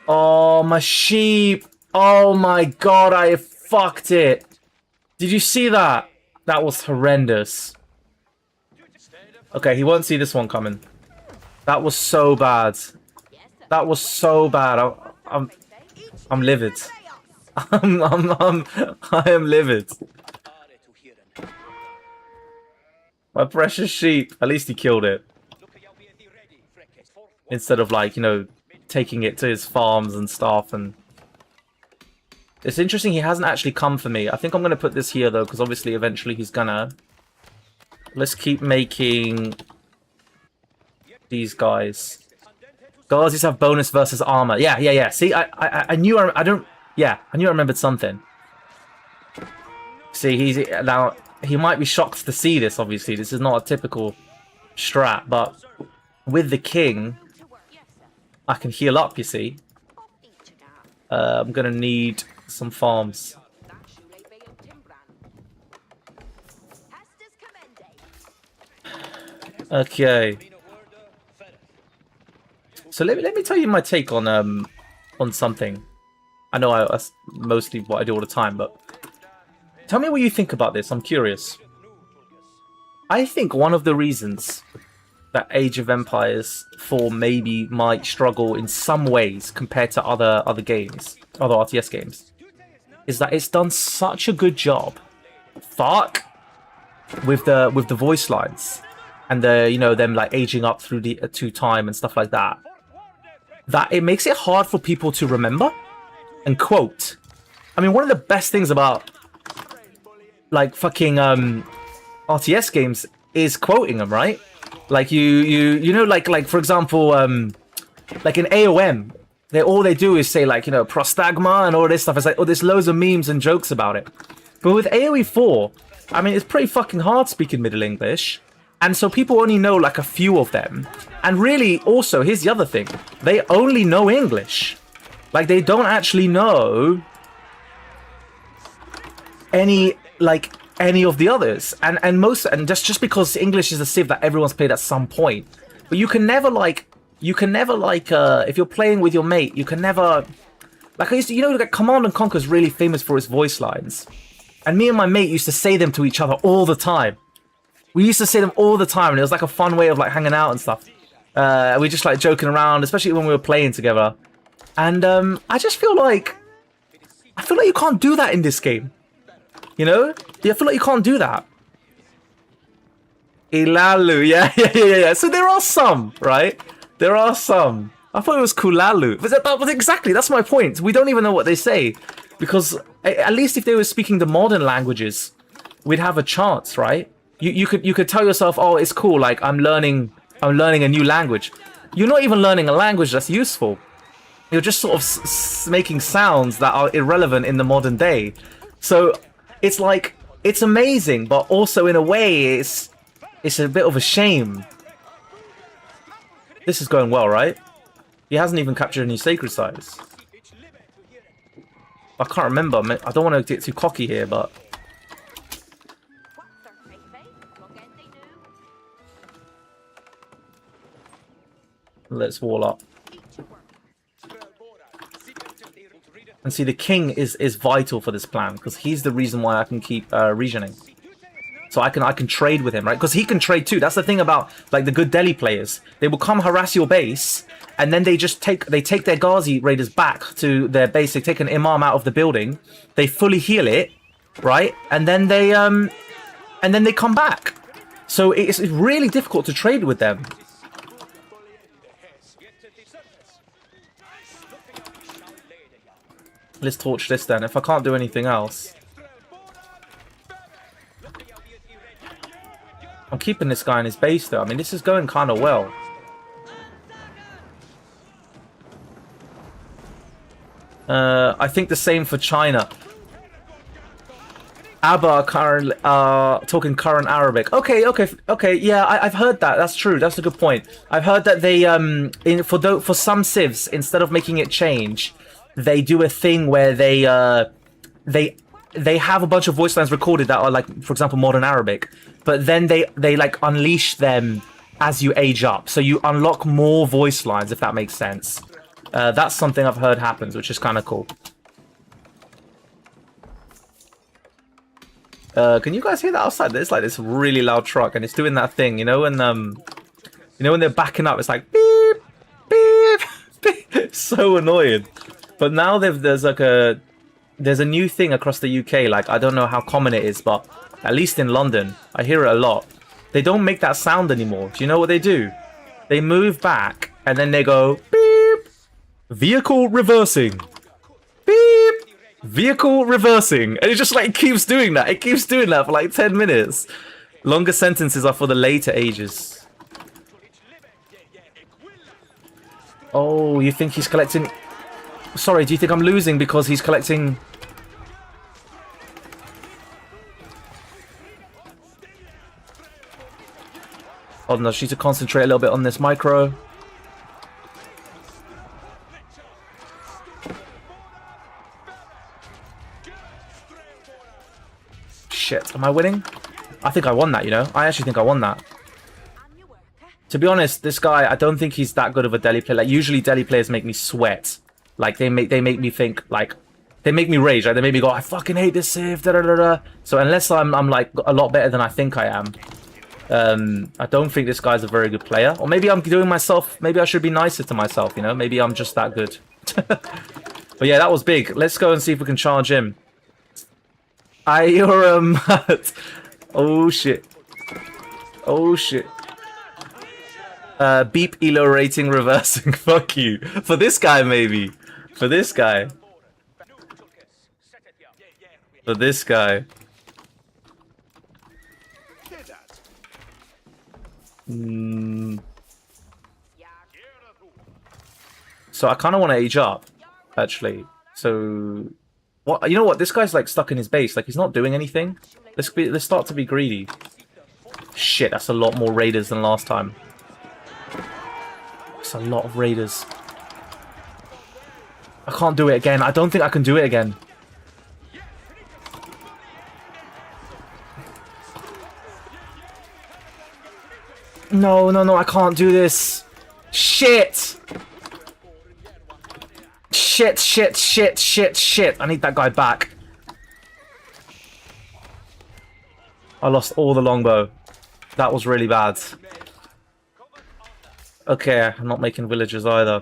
Oh, my sheep. Oh, my God, I fucked it. Did you see that? That was horrendous. Okay, he won't see this one coming. That was so bad. That was so bad. I'm livid. I am livid. My precious sheep. At least he killed it. Instead of, like, you know, taking it to his farms and stuff. And it's interesting he hasn't actually come for me. I think I'm going to put this here, though, because obviously eventually he's gonna. Let's keep making these guys. Ghazis have bonus versus armor. Yeah. See, I knew I knew I remembered something. See, now he might be shocked to see this. Obviously, this is not a typical strat, but with the king, I can heal up, you see. I'm gonna need some farms. Okay. So let me tell you my take on something. I know that's mostly what I do all the time, but tell me what you think about this. I'm curious. I think one of the reasons that Age of Empires 4 maybe might struggle in some ways compared to other games, other RTS games, is that it's done such a good job. Fuck. With the voice lines and them like aging up through time and stuff like that. That it makes it hard for people to remember and quote. I mean, one of the best things about like fucking RTS games is quoting them, right? Like you know, like for example, like in AOM, all they do is say like, prostagma and all this stuff. It's like, oh, there's loads of memes and jokes about it. But with AoE 4, I mean, it's pretty fucking hard speaking Middle English, and so people only know like a few of them. And really, also, here's the other thing: they only know English. Like, they don't actually know any of the others. And just because English is a civ that everyone's played at some point, but you can never if you're playing with your mate, you can never like I used to, like Command and Conquer is really famous for its voice lines. And me and my mate used to say them to each other all the time. We used to say them all the time, and it was like a fun way of like hanging out and stuff. We just like joking around, especially when we were playing together. And I feel like you can't do that in this game. You know? I feel like you can't do that. Ilalu, yeah. So there are some, right? There are some. I thought it was Kulalu. But exactly, that's my point. We don't even know what they say. Because at least if they were speaking the modern languages, we'd have a chance, right? You could tell yourself, oh, it's cool, like I'm learning a new language. You're not even learning a language that's useful. You're just sort of making sounds that are irrelevant in the modern day. So it's like, it's amazing, but also in a way it's a bit of a shame. This is going well, right? He hasn't even captured any sacred sites. I can't remember. I don't want to get too cocky here, but let's wall up. And see, the king is vital for this plan, because he's the reason why I can keep regioning. So I can trade with him, right? Because he can trade too. That's the thing about like the good Delhi players. They will come harass your base, and then they just take their Ghazi raiders back to their base. They take an imam out of the building, they fully heal it, right? And then they come back. So it's really difficult to trade with them. Let's torch this then, if I can't do anything else. I'm keeping this guy in his base though. I mean, this is going kind of well. I think the same for China. Abba are talking current Arabic. Okay, yeah, I've heard that. That's true. That's a good point. I've heard that they for some civs, instead of making it change, they do a thing where they have a bunch of voice lines recorded that are like, for example, modern Arabic, but then they like unleash them as you age up, so you unlock more voice lines, if that makes sense. That's something I've heard happens, which is kind of cool. Can you guys hear that outside? There's like this really loud truck, and it's doing that thing, when they're backing up, it's like beep, beep, beep. It's so annoying. But now there's a new thing across the UK. Like, I don't know how common it is, but at least in London, I hear it a lot. They don't make that sound anymore. Do you know what they do? They move back, and then they go beep, vehicle reversing, beep, vehicle reversing, and it just like keeps doing that. It keeps doing that for like 10 minutes. Longer sentences are for the later ages. Oh, you think he's collecting? Sorry, do you think I'm losing because he's collecting? Oh no, she needs to concentrate a little bit on this micro. shit. Am I winning? I think I won that, you know? I actually think I won that. To be honest, this guy, I don't think he's that good of a Delhi player. Like, usually Delhi players make me sweat. Like, they make me think, like, they make me rage. Like, they make me go, I fucking hate this Civ, da da da da. So unless I'm like a lot better than I think I am, I don't think this guy's a very good player. Or maybe I'm doing myself, maybe I should be nicer to myself, you know? Maybe I'm just that good. But yeah, that was big. Let's go and see if we can charge him. You're oh shit. Oh shit. Beep elo rating reversing. Fuck you. For this guy, maybe. For this guy. For this guy. So I kind of want to age up, actually. So, what? You know what? This guy's like stuck in his base. Like he's not doing anything. Let's start to be greedy. Shit, that's a lot more raiders than last time. That's a lot of raiders. I can't do it again. I don't think I can do it again. No, no, no, I can't do this. Shit! Shit, shit, shit, shit, shit. I need that guy back. I lost all the longbow. That was really bad. Okay, I'm not making villagers either.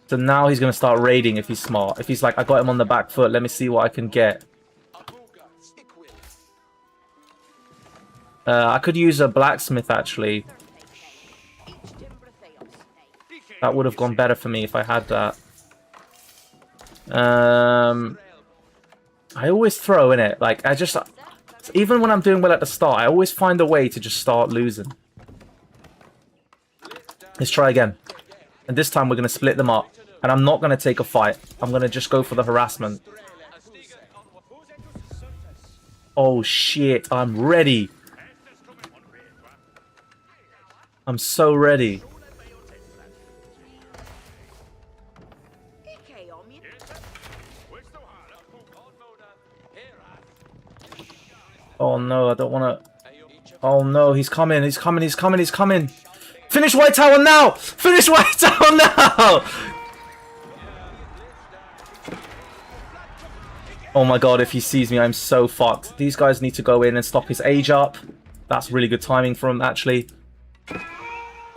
So now he's going to start raiding if he's smart. If he's like, I got him on the back foot, let me see what I can get. I could use a blacksmith, actually. That would have gone better for me if I had that. I always throw in it. Like, even when I'm doing well at the start, I always find a way to just start losing. Let's try again. And this time we're going to split them up. And I'm not going to take a fight. I'm going to just go for the harassment. Oh, shit. I'm ready. I'm so ready. Oh, no. I don't want to... Oh, no. He's coming. He's coming. He's coming. He's coming. Finish White Tower now! Finish White Tower now! Oh my god, if he sees me, I'm so fucked. These guys need to go in and stop his age up. That's really good timing for him, actually.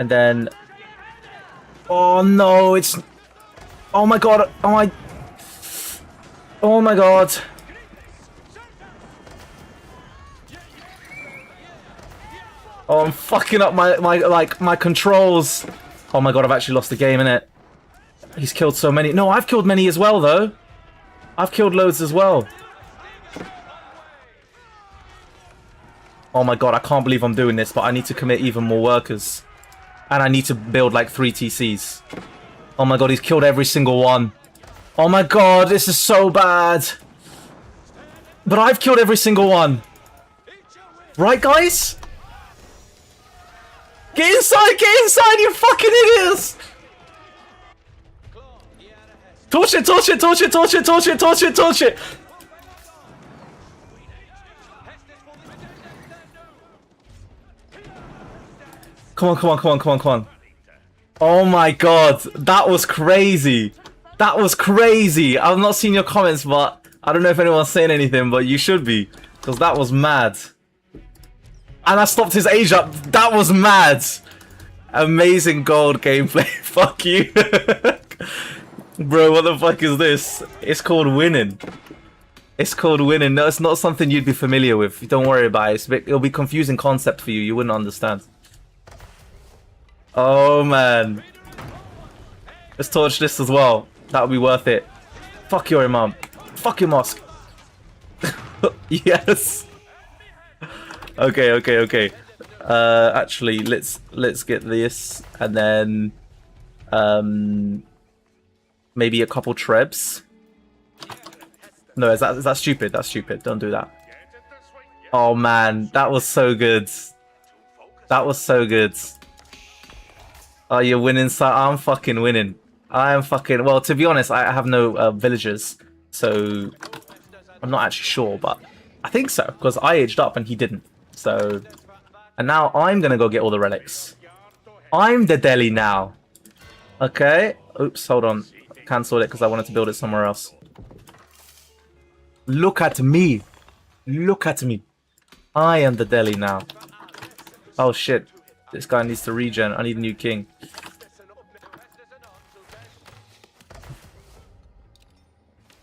And then... Oh no, it's... Oh my god, oh my... Oh my god. Oh, I'm fucking up my controls. Oh my god, I've actually lost the game, innit? He's killed so many. No, I've killed many as well, though. I've killed loads as well. Oh my god, I can't believe I'm doing this, but I need to commit even more workers. And I need to build like 3 TCs. Oh my god, he's killed every single one. Oh my god, this is so bad. But I've killed every single one. Right, guys? Get inside, you fucking idiots! Torch it, torch it, torch it, torch it, torch it, torch it, torch it! Come on, come on, come on, come on, come on. Oh my god, that was crazy. That was crazy. I've not seen your comments, but I don't know if anyone's saying anything, but you should be. Because that was mad. And I stopped his age up. That was mad. Amazing gold gameplay. Fuck you. Bro, what the fuck is this? It's called winning. It's called winning. No, it's not something you'd be familiar with. Don't worry about it. It'll be a confusing concept for you. You wouldn't understand. Oh, man. Let's torch this as well. That would be worth it. Fuck your imam. Fuck your mosque. Yes. Okay, okay, okay. Actually, let's get this, and then maybe a couple trebs. No, is that stupid? That's stupid. Don't do that. Oh man, that was so good. That was so good. Oh, you're winning, so I'm fucking winning. I am fucking... Well, to be honest, I have no villagers, so I'm not actually sure, but I think so, because I aged up and he didn't. So... And now I'm going to go get all the relics. I'm the Delhi now. Okay. Oops, hold on. Cancelled it because I wanted to build it somewhere else. Look at me. Look at me. I am the Delhi now. Oh shit. This guy needs to regen. I need a new king.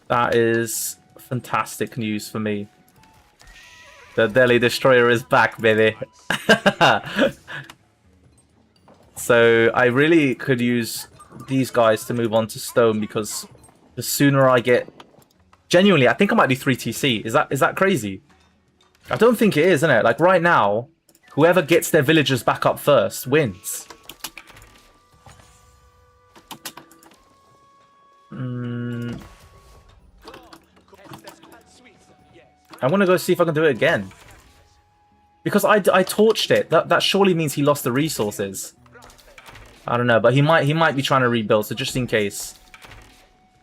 That is fantastic news for me. The Delhi Destroyer is back, baby. So I really could use these guys to move on to stone, because the sooner I get... Genuinely, I think I might do 3 TC. Is that crazy? I don't think it is, isn't it? Like right now, whoever gets their villagers back up first wins. I want to go see if I can do it again. Because I torched it. That surely means he lost the resources. I don't know, but he might be trying to rebuild, so just in case.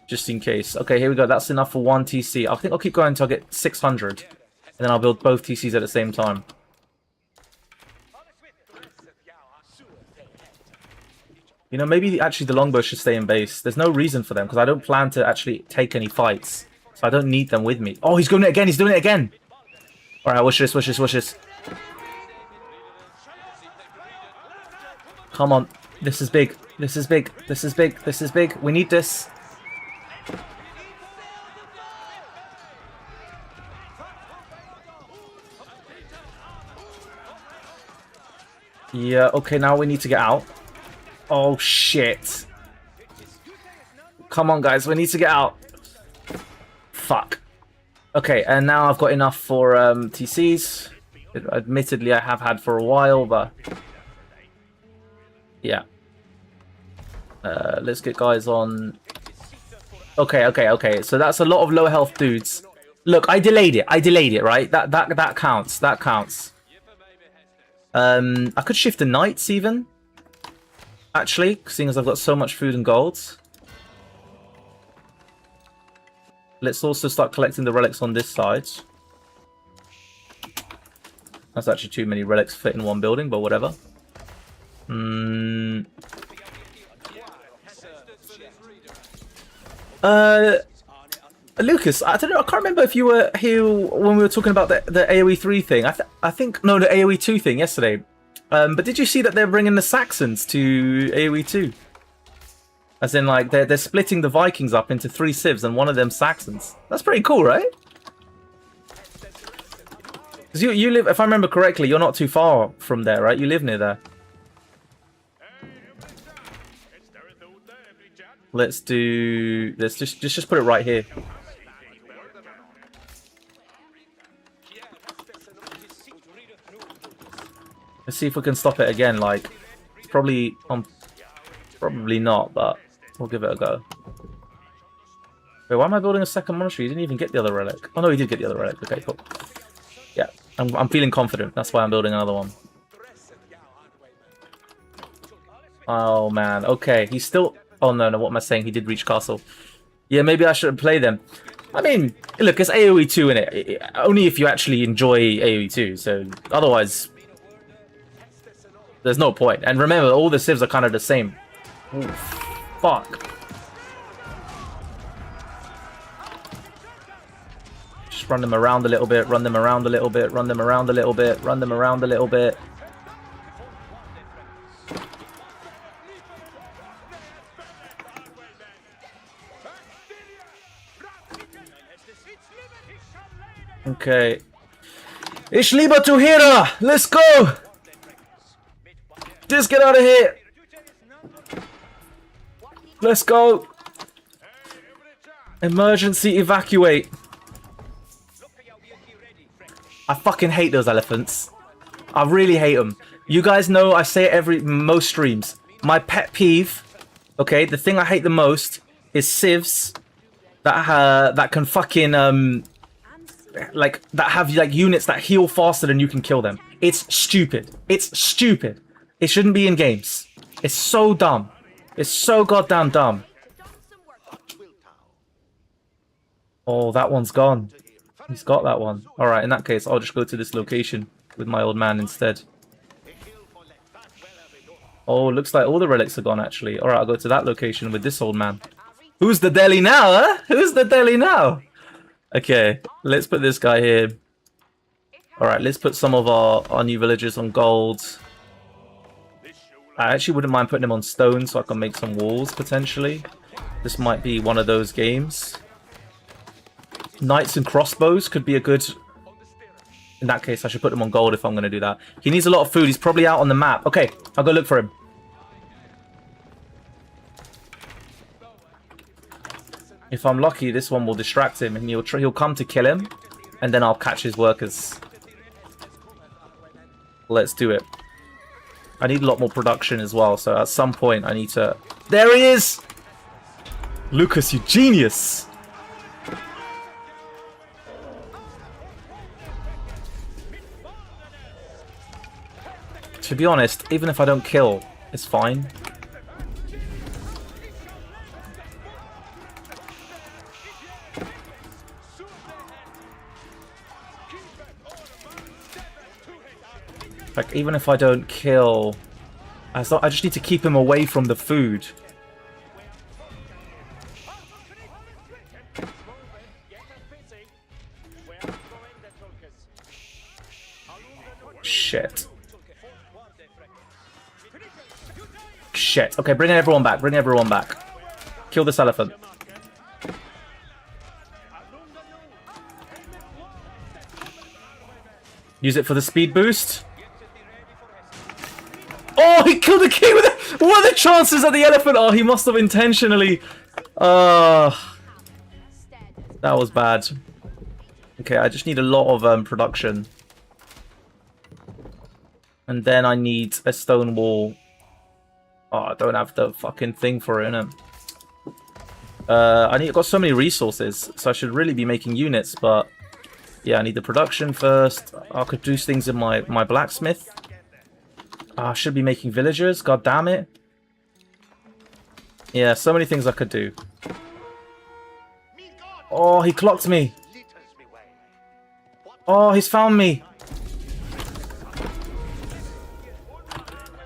Just in case. Okay, here we go. That's enough for 1 TC. I think I'll keep going until I get 600. And then I'll build both TCs at the same time. You know, maybe actually the longbow should stay in base. There's no reason for them, because I don't plan to actually take any fights. So I don't need them with me. Oh, he's doing it again. He's doing it again. All right, watch this, watch this, watch this. Come on. This is big. This is big. This is big. This is big. We need this. Yeah, okay, now we need to get out. Oh, shit. Come on, guys. We need to get out. Fuck. Okay, and now I've got enough for TCs. Admittedly, I have had for a while, but... Yeah. Let's get guys on... Okay, okay, okay. So that's a lot of low health dudes. Look, I delayed it. I delayed it, right? That counts. That counts. I could shift to knights, even. Actually, seeing as I've got so much food and gold. Let's also start collecting the relics on this side. That's actually too many relics fit in one building, but whatever. Lucas, I don't know. I can't remember if you were here when we were talking about the AoE 3 thing. I think no, the AoE 2 thing yesterday. But did you see that they're bringing the Saxons to AoE 2? As in, like, they're splitting the Vikings up into 3 civs and one of them Saxons. That's pretty cool, right? Because you live, if I remember correctly, you're not too far from there, right? You live near there. Let's just put it right here. Let's see if we can stop it again. Like, probably not, but we'll give it a go. Wait, why am I building a second monastery? You didn't even get the other relic. Oh no, he did get the other relic. Okay, cool. Yeah, I'm feeling confident. That's why I'm building another one. Oh man. Okay, he's still. Oh no, what am I saying? He did reach castle. Yeah, maybe I shouldn't play them. I mean, look, it's AoE 2 in it. Only if you actually enjoy AoE 2. So otherwise, there's no point. And remember, all the civs are kind of the same. Ooh, fuck. Just run them around a little bit. Run them around a little bit. Run them around a little bit. Run them around a little bit. Okay. Ich liebe to Hera! Let's go! Just get out of here! Let's go! Emergency evacuate! I fucking hate those elephants. I really hate them. You guys know I say it most streams. My pet peeve, okay, the thing I hate the most is civs that can fucking like that have like units that heal faster than you can kill them. It's stupid. It's stupid. It shouldn't be in games. It's so dumb. It's so goddamn dumb. Oh, that one's gone. He's got that one. Alright, in that case, I'll just go to this location with my old man instead. Oh, looks like all the relics are gone, actually. Alright, I'll go to that location with this old man. Who's the deli now, huh? Who's the deli now? Okay, let's put this guy here. Alright, let's put some of our new villagers on gold. I actually wouldn't mind putting him on stone so I can make some walls, potentially. This might be one of those games. Knights and crossbows could be a good... In that case, I should put him on gold if I'm going to do that. He needs a lot of food. He's probably out on the map. Okay, I'll go look for him. If I'm lucky, this one will distract him and he'll come to kill him. And then I'll catch his workers. Let's do it. I need a lot more production as well. So at some point, I need to... There he is! Lucas, you genius! To be honest, even if I don't kill, it's fine. Like, even if I don't kill, I just need to keep him away from the food. Shit. Shit. Okay, bring everyone back. Bring everyone back. Kill this elephant. Use it for the speed boost. Oh, he killed the king with it! What are the chances that the elephant... Oh, he must have intentionally... That was bad. Okay, I just need a lot of production. And then I need a stone wall. Oh, I don't have the fucking thing for it, innit? I've got so many resources, so I should really be making units, but... Yeah, I need the production first. I could do things in my blacksmith. I should be making villagers, god damn it. Yeah, so many things I could do. Oh, he clocked me. Oh, he's found me.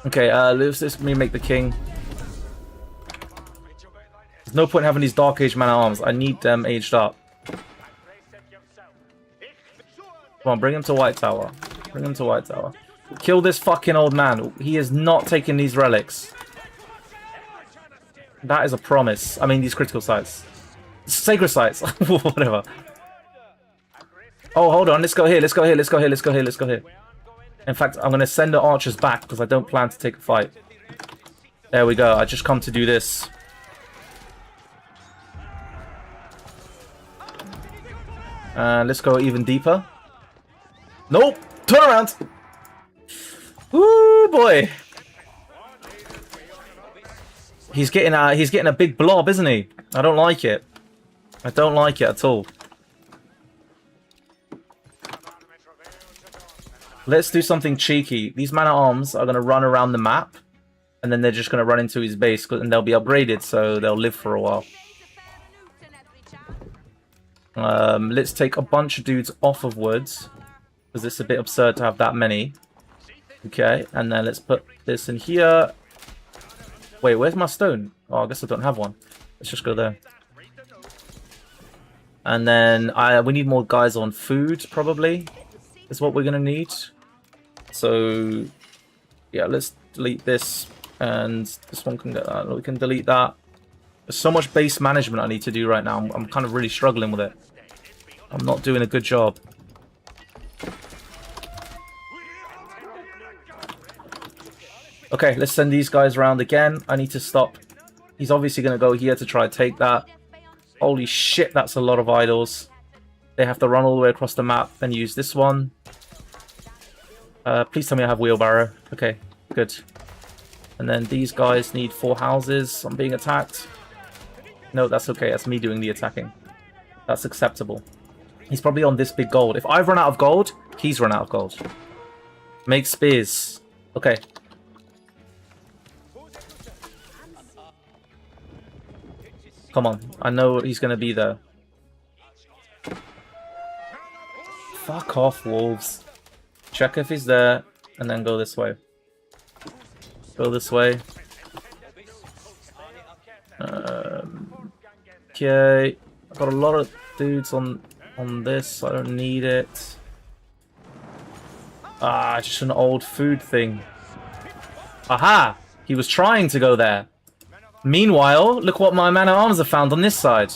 Okay, let me make the king. There's no point having these Dark Age man-at-arms. I need them aged up. Come on, bring him to White Tower. Bring him to White Tower. Kill this fucking old man. He is not taking these relics. That is a promise. I mean, these critical sites. Sacred sites. Whatever. Oh, hold on. Let's go here. Let's go here. Let's go here. Let's go here. Let's go here. In fact, I'm going to send the archers back because I don't plan to take a fight. There we go. I just come to do this. Let's go even deeper. Nope. Turn around. Ooh, boy. He's getting a big blob, isn't he? I don't like it. I don't like it at all. Let's do something cheeky. These man-at-arms are going to run around the map. And then they're just going to run into his base. And they'll be upgraded, so they'll live for a while. Let's take a bunch of dudes off of woods. Because it's a bit absurd to have that many. Okay, and then let's put this in here. Wait, where's my stone? Oh, I guess I don't have one. Let's just go there. And then we need more guys on food, probably. Is what we're going to need. So, yeah, let's delete this. And this one can get that. We can delete that. There's so much base management I need to do right now. I'm kind of really struggling with it. I'm not doing a good job. Okay, let's send these guys around again. I need to stop. He's obviously going to go here to try to take that. Holy shit, that's a lot of idols. They have to run all the way across the map and use this one. Please tell me I have wheelbarrow. Okay, good. And then these guys need 4 houses. I'm being attacked. No, that's okay. That's me doing the attacking. That's acceptable. He's probably on this big gold. If I've run out of gold, he's run out of gold. Make spears. Okay. Come on. I know he's going to be there. Fuck off, wolves. Check if he's there, and then go this way. Go this way. Okay. I've got a lot of dudes on this. I don't need it. Ah, just an old food thing. Aha! He was trying to go there. Meanwhile, look what my man-at-arms have found on this side.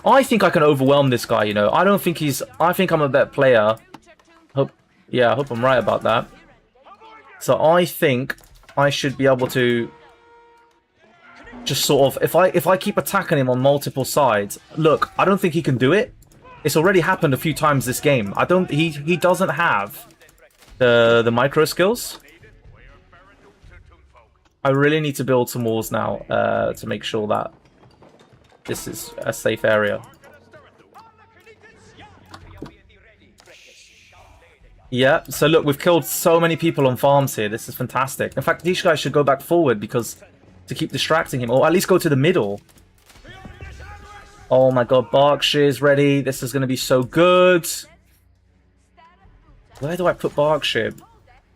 I think I can overwhelm this guy, you know. I don't think he's... I think I'm a better player. I hope I'm right about that. So I think I should be able to just sort of... If I keep attacking him on multiple sides... Look, I don't think he can do it. It's already happened a few times this game. I don't... He doesn't have the micro skills. I really need to build some walls now to make sure that this is a safe area. Yeah, so look, we've killed so many people on farms here. This is fantastic. In fact, these guys should go back forward because to keep distracting him, or at least go to the middle. Oh my god, Berkshire's ready. This is going to be so good. Where do I put Berkshire?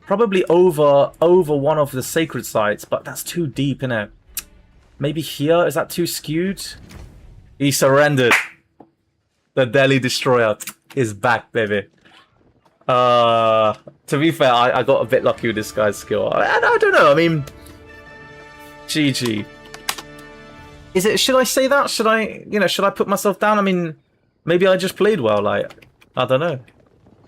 Probably over one of the sacred sites, but that's too deep, innit? Maybe here? Is that too skewed? He surrendered. The Delhi Destroyer is back, baby. To be fair, I got a bit lucky with this guy's skill. I don't know. I mean, GG. Is it? Should I say that? Should I? You know? Should I put myself down? I mean, maybe I just played well. Like, I don't know.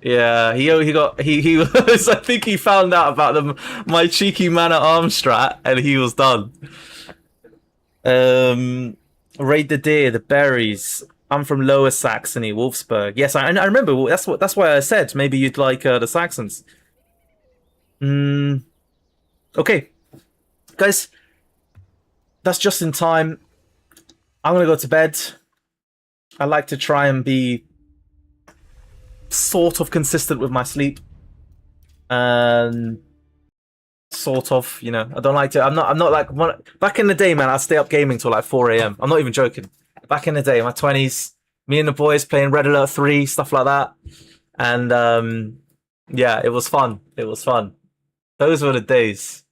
Yeah, he was. I think he found out about my cheeky man-at-arms strat, and he was done. Raid the deer, the berries. I'm from Lower Saxony, Wolfsburg. Yes, I remember. That's why I said maybe you'd like the Saxons. Okay, guys, that's just in time. I'm gonna go to bed. I like to try and be sort of consistent with my sleep, and sort of, you know, I don't like to. I'm not like back in the day, man. I'd stay up gaming till like 4 AM. I'm not even joking. Back in the day, my 20s, me and the boys playing Red Alert 3, stuff like that. And yeah, it was fun. It was fun. Those were the days.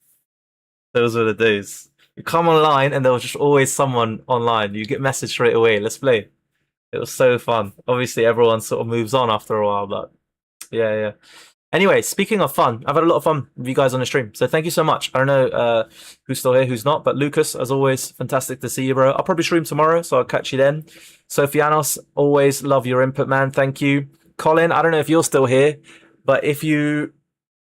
Those were the days. You come online and there was just always someone online. You get messaged straight away. Let's play. It was so fun. Obviously, everyone sort of moves on after a while, but yeah. Anyway, speaking of fun, I've had a lot of fun with you guys on the stream. So thank you so much. I don't know who's still here, who's not, but Lucas, as always, fantastic to see you, bro. I'll probably stream tomorrow, so I'll catch you then. Sofianos, always love your input, man. Thank you. Colin, I don't know if you're still here, but if you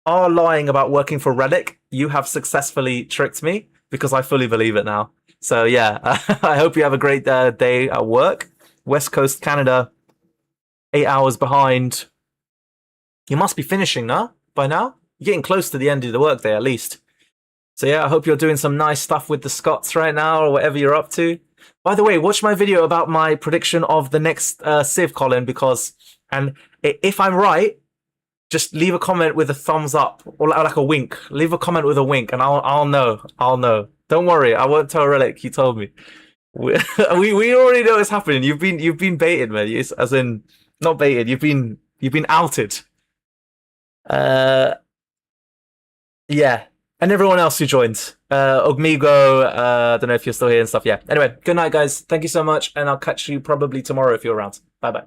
are lying about working for Relic, you have successfully tricked me because I fully believe it now. So yeah, I hope you have a great day at work. West Coast Canada, 8 hours behind. You must be finishing now, by now. You're getting close to the end of the workday, at least. So yeah, I hope you're doing some nice stuff with the Scots right now, or whatever you're up to. By the way, watch my video about my prediction of the next Civ, Colin, because, and if I'm right, just leave a comment with a thumbs up, or like a wink. Leave a comment with a wink, and I'll know. I'll know. Don't worry, I won't tell Relic. You told me. We already know what's happening. You've been baited, man. As in, not baited. You've been outed. Yeah, and everyone else who joined, Ogmigo, I don't know if you're still here and stuff. Yeah, anyway, good night, guys. Thank you so much, and I'll catch you probably tomorrow if you're around. Bye bye.